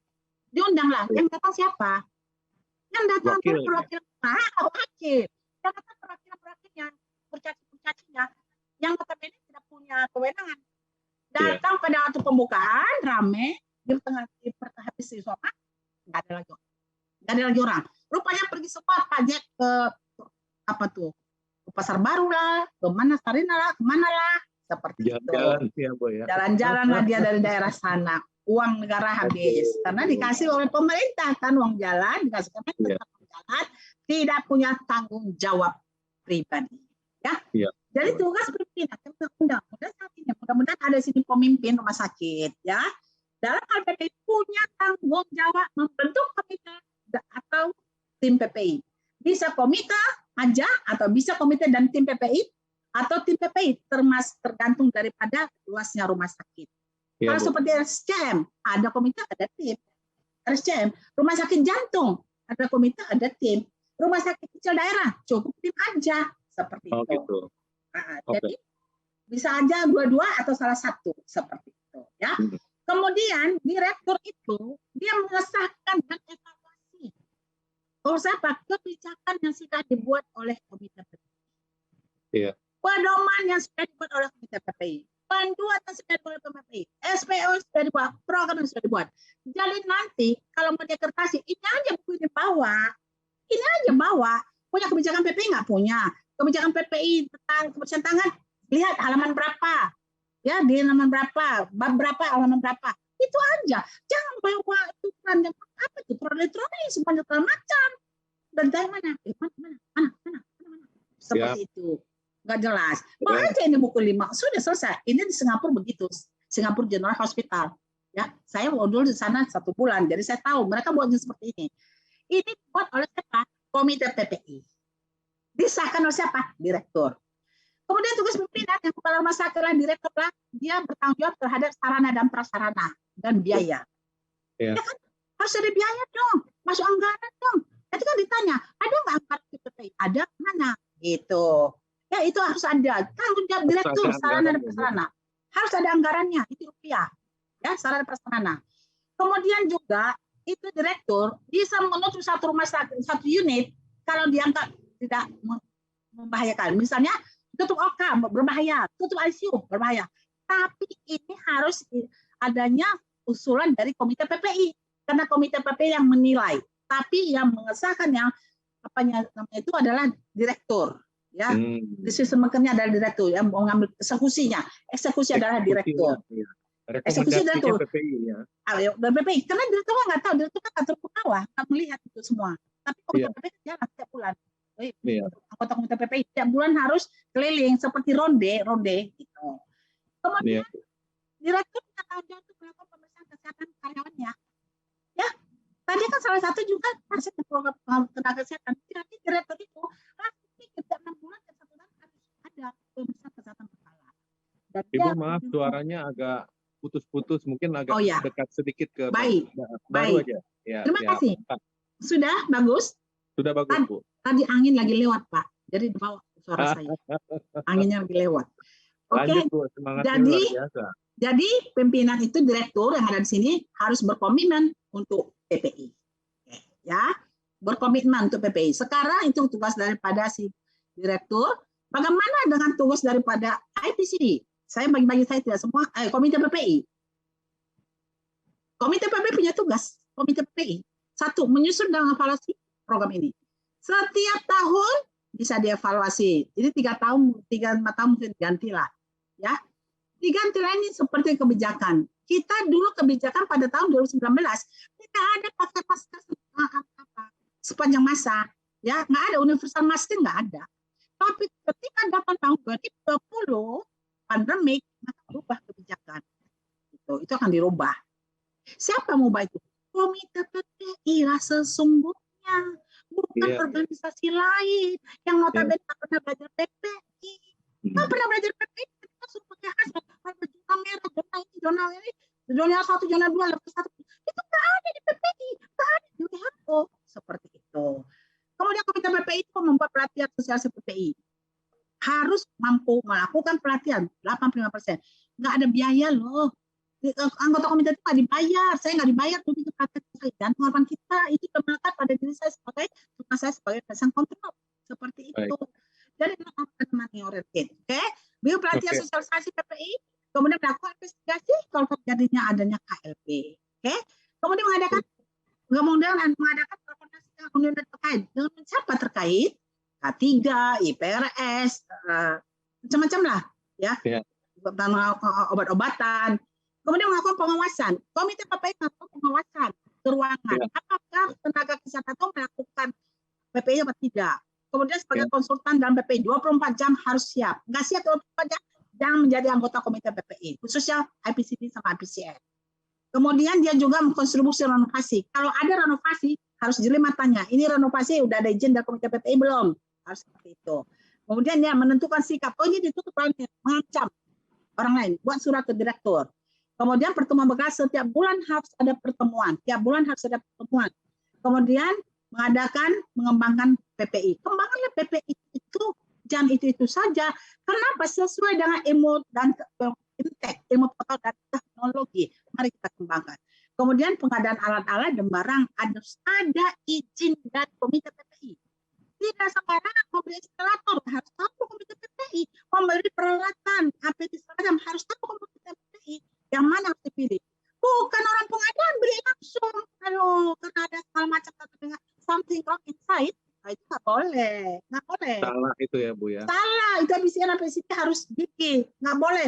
Diundanglah. Yang datang siapa? Yang datang perwakilan wakil. Yang datang perwakilan-perwakilannya, kurcaci-kurcacinya. Yang notabene tidak punya kewenangan. Datang pada waktu pembukaan, rame, di tengah habis siswa, nggak ada lagi orang. Rupanya pergi semua pajak ke apa tuh? Ke Pasar Baru lah, ke mana Sarina lah, kemana lah, seperti itu. Jalan-jalan lah dia dari daerah sana. Uang negara habis karena dikasih oleh pemerintah kan uang jalan, dikasih jalan, tidak punya tanggung jawab pribadi. Ya. Jadi tugas pimpinan mudah-mudahan ada sini pemimpin rumah sakit ya. Dalam hal PPI punya tanggung jawab membentuk komite atau tim PPI. Bisa komite aja atau bisa komite dan tim PPI atau tim PPI tergantung daripada luasnya rumah sakit. Kalau seperti RSCM, ada komite, ada tim. RSCM, rumah sakit jantung, ada komite, ada tim. Rumah sakit kecil daerah, cukup tim aja. Seperti itu. Gitu. Nah, jadi bisa aja dua-dua atau salah satu. Seperti itu. Ya. Kemudian direktur itu, dia mengesahkan dan evaluasi. Apa? Kebijakan yang sudah dibuat oleh komite PPI. Pedoman yang sudah dibuat oleh komite PPI. Panduan yang sudah dibuat oleh PPI. SPO sudah dibuat. Program yang sudah dibuat. Jadi nanti kalau mau dikertasi, ini aja buku ini bawa. Ini aja bawa. Punya kebijakan PPI nggak punya. Kebijakan PPI tentang kebersihan tangan. Lihat halaman berapa. Ya, di halaman berapa. Bab berapa, halaman berapa. Itu aja. Jangan bawa aturan yang apa itu. Elektronik semuanya macam. Dan dari mana? Mana? Seperti itu. Nggak jelas. Mau aja ini buku 5. Sudah selesai. Ini di Singapura begitu. Singapura General Hospital. Ya, saya dulu di sana 1 bulan. Jadi saya tahu mereka buatnya seperti ini. Ini buat oleh siapa? Komite PPI. Disahkan oleh siapa? Direktur. Kemudian tugas pimpinan yang kepala rumah sakit lah, direktur lah, dia bertanggung jawab terhadap sarana dan prasarana dan biaya. Ya kan? Harus ada biaya dong, masuk anggaran dong. Itu kan ditanya, ada nggak anggaran PPI? Ada mana? Gitu. Ya itu harus ada. Tanggung jawab direktur sarana dan prasarana. Harus ada anggarannya, itu rupiah. Ya, sarana dan prasarana. Kemudian juga itu direktur bisa menutup satu rumah sakit, satu unit kalau dianggap tidak membahayakan. Misalnya tutup OK berbahaya, tutup ICU berbahaya. Tapi ini harus adanya usulan dari komite PPI karena komite PPI yang menilai. Tapi yang mengesahkan yang namanya itu adalah direktur. Ya, decision maker-nya adalah direktur yang mengambil eksekusinya. Eksekusi adalah direktur. Ya. Eksekusi direktur. PPI ya. Dan PPI karena direktur nggak tahu, direktur kan kantor pengawas nggak melihat itu semua. Tapi komite PPI jalan setiap bulan. Anggota komite PPI setiap bulan harus keliling seperti ronde gitu. Kemudian direktur ada untuk melakukan pemeriksaan kesehatan karyawannya. Ya, tadi kan salah satu juga aset program tenaga kesehatan. Jadi direktur itu setiap 6 bulan dan 1 tahun harus ada pemeriksaan kesehatan kepala. Ibu maaf suaranya agak putus-putus, mungkin agak dekat sedikit ke baru aja. Ya, terima kasih. Sudah bagus? Sudah bagus, Bu. Tadi angin lagi lewat, Pak. Jadi di bawah suara saya. Anginnya lagi lewat. Oke. Jadi pimpinan itu direktur yang ada di sini harus berkomitmen untuk PPI. Ya, berkomitmen untuk PPI. Sekarang itu tugas daripada si direktur. Bagaimana dengan tugas daripada IPCD? Saya bagi-bagi saya tidak semua. Komite PPI. Komite PPI punya tugas. Komite PPI. 1, menyusun dan evaluasi program ini. Setiap tahun bisa dievaluasi. Jadi 3 tahun, 3-5 tahun mungkin digantilah. Ya, digantilah ini seperti kebijakan. Kita dulu kebijakan pada tahun 2019 tidak ada pakai masker sepanjang masa. Ya, nggak ada universal masker, nggak ada. Tapi ketika datang tahun 2020 pandemik, maka berubah kebijakan. Itu akan dirubah. Siapa mau ubah itu? Komite PPI lah sesungguhnya, bukan organisasi lain yang notabene tak pernah belajar PPI. Nggak pernah belajar PPI, kita suruh pakai hasmat, zona merah, zona ini, zona 1, zona 2, level 1. Itu nggak ada di PPI, nggak ada di WHO. Seperti itu. Kemudian komite PPI itu membuat pelatihan sosialisasi PPI. Harus mampu melakukan pelatihan 85%. Nggak ada biaya loh. Anggota komite itu nggak dibayar. Saya nggak dibayar untuk pelatihan saya. Dan pengorbanan kita itu melekat pada diri saya sebagai tugas saya sebagai pasang kontrol. Seperti itu. Jadi money oriented. Oke. Beliau pelatihan sosialisasi PPI. Kemudian melakukan investigasi kalau terjadinya adanya KLP. Oke. Kemudian mengadakan koordinasi dengan unit terkait. Dengan siapa terkait? K3, IPRS, macam-macam lah, ya. Obat-obatan. Kemudian melakukan pengawasan. Komite PPI melakukan pengawasan ke ruangan. Apakah tenaga kesehatan itu melakukan PPI atau tidak? Kemudian sebagai konsultan dalam PPI 24 jam harus siap. Nggak siap 24 jam, jangan menjadi anggota komite PPI, khususnya IPCD sama IPCN. Kemudian dia juga mengkontribusi renovasi. Kalau ada renovasi, harus jeli matanya. Ini renovasi udah ada izin dari komite PPI belum? Harus seperti itu. Kemudian dia menentukan sikap. Oh, ini ditutup mengancam orang lain. Buat surat ke direktur. Kemudian pertemuan berkala setiap bulan harus ada pertemuan. Tiap bulan harus ada pertemuan. Kemudian mengembangkan PPI. Kembangkanlah PPI itu, jangan itu saja. Kenapa? Sesuai dengan ilmu dan ilmu pengetahuan dan teknologi. Mari kita kembangkan. Kemudian pengadaan alat-alat dan barang harus ada izin dari komite PPI. Tidak sembarangan membeli instalator, harus tahu komite PPI. Membeli peralatan, APD seragam, harus tahu komite PPI. Yang mana harus dipilih? Bukan orang pengadaan beli langsung. Aduh, karena ada segala macam something wrong inside. Nah, itu nggak boleh. Salah itu ya, Bu ya. Salah, itu IPCD harus bikin. Nggak boleh.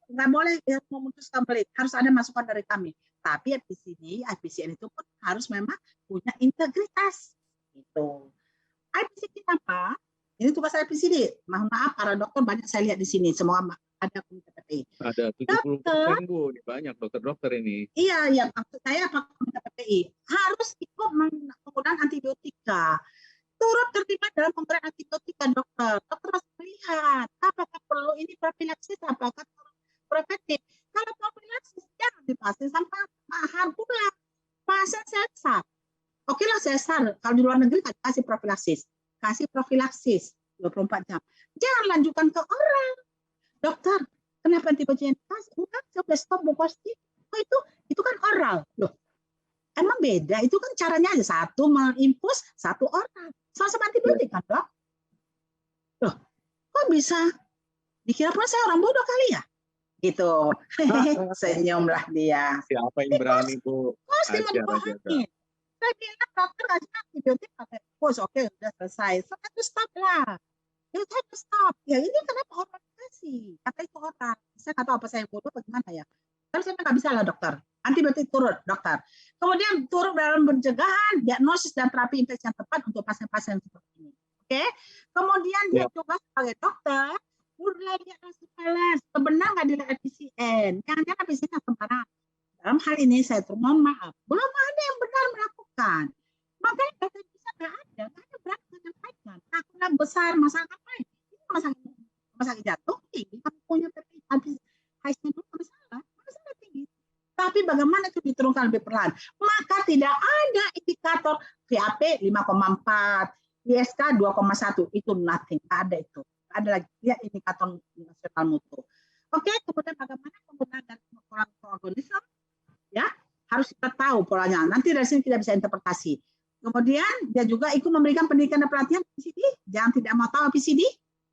Nggak boleh memutuskan beli. Harus ada masukan dari kami. Tapi IPCN itu pun harus memang punya integritas. Itu. IPCD apa? Ini tugas IPCD. Mohon maaf, para dokter banyak saya lihat di sini. Semua ada komite PPI. Ada 70%, Bu. Ini banyak dokter-dokter ini. Iya, maksud saya apa komite PPI? Harus ikut penggunaan antibiotika. Turut terlibat dalam pemberian antibiotika, dokter. Dokter harus melihat apakah perlu ini profilaksis, apakah preventif. Kalau profilaksis, jangan dipasang sampai mahal pula. Pasien sesar. Oke lah sesar. Kalau di luar negeri kasih profilaksis. 24 jam. Jangan lanjutkan ke orang. Dokter, kenapa antibiotika dikasih? Enggak, saya sudah stop, Bu Kosti. Oh, itu Itu kan oral. Loh, emang beda? Itu kan caranya aja, satu menginfus, satu oral. Sama-sama antibiotik kan, Dok? Loh, kok bisa? Dikira pun saya orang bodoh kali ya? Gitu. Senyumlah dia. Siapa yang berani, Bu? Pasti membohongi. Saya bilang dokter kasih antibiotik pakai pus, oke udah selesai. So itu stop lah. Itu stop. Ya ini kenapa oral dikasih? Kata itu oral. Saya nggak tahu apa saya bodoh bagaimana ya. Tapi saya nggak bisa lah dokter. Antibiotik turut dokter. Kemudian turut dalam pencegahan, diagnosis dan terapi infeksi yang tepat untuk pasien-pasien seperti ini. Oke. Kemudian dia juga sebagai dokter mulai diagnosis pelas. Sebenarnya nggak dilihat PCN. Jangan-jangan PCN sembarangan. Dalam hal ini saya mohon maaf, belum ada yang benar melakukan. Makanya data bisa nggak ada berani menyampaikan. Takutnya besar masalah apa? Ini masalah jatuh tinggi. Kamu punya PPI habis haisnya dulu masalah tinggi. Tapi bagaimana itu diturunkan lebih perlahan? Maka tidak ada indikator VAP 5,4, ISK 2,1 itu nothing. Ada itu. Ada lagi ya indikator nasional mutu. Oke, kemudian bagaimana penggunaan dari mikroorganisme? Ya, harus kita tahu polanya. Nanti dari sini kita bisa interpretasi. Kemudian dia juga ikut memberikan pendidikan dan pelatihan PCD. Jangan tidak mau tahu PCD.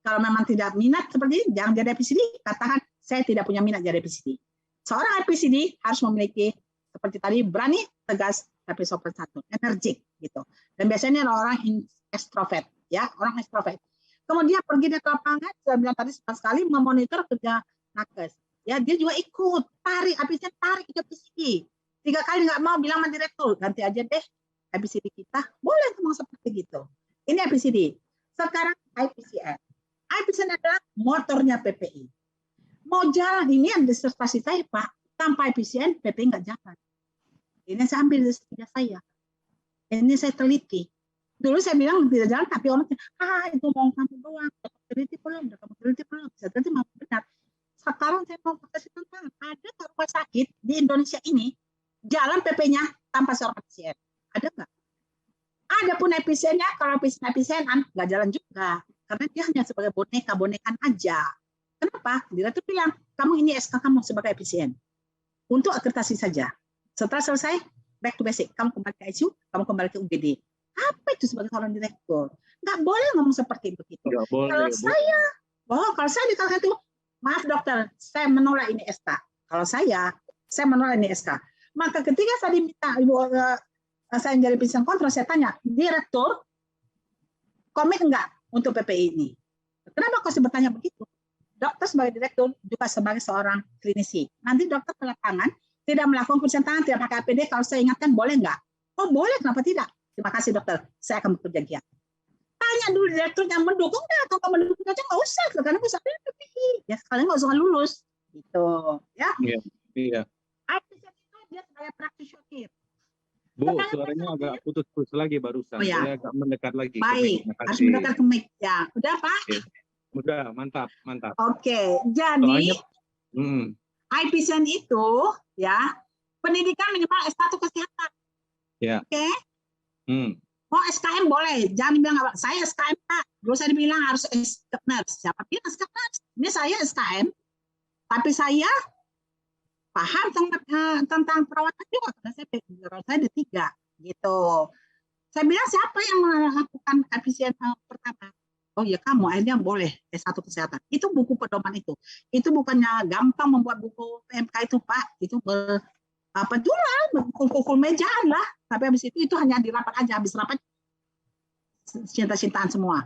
Kalau memang tidak minat seperti ini, jangan jadi PCD. Katakan saya tidak punya minat jadi PCD. Seorang PCD harus memiliki seperti tadi berani, tegas, tapi sopan santun, energik gitu. Dan biasanya orang ekstrovert, ya orang ekstrovert. Kemudian pergi ke lapangan, saya bilang tadi sekali memonitor kerja nakes. Ya, dia juga ikut tarik, habisnya tarik ke PCD. 3 kali nggak mau bilang sama direktur, ganti aja deh IPCD kita. Boleh ngomong seperti gitu. Ini IPCD. Sekarang IPCN. IPCN adalah motornya PPI. Mau jalan, ini yang disertasi saya, Pak. Tanpa IPCN, PPI nggak jalan. Ini saya ambil dari saya. Ini saya teliti. Dulu saya bilang tidak jalan, tapi orang itu mau kamu doang. Teliti belum, kamu teliti belum. Saya teliti mau benar. Sekarang saya mau kasih tentang ada rumah sakit di Indonesia ini jalan PP-nya tanpa seorang pasien. Ada nggak? Ada pun efisiennya, kalau efisienan nggak jalan juga. Karena dia hanya sebagai bonekan aja. Kenapa? Dia tuh bilang, kamu ini SK kamu sebagai efisien. Untuk akreditasi saja. Setelah selesai, back to basic. Kamu kembali ke ICU, kamu kembali ke UGD. Apa itu sebagai seorang direktur? Nggak boleh ngomong seperti itu. Kalau saya dikatakan itu, maaf dokter, saya menolak ini SK. Kalau saya menolak ini SK. Maka ketika saya diminta saya menjadi pimpinan kontrol, saya tanya, direktur, komit enggak untuk PPI ini? Kenapa kau bertanya begitu? Dokter sebagai direktur juga sebagai seorang klinisi. Nanti dokter ke lapangan tidak melakukan cucian tangan, tidak pakai APD. Kalau saya ingatkan, boleh enggak? Oh boleh, kenapa tidak? Terima kasih dokter, saya akan bekerja giat. Tanya dulu direktur yang mendukung nggak? Kalau mendukung aja nggak usah, karena bisa PPI. Ya sekalian nggak usah lulus, gitu. Ya. Iya. IPCN itu dia sebagai practitioner. Bu, suaranya agak putus-putus lagi barusan. Oh, ya. Saya agak mendekat lagi. Baik, harus mendekat ke mic. Ya, udah Pak? Ya. Udah, mantap. Oke, jadi IPCN itu ya pendidikan minimal S1 kesehatan. Ya. Oke. Mau SKM boleh, jangan bilang saya SKM Pak. Dulu saya dibilang harus nurse. Siapa bilang nurse? Ini saya SKM, tapi saya paham tentang perawatan juga karena saya D3 gitu. Saya bilang siapa yang melakukan efisien pertama? Oh ya kamu, akhirnya boleh S1 kesehatan. Itu buku pedoman itu. Itu bukannya gampang membuat buku PMK itu Pak. Itu jual, buku mejaan lah. Tapi habis itu hanya di rapat aja. Habis rapat cinta-cintaan semua.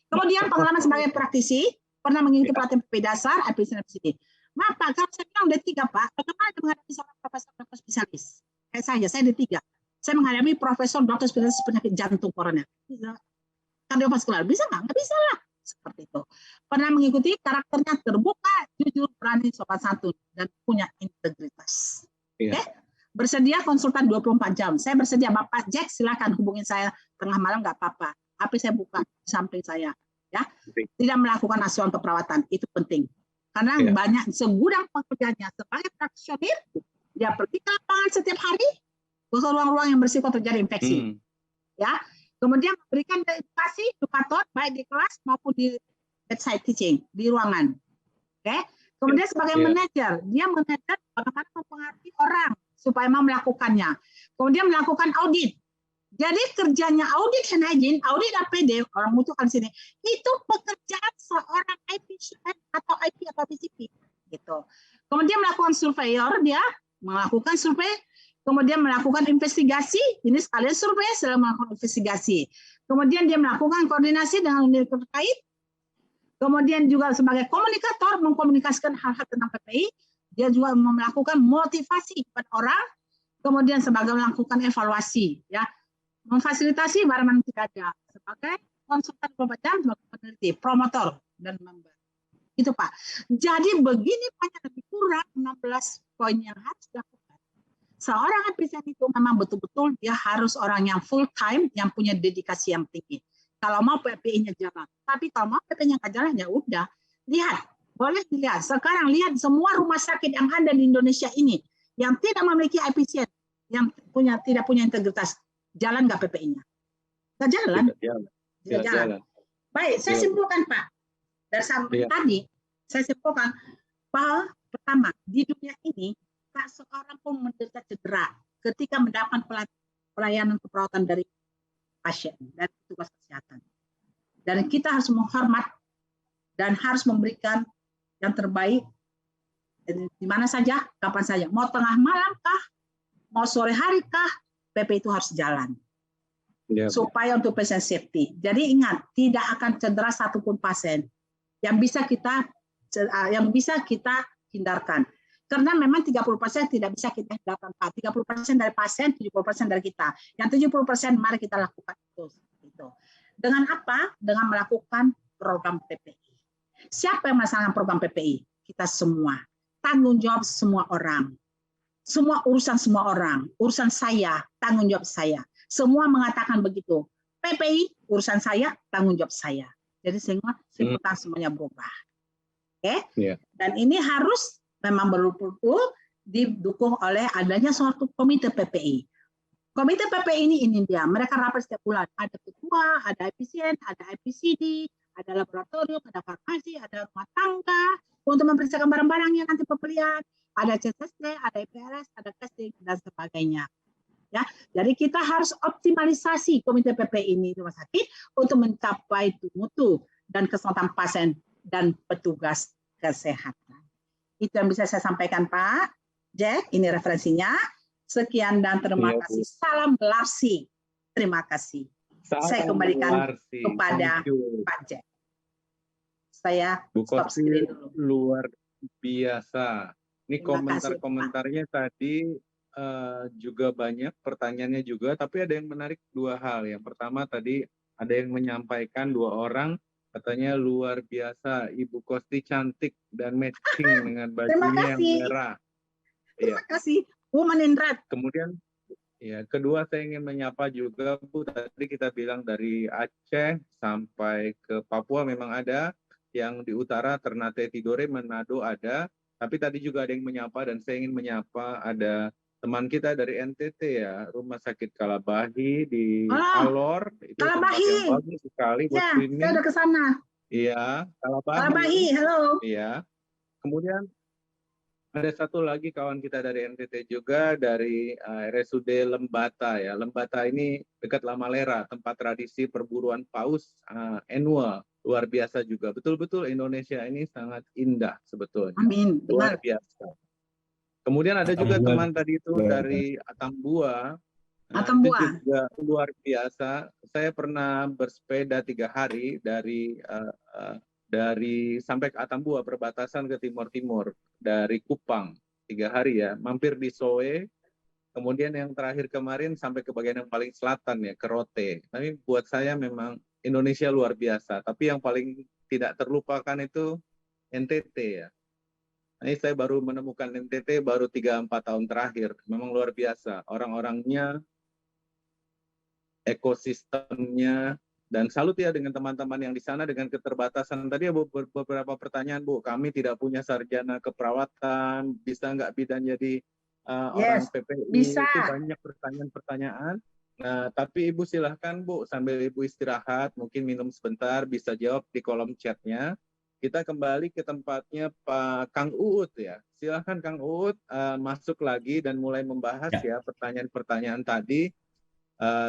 Kemudian pengalaman sebagai praktisi, pernah mengikuti pelatihan PP dasar, IPCN. Maaf Pak, kalau saya bilang D3 Pak, bagaimana menghadapi seorang profesor dokter spesialis? Kayak saya D3. Saya menghadapi profesor dokter spesialis penyakit jantung koroner. Kardiovaskular, bisa nggak? Nggak bisa lah. Seperti itu. Pernah mengikuti karakternya terbuka, jujur, berani, sopan santun, dan punya integritas. Oke? Bersedia konsultan 24 jam. Saya bersedia, Bapak Jack, silakan hubungin saya tengah malam, nggak apa-apa. Tapi saya buka di samping saya. Ya, tidak melakukan asuhan keperawatan, itu penting. Karena banyak segudang pekerjaannya sebagai praktisioner, dia pergi ke lapangan setiap hari, ke ruang-ruang yang berisiko terjadi infeksi. Ya, kemudian memberikan edukasi, edukator, baik di kelas maupun di bedside teaching, di ruangan. Oke. Kemudian sebagai manajer, dia manajer bagaimana mempengaruhi orang supaya mau melakukannya. Kemudian melakukan audit. Jadi kerjanya audit and hygiene, audit APD, orang butuhkan sini, itu pekerjaan seorang IPCN atau IP atau PCP. Gitu. Kemudian melakukan surveyor, dia melakukan survei, kemudian melakukan investigasi, ini sekalian survei, selama melakukan investigasi. Kemudian dia melakukan koordinasi dengan unit terkait, kemudian juga sebagai komunikator, mengkomunikasikan hal-hal tentang PPI, dia juga melakukan motivasi kepada orang, kemudian sebagai melakukan evaluasi, ya, memfasilitasi barang tidak ada, sebagai konsultan pembacaan, sebagai peneliti, promotor, dan member. Itu Pak. Jadi begini banyak lebih kurang 16 poin yang harus dilakukan. Seorang APCN itu memang betul-betul dia harus orang yang full time, yang punya dedikasi yang tinggi. Kalau mau PPI-nya jalan. Tapi kalau mau PPI-nya nggak jalan, ya udah. Lihat, boleh dilihat. Sekarang lihat semua rumah sakit yang ada di Indonesia ini, yang tidak memiliki APCN, yang tidak punya integritas, jalan nggak PPI-nya? Nggak jalan. Tidak jalan. Baik, saya simpulkan Pak. Dari tadi, saya simpulkan bahwa pertama, di dunia ini, tak seorang pun menderita cedera ketika mendapat pelayanan keperawatan dari pasien, dari petugas kesehatan. Dan kita harus menghormat dan harus memberikan yang terbaik di mana saja, kapan saja. Mau tengah malam kah, mau sore hari kah, PP itu harus jalan. Supaya untuk patient safety. Jadi ingat, tidak akan cedera satupun pasien yang bisa kita hindarkan. Karena memang 30% tidak bisa kita hindarkan, Pak. 30% dari pasien, 70% dari kita. Yang 70% mari kita lakukan itu. Dengan apa? Dengan melakukan program PPI. Siapa yang melaksanakan program PPI? Kita semua. Tanggung jawab semua orang. Semua urusan semua orang. Urusan saya, tanggung jawab saya. Semua mengatakan begitu. PPI, urusan saya, tanggung jawab saya. Jadi simultan semuanya berubah. Oke? Dan ini harus memang betul-betul didukung oleh adanya suatu komite PPI. Komite PPI ini dia, mereka rapat setiap bulan. Ada ketua, ada IPCN, ada IPCD, ada laboratorium, ada farmasi, ada rumah tangga, untuk memeriksakan barang-barang yang nanti pembelian, ada CCC, ada IPRS, ada testing, dan sebagainya. Ya, jadi kita harus optimalisasi komite PPI ini di rumah sakit untuk mencapai mutu dan keselamatan pasien dan petugas kesehatan. Itu yang bisa saya sampaikan Pak Jack, ini referensinya. Sekian dan terima kasih. Salam Larsi. Terima kasih. Saya kembalikan kepada Pak Jack. Saya stop screen dulu. Luar biasa. Ini komentar-komentarnya tadi juga banyak, pertanyaannya juga, tapi ada yang menarik dua hal. Yang pertama tadi ada yang menyampaikan dua orang, katanya luar biasa, Ibu Kosti cantik dan matching dengan bajunya yang merah. Terima kasih, Woman in Red. Kemudian, ya, kedua saya ingin menyapa juga Bu, tadi kita bilang dari Aceh sampai ke Papua memang ada, yang di utara Ternate Tidore, Manado ada, tapi tadi juga ada yang menyapa dan saya ingin menyapa ada teman kita dari NTT ya, Rumah Sakit Kalabahi di Alor. Itu Kalabahi. Yang bagus sekali buat screening. Saya udah ke sana. Iya, Kalabahi, halo. Iya. Kemudian ada satu lagi kawan kita dari NTT juga, dari RSUD Lembata ya. Lembata ini dekat Lamalera, tempat tradisi perburuan paus annual. Luar biasa juga. Betul-betul Indonesia ini sangat indah sebetulnya. Amin. Luar biasa. Kemudian ada juga teman tadi itu dari Atambua. Itu juga luar biasa. Saya pernah bersepeda 3 hari dari sampai ke Atambua, perbatasan ke timur-timur dari Kupang 3 hari ya, mampir di Soe. Kemudian yang terakhir kemarin sampai ke bagian yang paling selatan ya, ke Rote. Tapi buat saya memang Indonesia luar biasa. Tapi yang paling tidak terlupakan itu NTT ya. Ini saya baru menemukan NTT baru 3-4 tahun terakhir. Memang luar biasa. Orang-orangnya, ekosistemnya, dan salut ya dengan teman-teman yang di sana dengan keterbatasan. Tadi ada beberapa pertanyaan, Bu. Kami tidak punya sarjana keperawatan, bisa nggak bidan jadi orang PPI? Bisa. Itu banyak pertanyaan-pertanyaan. Nah, tapi Ibu silahkan, Bu, sambil Ibu istirahat, mungkin minum sebentar, bisa jawab di kolom chatnya. kita kembali ke tempatnya Pak Kang Uut ya. Silahkan Kang Uut masuk lagi dan mulai membahas ya pertanyaan-pertanyaan tadi.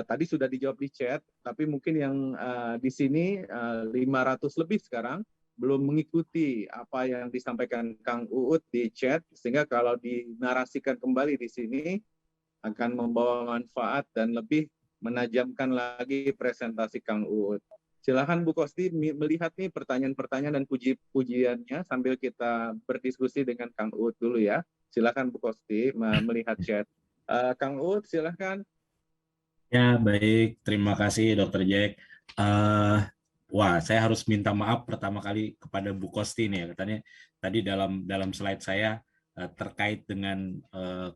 Tadi sudah dijawab di chat, tapi mungkin yang di sini 500 lebih sekarang belum mengikuti apa yang disampaikan Kang Uut di chat, sehingga kalau dinarasikan kembali di sini akan membawa manfaat dan lebih menajamkan lagi presentasi Kang Uut. Silakan Bu Kosti melihat nih pertanyaan-pertanyaan dan puji-pujiannya sambil kita berdiskusi dengan Kang Uut dulu ya. Silakan Bu Kosti melihat chat. Kang Uut, silakan. Ya, baik. Terima kasih, Dr. Jack. Wah, saya harus minta maaf pertama kali kepada Bu Kosti nih. Katanya tadi dalam slide saya terkait dengan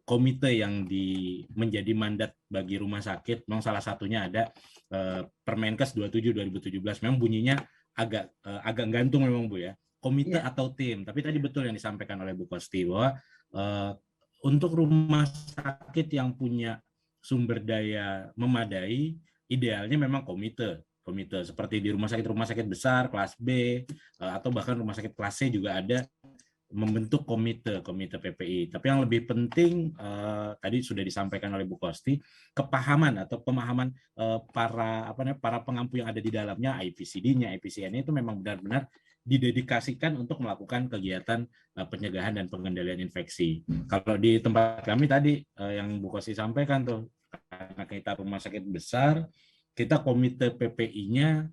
komite yang menjadi mandat bagi rumah sakit. Memang salah satunya ada Permenkes 27 2017. Memang bunyinya agak gantung memang Bu ya. Komite atau tim. Tapi tadi betul yang disampaikan oleh Bu Kosti bahwa untuk rumah sakit yang punya sumber daya memadai, idealnya memang komite seperti di rumah sakit besar kelas B atau bahkan rumah sakit kelas C juga ada membentuk komite PPI. Tapi yang lebih penting tadi sudah disampaikan oleh Bu Kosti, kepahaman atau pemahaman para pengampu yang ada di dalamnya, IPCD-nya, IPCN-nya itu memang benar-benar didedikasikan untuk melakukan kegiatan pencegahan dan pengendalian infeksi. Kalau di tempat kami tadi yang Bu Kosti sampaikan tuh, karena kita rumah sakit besar, kita komite PPI-nya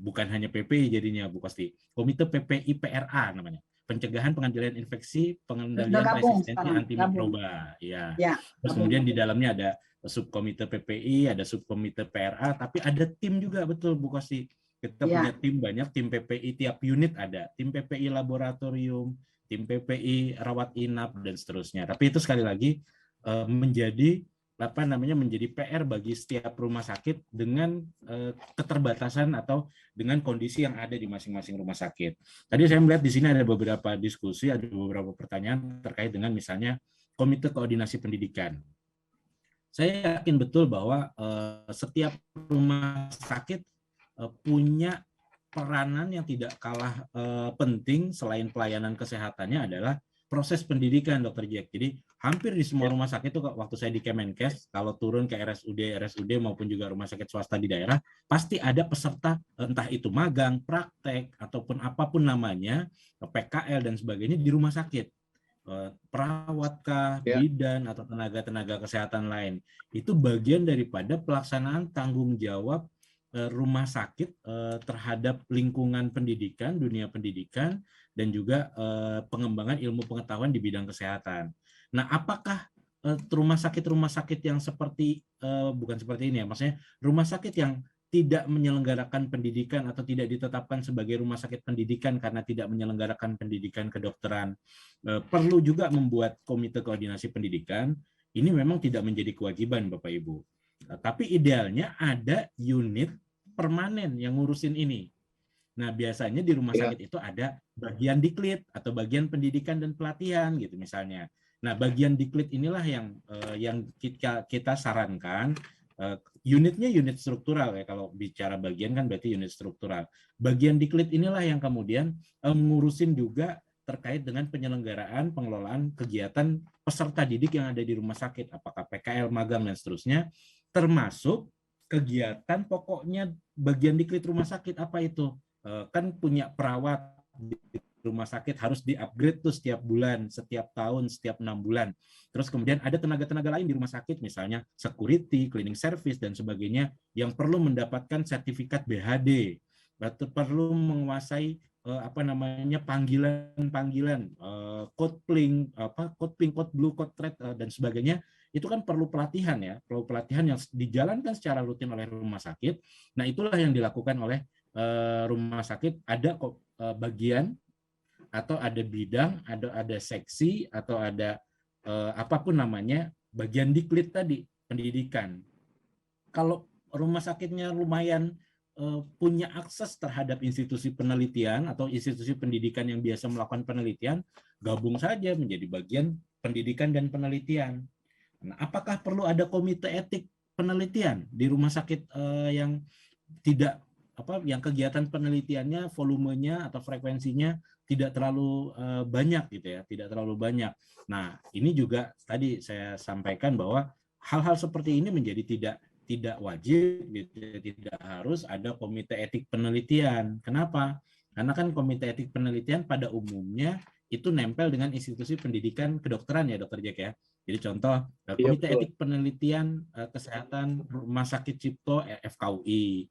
bukan hanya PPI jadinya Bu Kosti, komite PPI PRA namanya. Pencegahan pengendalian infeksi, pengendalian resistensi antimikroba. Ya. Terus kemudian di dalamnya ada subkomite PPI, ada subkomite PRA, tapi ada tim juga, betul Bu Kosti. Kita punya tim banyak, tim PPI tiap unit ada, tim PPI laboratorium, tim PPI rawat inap dan seterusnya. Tapi itu sekali lagi menjadi PR bagi setiap rumah sakit dengan keterbatasan atau dengan kondisi yang ada di masing-masing rumah sakit. Tadi saya melihat di sini ada beberapa diskusi, ada beberapa pertanyaan terkait dengan misalnya Komite Koordinasi Pendidikan. Saya yakin betul bahwa setiap rumah sakit punya peranan yang tidak kalah penting selain pelayanan kesehatannya adalah proses pendidikan, Dr. Jack. Jadi hampir di semua rumah sakit itu waktu saya di Kemenkes, kalau turun ke RSUD maupun juga rumah sakit swasta di daerah, pasti ada peserta, entah itu magang, praktek, ataupun apapun namanya, PKL dan sebagainya di rumah sakit. Perawatkah, bidan, atau tenaga-tenaga kesehatan lain. Itu bagian daripada pelaksanaan tanggung jawab rumah sakit terhadap lingkungan pendidikan, dunia pendidikan, dan juga pengembangan ilmu pengetahuan di bidang kesehatan. Nah, apakah rumah sakit yang seperti, bukan seperti ini ya, maksudnya rumah sakit yang tidak menyelenggarakan pendidikan atau tidak ditetapkan sebagai rumah sakit pendidikan karena tidak menyelenggarakan pendidikan kedokteran, perlu juga membuat komite koordinasi pendidikan, ini memang tidak menjadi kewajiban Bapak Ibu. Tapi idealnya ada unit permanen yang ngurusin ini. Nah, biasanya di rumah sakit itu ada bagian diklit atau bagian pendidikan dan pelatihan gitu misalnya. Nah, bagian diklit inilah yang kita sarankan, unitnya unit struktural ya, kalau bicara bagian kan berarti unit struktural. Bagian diklit inilah yang kemudian ngurusin juga terkait dengan penyelenggaraan pengelolaan kegiatan peserta didik yang ada di rumah sakit, apakah PKL, magang, dan seterusnya, termasuk kegiatan pokoknya bagian diklit rumah sakit. Apa itu? Kan punya perawat di rumah sakit harus di-upgrade tuh setiap bulan, setiap tahun, setiap 6 bulan. Terus kemudian ada tenaga-tenaga lain di rumah sakit, misalnya security, cleaning service, dan sebagainya, yang perlu mendapatkan sertifikat BHD, perlu menguasai panggilan code pling, code blue, code red, dan sebagainya. Itu kan perlu pelatihan ya, perlu pelatihan yang dijalankan secara rutin oleh rumah sakit. Nah, itulah yang dilakukan oleh rumah sakit. Ada bagian atau ada bidang, ada seksi atau ada apapun namanya, bagian diklit tadi, pendidikan. Kalau rumah sakitnya lumayan punya akses terhadap institusi penelitian atau institusi pendidikan yang biasa melakukan penelitian, gabung saja menjadi bagian pendidikan dan penelitian. Nah, apakah perlu ada komite etik penelitian di rumah sakit yang tidak yang kegiatan penelitiannya volumenya atau frekuensinya tidak terlalu banyak gitu ya, tidak terlalu banyak. Nah, ini juga tadi saya sampaikan bahwa hal-hal seperti ini menjadi tidak wajib gitu, tidak harus ada komite etik penelitian. Kenapa? Karena kan komite etik penelitian pada umumnya itu nempel dengan institusi pendidikan kedokteran ya, Dokter Jack ya. Jadi contoh komite etik penelitian kesehatan Rumah Sakit Cipto FKUI,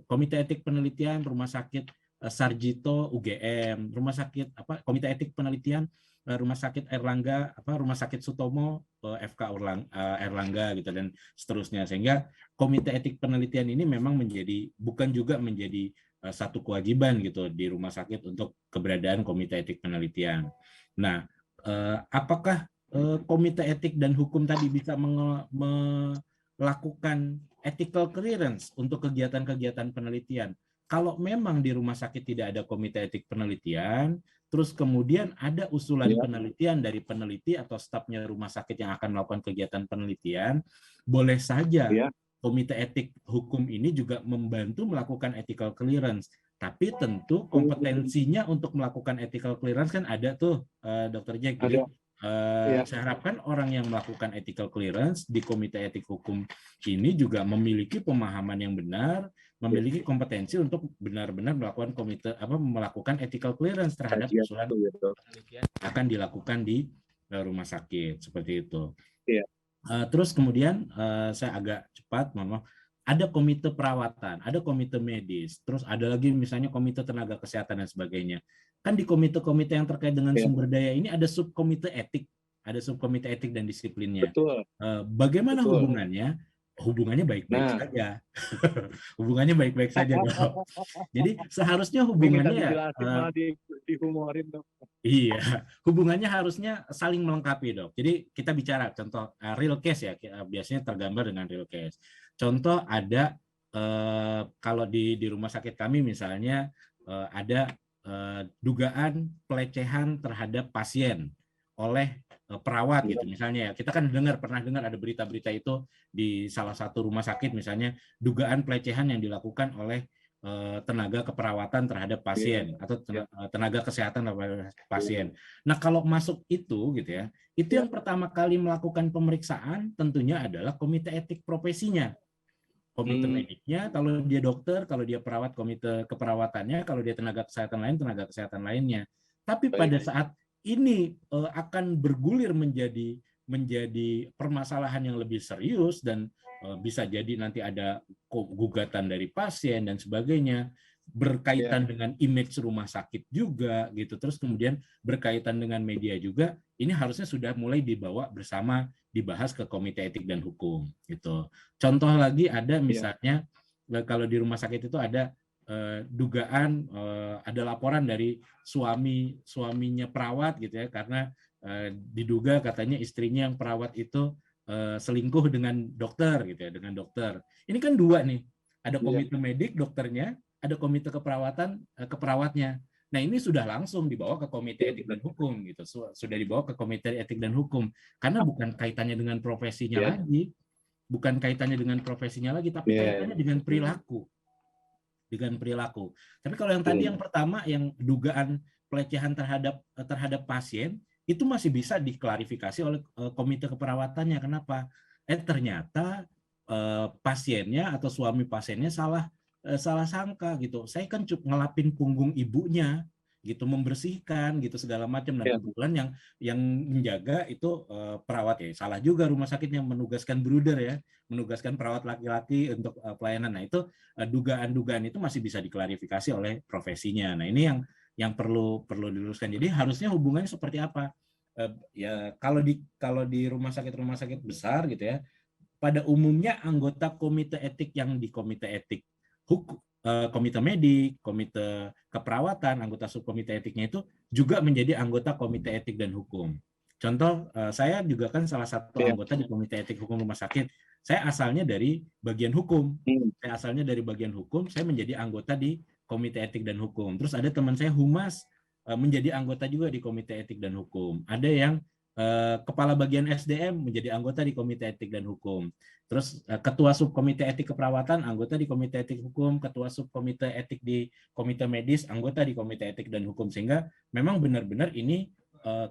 komite etik penelitian Rumah Sakit Sarjito UGM, rumah sakit komite etik penelitian Rumah Sakit Erlangga Rumah Sakit Sutomo FK Erlangga gitu dan seterusnya. Sehingga komite etik penelitian ini memang bukan juga menjadi satu kewajiban gitu di rumah sakit untuk keberadaan komite etik penelitian. Nah, apakah komite etik dan hukum tadi bisa melakukan ethical clearance untuk kegiatan-kegiatan penelitian? Kalau memang di rumah sakit tidak ada komite etik penelitian, terus kemudian ada usulan penelitian dari peneliti atau stafnya rumah sakit yang akan melakukan kegiatan penelitian, boleh saja komite etik hukum ini juga membantu melakukan ethical clearance. Tapi tentu kompetensinya untuk melakukan ethical clearance kan ada tuh, Dr. Jack. Jadi saya harapkan orang yang melakukan ethical clearance di komite etik hukum ini juga memiliki pemahaman yang benar, memiliki kompetensi untuk benar-benar melakukan ethical clearance terhadap usulan penelitian yang akan dilakukan di rumah sakit seperti itu. Terus kemudian saya agak cepat, ada komite perawatan, ada komite medis, terus ada lagi misalnya komite tenaga kesehatan dan sebagainya. Kan di komite-komite yang terkait dengan sumber daya ini ada subkomite etik, ada subkomite etik dan disiplinnya. Bagaimana hubungannya? Hubungannya baik-baik saja. Hubungannya baik-baik saja, Dok. Jadi seharusnya hubungannya dihumorin, Dok. Iya, hubungannya harusnya saling melengkapi, Dok. Jadi kita bicara contoh real case ya, biasanya tergambar dengan real case. Contoh ada kalau di rumah sakit kami misalnya ada dugaan pelecehan terhadap pasien oleh perawat gitu misalnya ya. Kita kan pernah dengar ada berita-berita itu di salah satu rumah sakit misalnya dugaan pelecehan yang dilakukan oleh tenaga keperawatan terhadap pasien atau tenaga kesehatan terhadap pasien. Nah, kalau masuk itu gitu ya, itu yang pertama kali melakukan pemeriksaan tentunya adalah komite etik profesinya. Komite mediknya, kalau dia dokter, kalau dia perawat, komite keperawatannya, kalau dia tenaga kesehatan lain, tenaga kesehatan lainnya. Tapi pada saat ini akan bergulir menjadi permasalahan yang lebih serius dan bisa jadi nanti ada gugatan dari pasien dan sebagainya, berkaitan dengan image rumah sakit juga gitu, terus kemudian berkaitan dengan media juga, ini harusnya sudah mulai dibawa bersama, dibahas ke komite etik dan hukum gitu. Contoh lagi ada misalnya kalau di rumah sakit itu ada dugaan ada laporan dari suaminya perawat gitu ya, karena diduga katanya istrinya yang perawat itu selingkuh dengan dokter gitu ya, dengan dokter. Ini kan dua nih, ada komite medik dokternya, ada komite keperawatan keperawatnya. Nah, ini sudah langsung dibawa ke komite etik dan hukum gitu. Sudah dibawa ke komite etik dan hukum karena bukan kaitannya dengan profesinya lagi. Bukan kaitannya dengan profesinya lagi, tapi kaitannya dengan perilaku. Dengan perilaku. Tapi kalau yang tadi yang pertama yang dugaan pelecehan terhadap pasien itu masih bisa diklarifikasi oleh komite keperawatannya. Kenapa? Ternyata pasiennya atau suami pasiennya salah sangka gitu. Saya kan cuma ngelapin punggung ibunya gitu, membersihkan gitu segala macam, dan kebetulan yang menjaga itu perawat ya. Salah juga rumah sakit yang menugaskan brooder ya, menugaskan perawat laki-laki untuk pelayanan. Nah, itu dugaan-dugaan itu masih bisa diklarifikasi oleh profesinya. Nah, ini yang perlu diluruskan. Jadi harusnya hubungannya seperti apa? Ya kalau di rumah sakit besar gitu ya, pada umumnya anggota komite etik yang di komite etik hukum, komite medik, komite keperawatan, anggota subkomite etiknya itu juga menjadi anggota komite etik dan hukum. Contoh, saya juga kan salah satu anggota di komite etik hukum rumah sakit. Saya asalnya dari bagian hukum. Saya menjadi anggota di komite etik dan hukum. Terus ada teman saya humas menjadi anggota juga di komite etik dan hukum. Ada yang Kepala bagian SDM menjadi anggota di Komite Etik dan Hukum. Terus Ketua Subkomite Etik Keperawatan, anggota di Komite Etik Hukum, Ketua Subkomite Etik di Komite Medis, anggota di Komite Etik dan Hukum. Sehingga memang benar-benar ini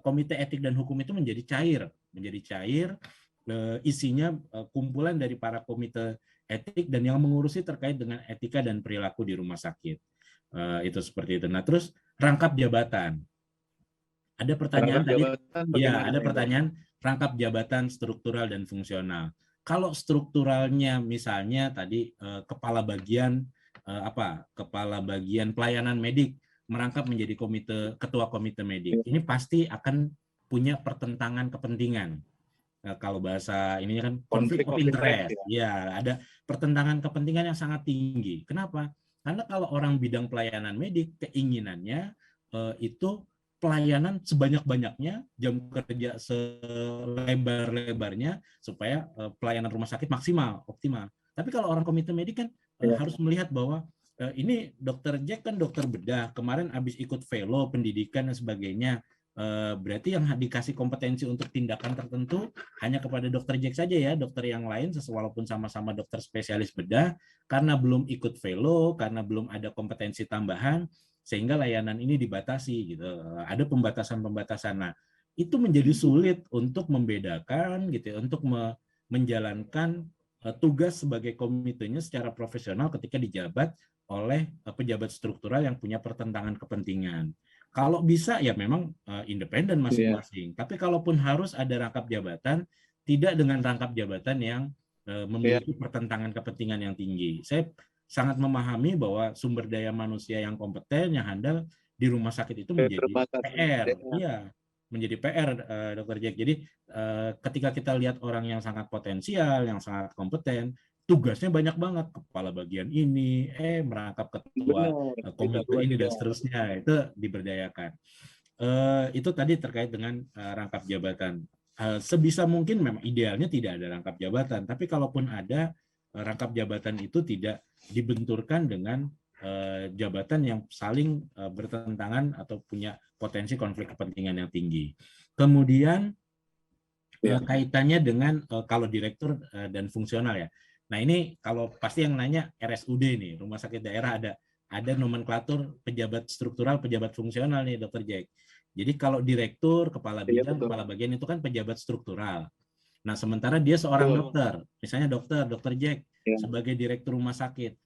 Komite Etik dan Hukum itu menjadi cair, isinya kumpulan dari para komite etik dan yang mengurusi terkait dengan etika dan perilaku di rumah sakit. Itu seperti itu. Nah, terus rangkap jabatan. Ada pertanyaan tadi, ya ada pertanyaan rangkap jabatan struktural dan fungsional. Kalau strukturalnya misalnya tadi kepala bagian kepala bagian pelayanan medik merangkap menjadi ketua komite medik, ini pasti akan punya pertentangan kepentingan. Kalau bahasa ininya kan konflik of interest, ya ada pertentangan kepentingan yang sangat tinggi. Kenapa? Karena kalau orang bidang pelayanan medik keinginannya itu pelayanan sebanyak-banyaknya, jam kerja selebar-lebarnya supaya pelayanan rumah sakit maksimal, optimal. Tapi kalau orang komite medik kan harus melihat bahwa ini dokter Jack kan dokter bedah, kemarin habis ikut fellow pendidikan dan sebagainya. Berarti yang dikasih kompetensi untuk tindakan tertentu hanya kepada dokter Jack saja ya, dokter yang lain walaupun sama-sama dokter spesialis bedah, karena belum ikut fellow, karena belum ada kompetensi tambahan, sehingga layanan ini dibatasi gitu. Ada pembatasan-pembatasan. Nah, itu menjadi sulit untuk membedakan gitu ya, untuk menjalankan tugas sebagai komitenya secara profesional ketika dijabat oleh pejabat struktural yang punya pertentangan kepentingan. Kalau bisa ya memang independen masing-masing. Tapi kalaupun harus ada rangkap jabatan, tidak dengan rangkap jabatan yang memiliki pertentangan kepentingan yang tinggi. Saya sangat memahami bahwa sumber daya manusia yang kompeten, yang handal di rumah sakit itu menjadi PR. Iya, menjadi PR, Dr. Jack. Jadi ketika kita lihat orang yang sangat potensial, yang sangat kompeten, tugasnya banyak banget. Kepala bagian ini, merangkap ketua komite ini dan seterusnya, itu diberdayakan. Itu tadi terkait dengan rangkap jabatan. Sebisa mungkin memang idealnya tidak ada rangkap jabatan, tapi kalaupun ada, rangkap jabatan itu tidak dibenturkan dengan jabatan yang saling bertentangan atau punya potensi konflik kepentingan yang tinggi. Kemudian kaitannya dengan kalau direktur dan fungsional ya. Nah ini kalau pasti yang nanya RSUD nih, rumah sakit daerah ada nomenklatur pejabat struktural, pejabat fungsional nih Dr. Jack. Jadi kalau direktur, kepala bidang, kepala bagian itu kan pejabat struktural. Nah, sementara dia seorang dokter, misalnya dokter Jack sebagai direktur rumah sakit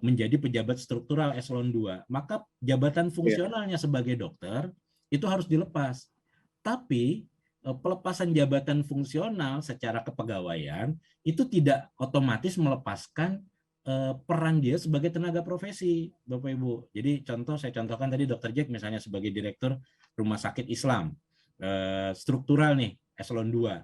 menjadi pejabat struktural eselon 2, maka jabatan fungsionalnya sebagai dokter itu harus dilepas. Tapi pelepasan jabatan fungsional secara kepegawaian itu tidak otomatis melepaskan peran dia sebagai tenaga profesi, Bapak Ibu. Jadi saya contohkan tadi Dr. Jack misalnya sebagai direktur rumah sakit Islam, struktural nih, eselon 2.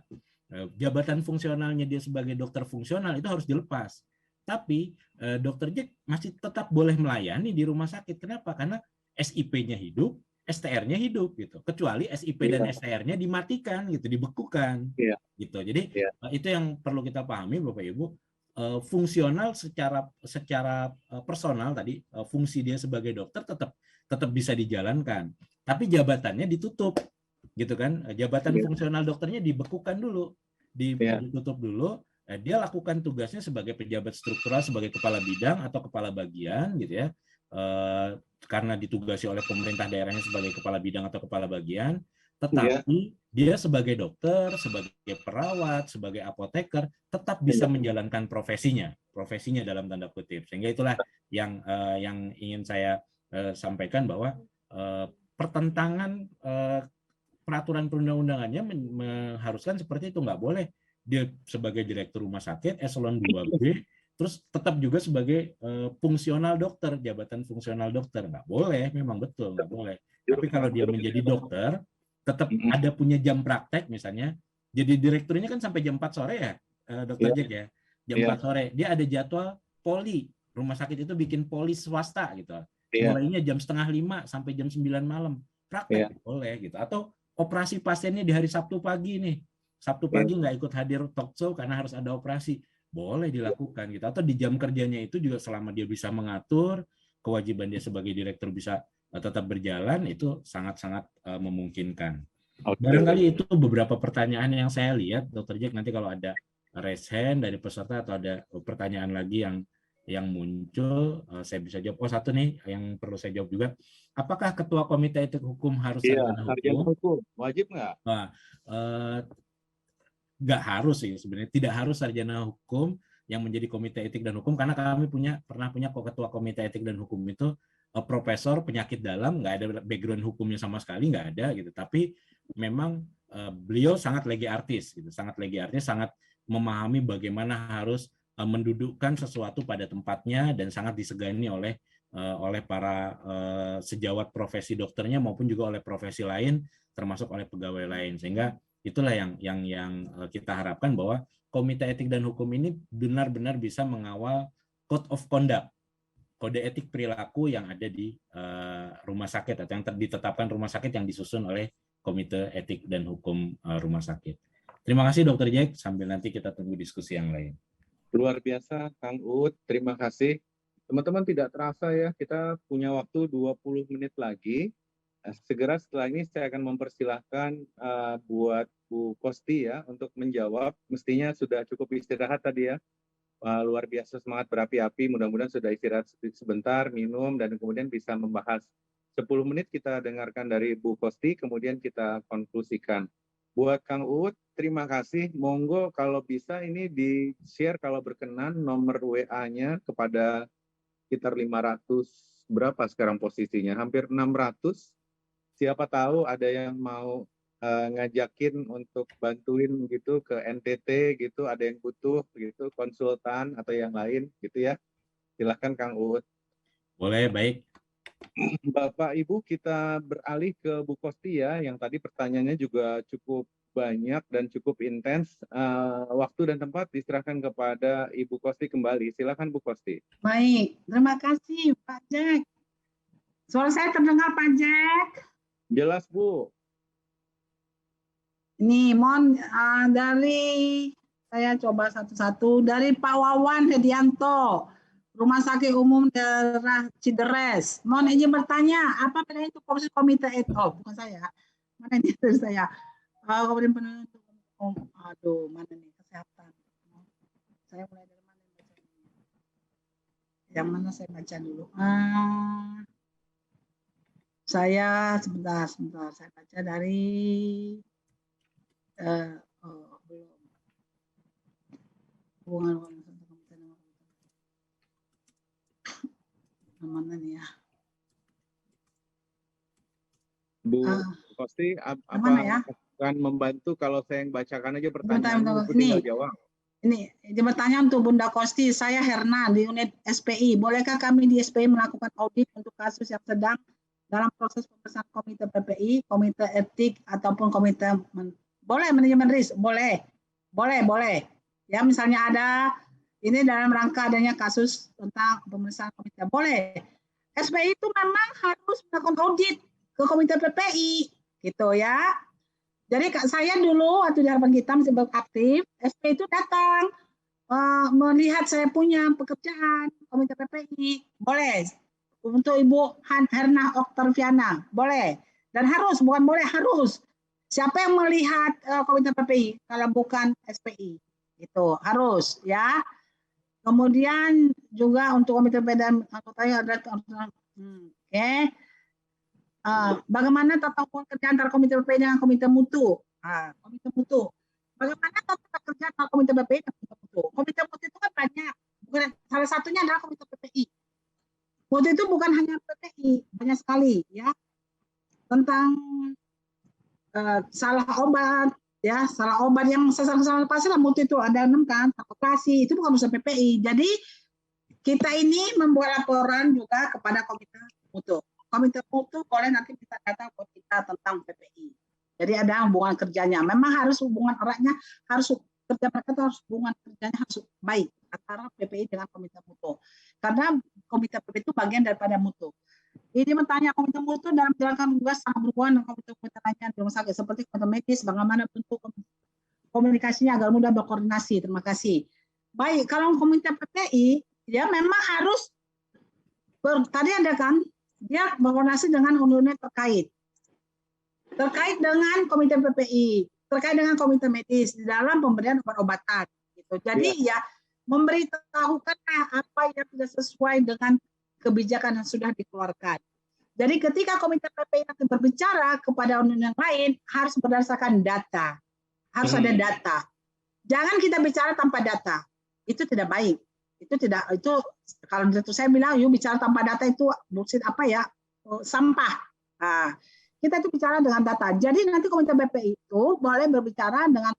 Jabatan fungsionalnya dia sebagai dokter fungsional itu harus dilepas. Tapi Dr. Jack masih tetap boleh melayani di rumah sakit. Kenapa? Karena SIP-nya hidup, STR-nya hidup gitu. Kecuali SIP dan STR-nya dimatikan gitu, dibekukan gitu. Jadi itu yang perlu kita pahami Bapak Ibu. Fungsional secara personal tadi, fungsi dia sebagai dokter tetap bisa dijalankan. Tapi jabatannya ditutup gitu kan, jabatan fungsional dokternya dibekukan dulu, ditutup dulu, dia lakukan tugasnya sebagai pejabat struktural, sebagai kepala bidang atau kepala bagian gitu ya, karena ditugasi oleh pemerintah daerahnya sebagai kepala bidang atau kepala bagian, tetapi dia sebagai dokter, sebagai perawat, sebagai apoteker tetap bisa menjalankan profesinya dalam tanda kutip. Sehingga itulah yang ingin saya sampaikan bahwa pertentangan peraturan perundang-undangannya mengharuskan seperti itu, nggak boleh dia sebagai direktur rumah sakit eselon 2B terus tetap juga sebagai fungsional dokter, jabatan fungsional dokter, nggak boleh, memang betul nggak boleh. Tapi kalau dia menjadi dokter tetap ada punya jam praktek misalnya, jadi direkturnya kan sampai jam 4 sore ya, Dr. Jack ya, jam 4 sore dia ada jadwal poli, rumah sakit itu bikin poli swasta gitu, mulainya jam 4:30 sampai jam 9 malam, praktek boleh gitu. Atau operasi pasiennya di hari Sabtu pagi nih, Sabtu pagi nggak ikut hadir talk show karena harus ada operasi, boleh dilakukan gitu. Atau di jam kerjanya itu juga selama dia bisa mengatur, kewajiban dia sebagai direktur bisa tetap berjalan, itu sangat-sangat memungkinkan. Barangkali itu beberapa pertanyaan yang saya lihat, Dr. Jack. Nanti kalau ada raise hand dari peserta atau ada pertanyaan lagi yang muncul, saya bisa jawab. Oh, satu nih yang perlu saya jawab juga. Apakah ketua komite etik hukum harus sarjana hukum? Wajib nggak? Nah, nggak harus sih sebenarnya. Tidak harus sarjana hukum yang menjadi komite etik dan hukum, karena kami pernah punya ketua komite etik dan hukum itu profesor penyakit dalam, nggak ada background hukumnya sama sekali, nggak ada gitu. Tapi memang beliau sangat legi artis gitu, sangat memahami bagaimana harus mendudukkan sesuatu pada tempatnya, dan sangat disegani oleh para sejawat profesi dokternya maupun juga oleh profesi lain, termasuk oleh pegawai lain. Sehingga itulah yang kita harapkan, bahwa komite etik dan hukum ini benar-benar bisa mengawal code of conduct, kode etik perilaku yang ada di rumah sakit atau yang ditetapkan rumah sakit yang disusun oleh komite etik dan hukum rumah sakit. Terima kasih Dr. Jack, sambil nanti kita tunggu diskusi yang lain. Luar biasa Kang Uut, terima kasih. Teman-teman, tidak terasa ya, kita punya waktu 20 menit lagi. Segera setelah ini saya akan mempersilahkan buat Bu Kosti ya untuk menjawab. Mestinya sudah cukup istirahat tadi ya. Luar biasa, semangat berapi-api. Mudah-mudahan sudah istirahat sebentar, minum, dan kemudian bisa membahas. 10 menit kita dengarkan dari Bu Kosti, kemudian kita konklusikan. Buat Kang Uut, terima kasih. Monggo kalau bisa ini di-share kalau berkenan nomor WA-nya kepada sekitar 500, berapa sekarang posisinya? Hampir 600. Siapa tahu ada yang mau ngajakin untuk bantuin gitu ke NTT gitu, ada yang butuh gitu, konsultan atau yang lain gitu ya. Silahkan Kang Uut. Boleh, baik. Bapak Ibu, kita beralih ke Bu Kosti ya, yang tadi pertanyaannya juga cukup banyak dan cukup intens. Waktu dan tempat diserahkan kepada Ibu Kosti kembali. Silakan Bu Kosti. Baik, terima kasih Pak Jack. Suara saya terdengar Pak Jack? Jelas Bu. Ini mohon dari saya coba satu-satu, dari Pak Wawan Hedianto, Rumah Sakit Umum Daerah Cideres. Mohon izin bertanya, apa bedanya itu komite etik? Oh, bukan saya. Mana ini dari saya? Kemudian penentu. Aduh, mana nih kesehatan? Saya mulai dari mana? Yang mana saya baca dulu? Saya sebentar. Saya baca dari belum. Hubungan mana nih ya? Bu Kosti, apa ya? akan membantu kalau saya yang bacakan aja pertanyaan ini jawab? Ini pertanyaan untuk Bunda Kosti. Saya Herna di unit SPI. Bolehkah kami di SPI melakukan audit untuk kasus yang sedang dalam proses pemeriksaan komite PPI, komite etik ataupun komite boleh manajemen risk? Boleh. Ya, misalnya ada ini dalam rangka adanya kasus tentang pemeriksaan komite. Boleh. SPI itu memang harus melakukan audit ke komite PPI, gitu ya. Jadi saya dulu waktu di harapan kita masih aktif, SPI itu datang melihat saya punya pekerjaan komite PPI, boleh. Untuk Ibu Herna Oktaviana, boleh. Dan harus, bukan boleh, harus. Siapa yang melihat komite PPI kalau bukan SPI? Itu harus ya. Kemudian juga untuk komite PPI dan anggotanya ada bagaimana tata kerja antara komite PPI dengan komite mutu? Komite mutu. Bagaimana tata kerja antara komite PPI dan komite mutu? Komite mutu itu kan banyak. Salah satunya adalah komite PPI. Mutu itu bukan hanya PPI, banyak sekali ya. Tentang salah obat, ya salah obat yang salah pasien mutu itu ada 6 kan, operasi itu bukan urusan PPI. Jadi kita ini membuat laporan juga kepada komite mutu. Komite mutu boleh nanti kita data buat kita tentang PPI. Jadi ada hubungan kerjanya. Memang harus hubungan eratnya, harus kerja mereka itu harus hubungan kerjanya harus baik antara PPI dengan komite mutu. Karena komite PPI itu bagian daripada mutu. Ini bertanya komite mutu dalam menjalankan tugas sangat berhubungan dengan komite lainnya di rumah sakit seperti komite medis, bagaimana bentuk komunikasinya agar mudah berkoordinasi. Terima kasih. Baik, kalau komite PPI ya memang harus tadi ada kan dia berkoordinasi dengan unit terkait. terkait dengan komite PPI, terkait dengan komite medis di dalam pemberian obat-obatan. Gitu. Jadi ya memberitahukanlah apa yang tidak sesuai dengan kebijakan yang sudah dikeluarkan. Jadi ketika komite PPI nanti berbicara kepada unit yang lain harus berdasarkan data, harus ada data. Jangan kita bicara tanpa data, itu tidak baik. Itu kalau itu saya bilang, yuk bicara tanpa data itu bullshit apa ya, sampah. Nah, kita itu bicara dengan data. Jadi nanti komite PPI itu boleh berbicara dengan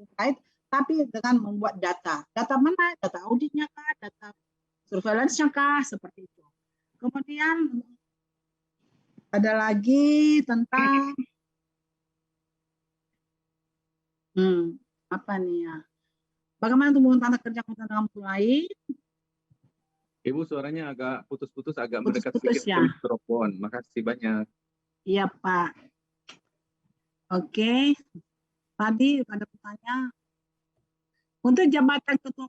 terkait, tapi dengan membuat data. Data mana? Data auditnya kah? Data surveillance-nya kah? Seperti itu. Kemudian ada lagi tentang apa nih ya? Bagaimana tumbuhan tanah kerja dengan mutu lain? Ibu suaranya agak putus-putus, agak mendekat Putus-putus sedikit ya. ke mikrofon. Makasih banyak. Iya Pak. Oke. Tadi ada pertanyaan. Untuk jabatan ketua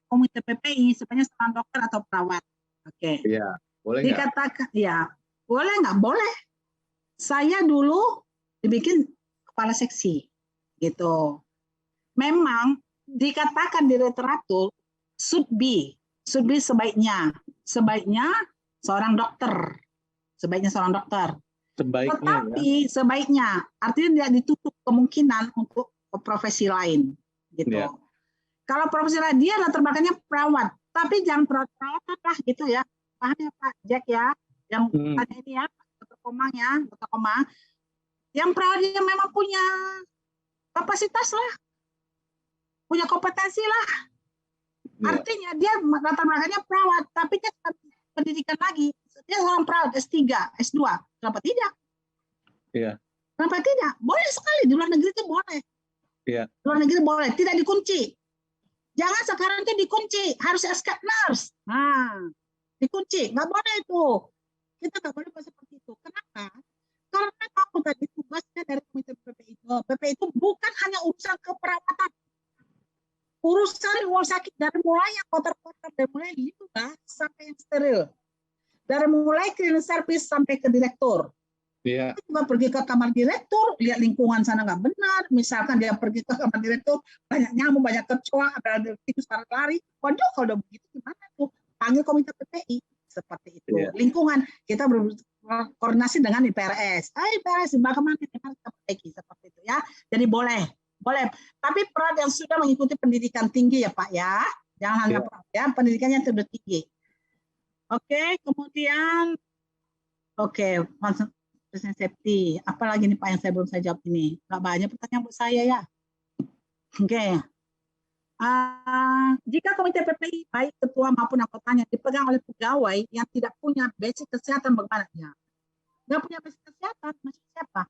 komite PPI, sebenarnya seorang dokter atau perawat. Oke. Iya. Boleh nggak? Dikatakan, ya. Boleh nggak? Boleh. Saya dulu dibikin kepala seksi. Gitu. Memang dikatakan di literatur should be sebaiknya seorang dokter, tetapi sebaiknya artinya tidak ditutup kemungkinan untuk profesi lain gitu. Kalau profesi lain dia latar belakangnya perawat, tapi jangan perawat lah gitu ya, paham ya Pak Jack ya, yang tadi ini ya Dr. Komang ya, Dr. Komang, yang perawat dia memang punya kapasitas lah, punya kompetensi lah. Artinya dia latar belakangnya perawat, tapi dia pendidikan lagi. Dia seorang perawat S3, S2. Kenapa tidak? Iya. Kenapa tidak? Boleh sekali. Di luar negeri itu boleh. Iya. Di luar negeri boleh. Tidak dikunci. Jangan sekarang itu dikunci. Harus escape nurse. Nah, dikunci. Nggak boleh itu. Kita nggak boleh seperti itu. Kenapa? Karena aku tadi tugasnya dari komite PPI itu. PPI itu bukan hanya urusan keperawatan. Urusan rumah sakit dari mulai yang kotor-kotor, dari mulai limbah sampai yang steril. Dari mulai cleaning service sampai ke direktur. Dia juga pergi ke kamar direktur, lihat lingkungan sana nggak benar. Misalkan dia pergi ke kamar direktur, banyak nyamuk, banyak kecoa, ada itu sekarang lari. Waduh, kalau udah begitu gimana tuh? Panggil komite PPI. Seperti itu. Lingkungan, kita berkoordinasi dengan IPRS. IPRS, bagaimana kita perbaiki seperti itu ya. Jadi boleh. Tapi perawat yang sudah mengikuti pendidikan tinggi ya Pak ya. Jangan hanya perawat ya, pendidikannya sudah tinggi. Oke, kemudian patient safety. Apalagi nih Pak yang saya belum saya jawab ini. Nggak banyak pertanyaan buat saya ya. Oke. Jika komite PPI baik ketua maupun anggotanya dipegang oleh pegawai yang tidak punya basic kesehatan, bagaimana ya? Nggak punya basic kesehatan, maksudnya siapa?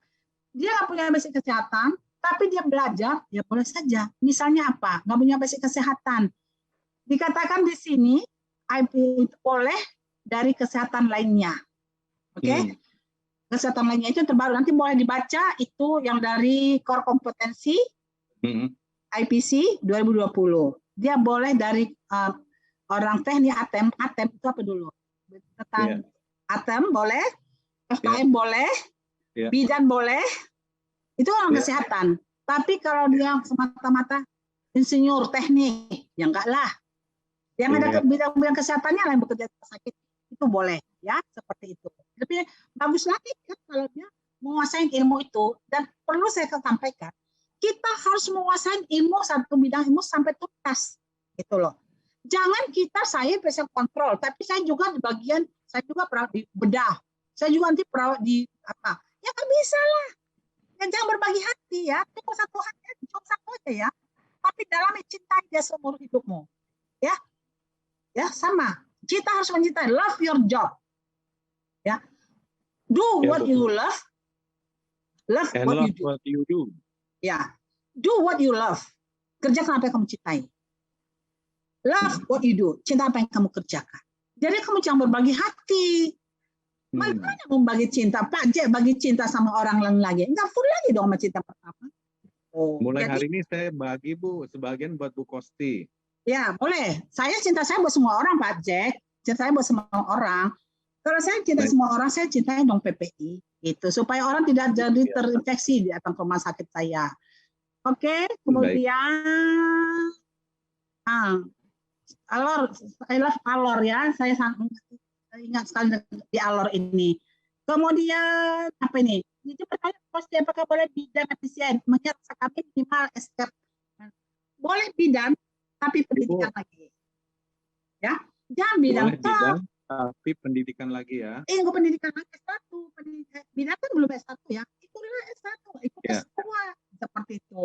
Dia nggak punya basic kesehatan, tapi dia belajar, ya boleh saja. Misalnya apa? Nggak punya basic kesehatan. Dikatakan di sini, IP itu boleh dari kesehatan lainnya. Oke? Kesehatan lainnya itu terbaru. Nanti boleh dibaca itu yang dari core kompetensi IPC 2020. Dia boleh dari orang teknik ATEM itu apa dulu? Tentang ATEM boleh, FKM boleh, bidan boleh. Itu orang kesehatan. Tapi kalau dia semata-mata insinyur teknik, ya enggak lah. Yang ada bidang-bidang kesehatannya lain bekerja sakit, itu boleh ya, seperti itu. Tapi bagus lagi kan kalau dia menguasai ilmu itu. Dan perlu saya sampaikan, kita harus menguasai ilmu satu bidang ilmu sampai tuntas, gitu loh. Jangan saya bisa kontrol, tapi saya juga di bagian, saya juga perawat di bedah, saya juga nanti perawat di apa? Ya nggak bisa lah. Dan jangan berbagi hati ya, cuma satu hati, cuma satu aja ya. Tapi dalam mencintai dia seumur hidupmu, ya, sama. Kita harus mencintai, love your job, ya. Do what you love what you do. Ya, do what you love. Kerjakan apa yang kamu cintai. Love what you do. Cinta apa yang kamu kerjakan. Jadi kamu jangan berbagi hati. Mana membagi cinta? Pak J bagi cinta sama orang lain lagi. Enggak full lagi dong sama cinta pertama. Mulai hari ini saya bagi Bu, sebagian buat Bu Kosti. Ya boleh. Cinta saya buat semua orang Pak Jack. Cinta saya buat semua orang. Kalau saya cinta semua orang, saya cintai dong PPI. Itu supaya orang tidak jadi terinfeksi di datang ke rumah sakit saya. Oke, kemudian Alor, I love Alor ya. Saya sangat ingat sekali di Alor ini. Kemudian apa ini? Itu pertanyaan pasti apakah boleh bidan efisien? Mengingat kami minimal SK. Boleh bidan, tapi pendidikan lagi. Ya, jangan bidan. Boleh bidan, tapi pendidikan lagi ya. Enggak pendidikan lagi S1. Bidan kan belum S1 ya. Itulah S1, ikut S2 seperti itu.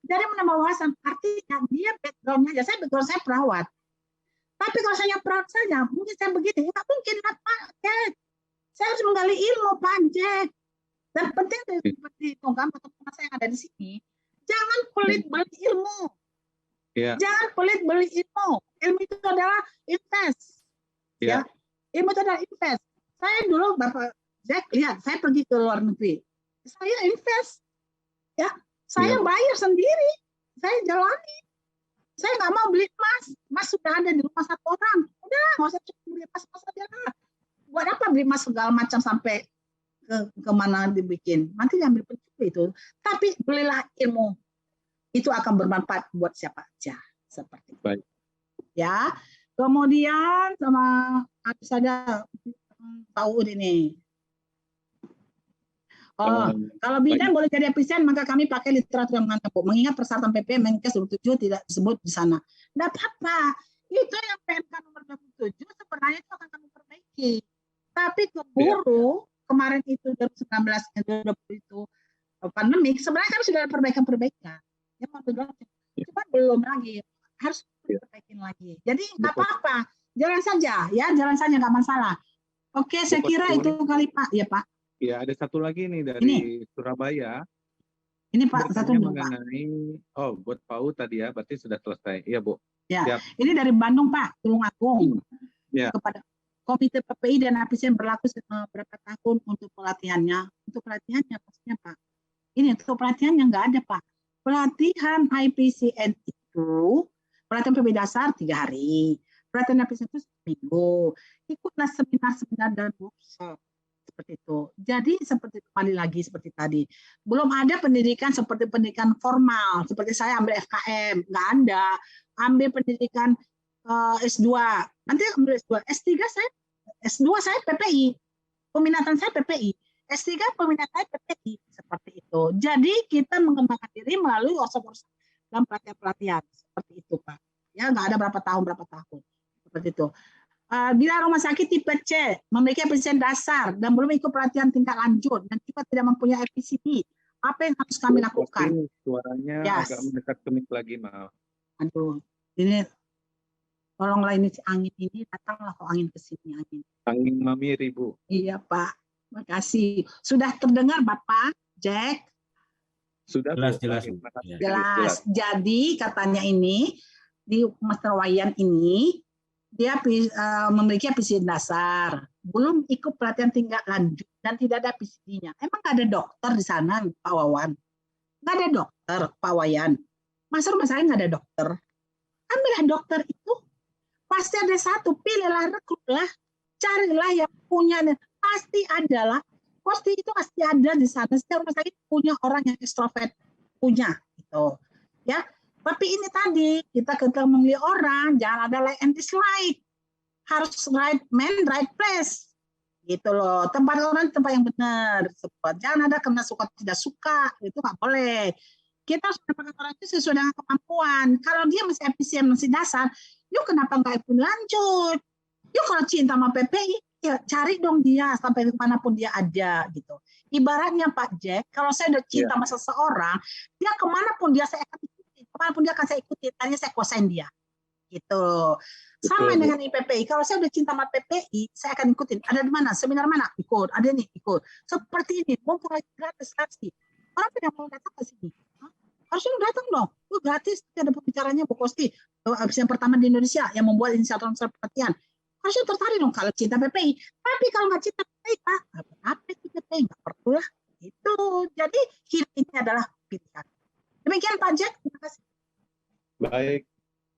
Jadi menambah wawasan. Artinya dia backgroundnya, saya background saya perawat. Tapi kalau saya perawat saja, mungkin saya begini, nggak mungkin Pak Jack. Saya harus menggali ilmu Pak Jack. Dan penting seperti itu kan, teman-teman saya yang ada di sini, jangan pelit beli ilmu. Jangan pelit beli ilmu. Ilmu itu adalah invest. Ya, ilmu itu adalah invest. Saya dulu Bapak Jack lihat, saya pergi ke luar negeri, saya invest. Ya, saya bayar sendiri, saya jalani. Saya nggak mau beli emas. Emas sudah ada di rumah satu orang. Udah, nggak usah beli emas aja lah. Buat apa beli emas segala macam sampai ke mana dibikin? Nanti diambil pencuri itu. Tapi belilah ilmu. Itu akan bermanfaat buat siapa aja. Seperti itu. Ya. Kemudian sama habis ada tahu ini. Kalau bidan boleh jadi efisien, maka kami pakai literatur yang mengantar. Mengingat persyaratan PP Menkes 27 tidak disebut di sana. Tidak apa-apa. Itu yang PMK nomor 27 sebenarnya itu akan kami perbaiki. Tapi keburu kemarin itu 2019 itu pandemik, sebenarnya kami sudah ada perbaikan-perbaikan. Ya, cuma belum lagi. Harus diperbaikin lagi. Jadi nggak apa-apa. Jalan saja, ya jalan saja nggak masalah. Oke, saya kira itu kali Pak. Ya Pak. Ya, ada satu lagi nih dari Surabaya. Ini Pak, satu mengenai buat Pak U tadi ya, berarti sudah selesai. Iya, Bu. Ya, ini dari Bandung Pak, Tulungagung. Ya. Kepada Komite PPI dan APCN berlaku berapa tahun untuk pelatihannya? Untuk pelatihannya maksudnya Pak. Ini untuk pelatihannya nggak ada Pak. Pelatihan IPCN itu, pelatihan PPI dasar 3 hari. Pelatihan APCN itu 1 minggu. Ikutlah seminar-seminar dan workshop. Seperti itu. Jadi seperti kembali lagi seperti tadi. Belum ada pendidikan seperti pendidikan formal. Seperti saya ambil FKM. Nggak ada. Ambil pendidikan S2. Nanti ambil S2. S2 saya PPI. Peminatan saya PPI. S3 peminat saya PPI. Seperti itu. Jadi kita mengembangkan diri melalui workshop dalam pelatihan-pelatihan. Seperti itu Pak. Ya nggak ada berapa tahun. Seperti itu. Bila rumah sakit tipe C memiliki efisien dasar dan belum ikut pelatihan tingkat lanjut dan juga tidak mempunyai FPCD, apa yang harus kami lakukan? Suaranya agak mendekat ke mic lagi, maaf. Aduh, ini tolonglah ini angin ini datanglah kok angin ke sini angin. Angin mamiri, Bu. Iya Pak, makasih. Sudah terdengar Bapak Jack? Sudah jelas. Jadi katanya ini di Master Wayan ini dia memiliki PCD dasar, belum ikut pelatihan tingkat lanjut dan tidak ada PCD-nya. Emang nggak ada dokter di sana, Pak Wawan? Nggak ada dokter, Pak Wayan. Masa rumah saya nggak ada dokter? Ambillah dokter itu, pasti ada satu, pilihlah, rekrutlah, carilah yang punya, pasti ada lah. Pasti itu pasti ada di sana. Setiap rumah sakit punya orang yang ekstrovert, punya gitu, ya. Tapi ini tadi, kita ketika memilih orang, jangan ada like and dislike. Harus right man, right place. Gitu loh. Tempat orang, tempat yang benar. Jangan ada karena suka tidak suka. Itu nggak boleh. Kita harus mendapatkan orang itu sesuai dengan kemampuan. Kalau dia masih efisien, masih dasar, yuk kenapa nggak ikut lanjut? Yuk kalau cinta sama PPI, ya cari dong dia sampai kemanapun dia ada. gitu. Ibaratnya Pak Jack, kalau saya udah cinta sama seseorang, dia kemanapun dia saya akan kemanapun dia akan saya ikuti, tanya saya kuasain dia, gitu. Sama dengan IPPI, kalau saya udah cinta sama PPI, saya akan ikutin. Ada di mana, seminar mana, ikut. Ada nih, ikut. Seperti ini, mumpung lagi gratis. Orang tidak mau datang ke sini, harusnya datang dong. Gratis, ada pembicaranya Bu Kosti, yang pertama di Indonesia yang membuat inisiatif pelatihan. Harusnya tertarik dong kalau cinta PPI. Tapi kalau nggak cinta PPI, Pak, apa itu PPI? Nggak perlu lah. Itu. Jadi hidup ini adalah pilihan. Demikian Pak Jack, terima kasih. Baik,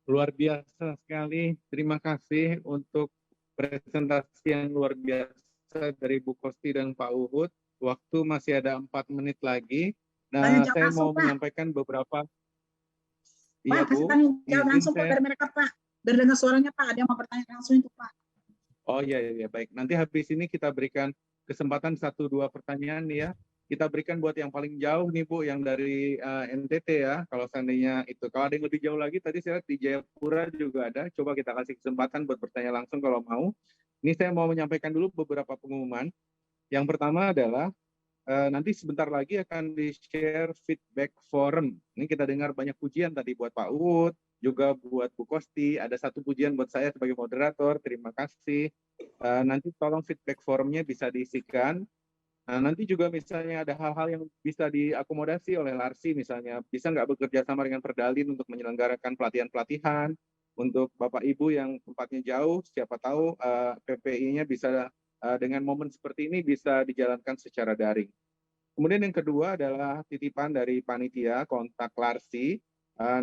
luar biasa sekali. Terima kasih untuk presentasi yang luar biasa selesai dari Bu Kosti dan Pak Uhud. Waktu masih ada 4 menit lagi. Nah, saya mau menyampaikan beberapa. Iya, Bu. Kasih tanya jawab langsung Pak dari mereka, Pak. Biar dengar suaranya, Pak. Ada yang mau bertanya langsung itu, Pak. Oh iya, baik. Nanti habis ini kita berikan kesempatan 1-2 pertanyaan nih ya. Kita berikan buat yang paling jauh nih Bu, yang dari NTT ya. Kalau seandainya itu, kalau ada yang lebih jauh lagi, tadi saya lihat di Jayapura juga ada. Coba kita kasih kesempatan buat bertanya langsung kalau mau. Ini saya mau menyampaikan dulu beberapa pengumuman. Yang pertama adalah nanti sebentar lagi akan di-share feedback forum. Ini kita dengar banyak pujian tadi buat Pak Uhud, juga buat Bu Kosti. Ada satu pujian buat saya sebagai moderator. Terima kasih. Nanti tolong feedback forumnya bisa diisikan. Nanti juga misalnya ada hal-hal yang bisa diakomodasi oleh LARSI, misalnya bisa nggak bekerja sama dengan Perdalin untuk menyelenggarakan pelatihan-pelatihan untuk Bapak Ibu yang tempatnya jauh, siapa tahu PPI-nya bisa dengan momen seperti ini bisa dijalankan secara daring. Kemudian yang kedua adalah titipan dari panitia kontak LARSI,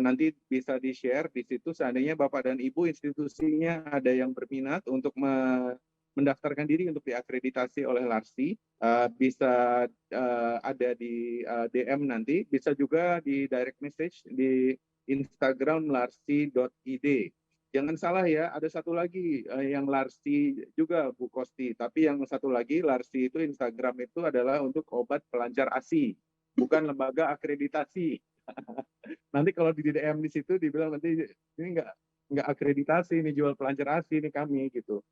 nanti bisa di-share di situ seandainya Bapak dan Ibu institusinya ada yang berminat untuk mendaftarkan diri untuk diakreditasi oleh LARSI, bisa ada di DM nanti, bisa juga di direct message di Instagram larsi.id. Jangan salah ya, ada satu lagi yang LARSI juga Bu Kosti, tapi yang satu lagi LARSI itu Instagram itu adalah untuk obat pelancar ASI, bukan lembaga akreditasi. Nanti kalau di DM di situ dibilang nanti ini nggak akreditasi, ini jual pelancar ASI ini kami gitu.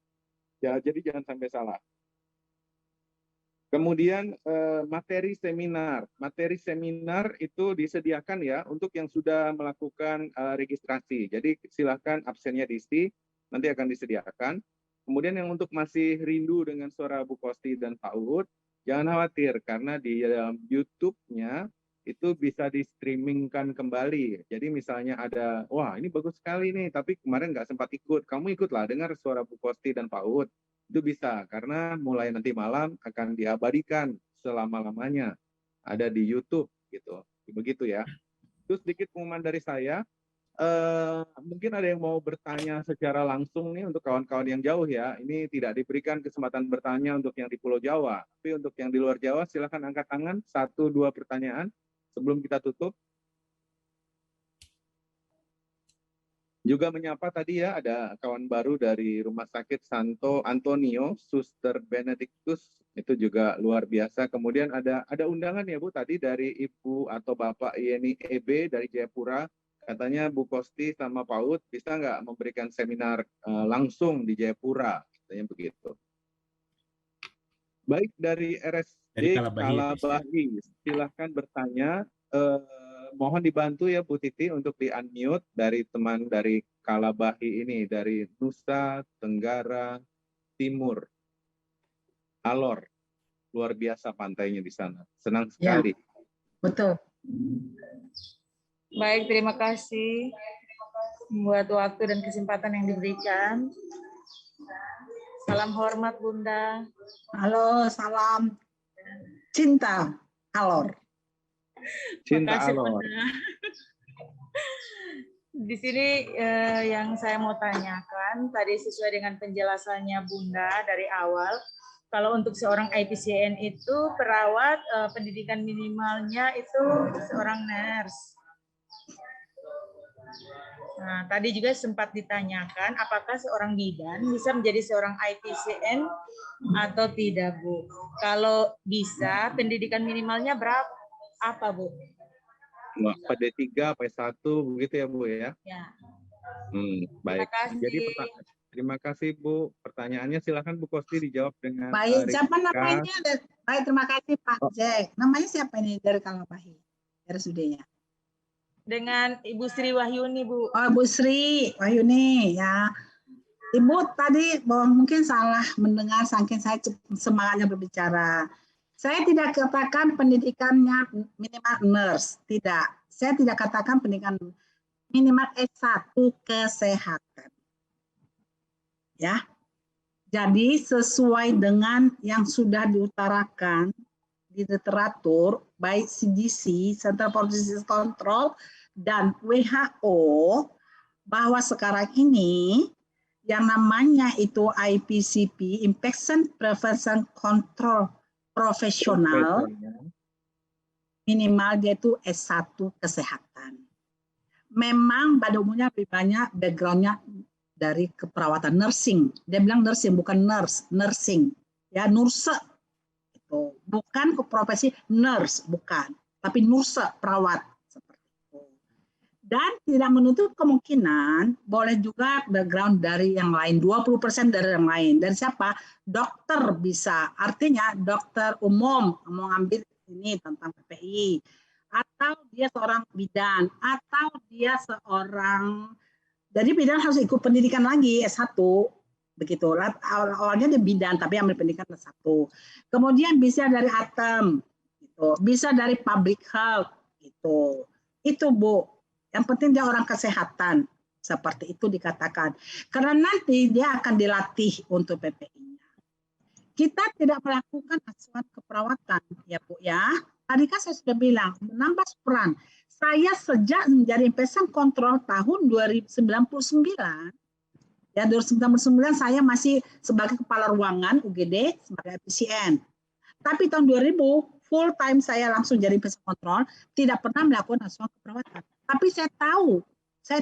Ya, jadi jangan sampai salah. Kemudian materi seminar itu disediakan ya untuk yang sudah melakukan registrasi. Jadi silakan absennya diisi, nanti akan disediakan. Kemudian yang untuk masih rindu dengan suara Bu Kosti dan Pak Uhud, jangan khawatir karena di dalam YouTube-nya itu bisa di-streamingkan kembali. Jadi misalnya ada, wah ini bagus sekali nih, tapi kemarin nggak sempat ikut. Kamu ikutlah, dengar suara Bu Kosti dan Pak Uhud. Itu bisa, karena mulai nanti malam akan diabadikan selama-lamanya. Ada di YouTube, gitu. Begitu ya. Terus sedikit pengumuman dari saya. Mungkin ada yang mau bertanya secara langsung nih untuk kawan-kawan yang jauh ya. Ini tidak diberikan kesempatan bertanya untuk yang di Pulau Jawa. Tapi untuk yang di luar Jawa, silakan angkat tangan. 1-2 pertanyaan sebelum kita tutup. Juga menyapa tadi ya, ada kawan baru dari Rumah Sakit Santo Antonio, Suster Benedictus, itu juga luar biasa. Kemudian ada undangan ya Bu, tadi dari Ibu atau Bapak Yeni EB dari Jayapura, katanya Bu Kosti sama Pak Uhud bisa nggak memberikan seminar langsung di Jayapura, katanya begitu. Baik, dari RSD Kalabahi, silahkan bertanya. Mohon dibantu ya Bu Titi untuk di-unmute dari teman dari Kalabahi ini, dari Nusa Tenggara Timur. Alor, luar biasa pantainya di sana. Senang sekali. Ya, betul. Baik, terima kasih buat waktu dan kesempatan yang diberikan. Salam hormat Bunda. Halo, salam cinta Alor. Cinta Alor. Di sini yang saya mau tanyakan, tadi sesuai dengan penjelasannya Bunda dari awal, kalau untuk seorang IPCN itu perawat pendidikan minimalnya itu seorang nurse. Nah, tadi juga sempat ditanyakan apakah seorang bidan bisa menjadi seorang IPCN atau tidak, Bu. Kalau bisa, pendidikan minimalnya berapa? Apa, Bu? PD3, P1, begitu ya, Bu ya? Ya. Baik. Jadi terima kasih, Bu. Pertanyaannya silakan Bu Kosti dijawab dengan baik, siapa namanya? Baik, terima kasih Pak Jack. Namanya siapa ini dari Kalabahi? RSUD-nya. Dengan Ibu Sri Wahyuni, Bu. Oh, Bu Sri Wahyuni, ya. Ibu tadi mungkin salah mendengar saking saya semangatnya berbicara. Saya tidak katakan pendidikannya minimal nurse, tidak. Saya tidak katakan pendidikan minimal S1 kesehatan. Ya. Jadi sesuai dengan yang sudah diutarakan di literatur baik CDC, Center for Disease Control dan WHO bahwa sekarang ini yang namanya itu IPCP, Infection Prevention Control Profesional, minimal dia itu S1 kesehatan. Memang pada umumnya lebih banyak background-nya dari keperawatan, nursing. Dia bilang nursing, bukan nurse, nursing. Ya, nurse. Itu. Bukan ke profesi nurse, bukan. Tapi nurse, perawat. Seperti itu. Dan tidak menutup kemungkinan, boleh juga background dari yang lain. 20% dari yang lain. Dari siapa? Dokter bisa. Artinya dokter umum mau ngambil ini tentang PPI. Atau dia seorang bidan. Atau dia seorang... Jadi bidan harus ikut pendidikan lagi S1, begitu. Awalnya dia bidan tapi ambil pendidikan S1. Kemudian bisa dari ATEM, gitu. Bisa dari public health, gitu. Itu Bu. Yang penting dia orang kesehatan, seperti itu dikatakan. Karena nanti dia akan dilatih untuk PPI-nya. Kita tidak melakukan asuhan keperawatan, ya Bu ya. Tadi kan saya sudah bilang menambah peran. Saya sejak menjadi infection control tahun 1999, ya 1999 saya masih sebagai kepala ruangan UGD sebagai PCN. Tapi tahun 2000 full time saya langsung jadi infection control, tidak pernah melakukan asuhan keperawatan. Tapi saya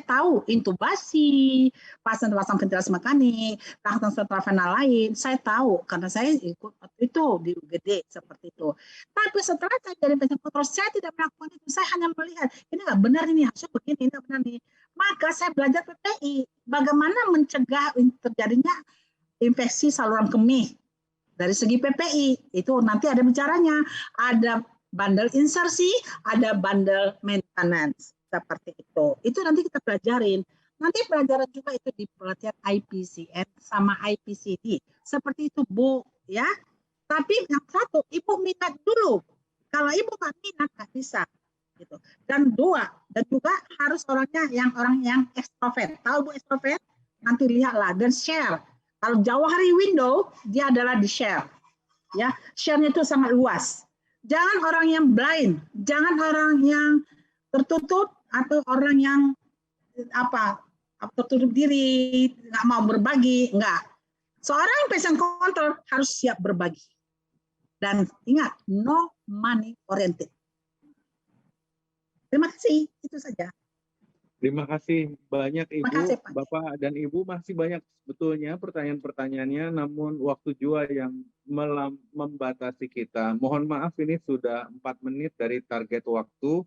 tahu intubasi, pasang ventilasi mekanik, tahanan sentrafenal lain, saya tahu karena saya ikut itu di UGD seperti itu. Tapi setelah saya jadi pasien kontrol, saya tidak melakukan itu. Saya hanya melihat ini nggak benar ini, harusnya begini, ini nggak benar nih. Maka saya belajar PPI, bagaimana mencegah terjadinya infeksi saluran kemih. Dari segi PPI itu nanti ada bicaranya, ada bundle insersi, ada bundle maintenance. Seperti itu. Itu nanti kita pelajarin. Nanti pelajaran juga itu di pelatihan IPCN sama IPCD. Seperti itu Bu, ya. Tapi yang satu, Ibu minat dulu. Kalau Ibu nggak minat nggak bisa. Gitu. Dan dua, dan juga harus orang yang extrovert. Tahu Bu extrovert? Nanti lihatlah dan share. Kalau Jawa Hari Window, dia adalah di share. Ya, share-nya itu sangat luas. Jangan orang yang blind, jangan orang yang tertutup atau orang yang tertutup diri, nggak mau berbagi, enggak. Seorang patient control harus siap berbagi. Dan ingat, no money oriented. Terima kasih, itu saja. Terima kasih banyak Ibu, kasih, Bapak dan Ibu, masih banyak sebetulnya pertanyaan-pertanyaannya, namun waktu juga yang membatasi kita. Mohon maaf ini sudah 4 menit dari target waktu.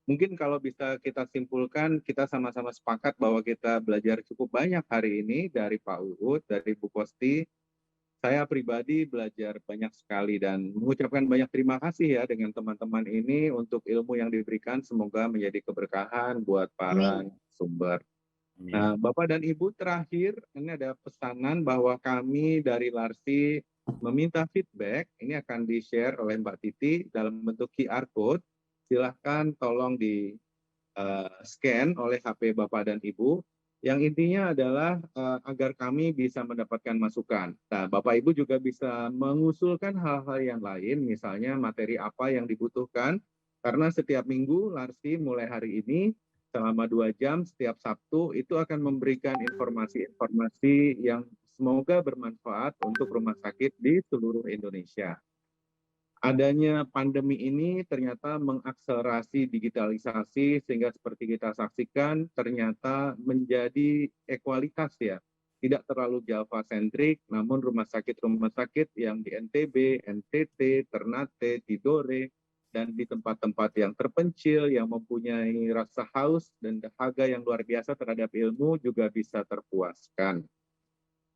Mungkin kalau bisa kita simpulkan, kita sama-sama sepakat bahwa kita belajar cukup banyak hari ini dari Pak Uud, dari Bu Kosti. Saya pribadi belajar banyak sekali dan mengucapkan banyak terima kasih ya dengan teman-teman ini untuk ilmu yang diberikan. Semoga menjadi keberkahan buat para sumber. Nah, Bapak dan Ibu, terakhir ini ada pesanan bahwa kami dari LARSI meminta feedback. Ini akan di-share oleh Mbak Titi dalam bentuk QR Code. Silahkan tolong di scan oleh HP Bapak dan Ibu. Yang intinya adalah agar kami bisa mendapatkan masukan. Nah, Bapak Ibu juga bisa mengusulkan hal-hal yang lain, misalnya materi apa yang dibutuhkan. Karena setiap minggu LARSI mulai hari ini selama 2 jam setiap Sabtu itu akan memberikan informasi-informasi yang semoga bermanfaat untuk rumah sakit di seluruh Indonesia. Adanya pandemi ini ternyata mengakselerasi digitalisasi sehingga seperti kita saksikan ternyata menjadi ekualitas ya. Tidak terlalu Java-sentrik, namun rumah sakit yang di NTB, NTT, Ternate, Tidore, dan di tempat-tempat yang terpencil, yang mempunyai rasa haus dan dahaga yang luar biasa terhadap ilmu juga bisa terpuaskan.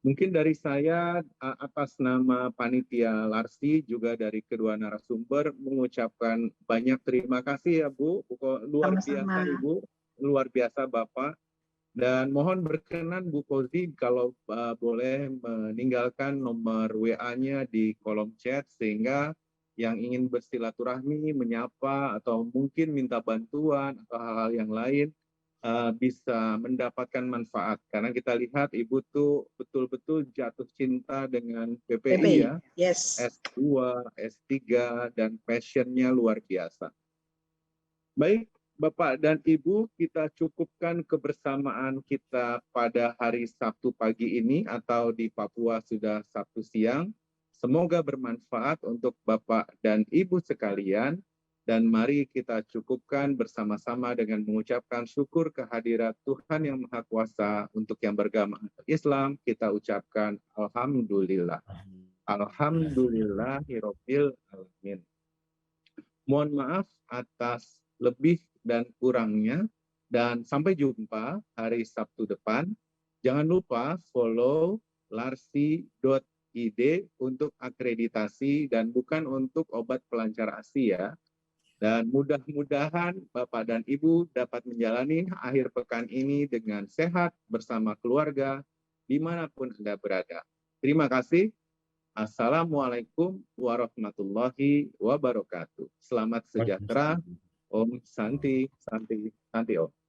Mungkin dari saya atas nama Panitia LARSI juga dari kedua narasumber mengucapkan banyak terima kasih ya Bu, luar biasa Ibu, luar biasa Bapak. Dan mohon berkenan Bu Kozi kalau boleh meninggalkan nomor WA-nya di kolom chat sehingga yang ingin bersilaturahmi, menyapa atau mungkin minta bantuan atau hal-hal yang lain bisa mendapatkan manfaat. Karena kita lihat Ibu tuh betul-betul jatuh cinta dengan PPI ya. Yes. S2, S3, dan passionnya luar biasa. Baik, Bapak dan Ibu, kita cukupkan kebersamaan kita pada hari Sabtu pagi ini atau di Papua sudah Sabtu siang. Semoga bermanfaat untuk Bapak dan Ibu sekalian. Dan mari kita cukupkan bersama-sama dengan mengucapkan syukur kehadirat Tuhan yang Maha Kuasa. Untuk yang beragama Islam, kita ucapkan Alhamdulillah. Alhamdulillahirabbil alamin. Mohon maaf atas lebih dan kurangnya, dan sampai jumpa hari Sabtu depan. Jangan lupa follow larsi.id untuk akreditasi dan bukan untuk obat pelancar ASI ya. Dan mudah-mudahan Bapak dan Ibu dapat menjalani akhir pekan ini dengan sehat bersama keluarga dimanapun Anda berada. Terima kasih. Assalamualaikum warahmatullahi wabarakatuh. Selamat sejahtera. Om Santi, Santi, Santi Om.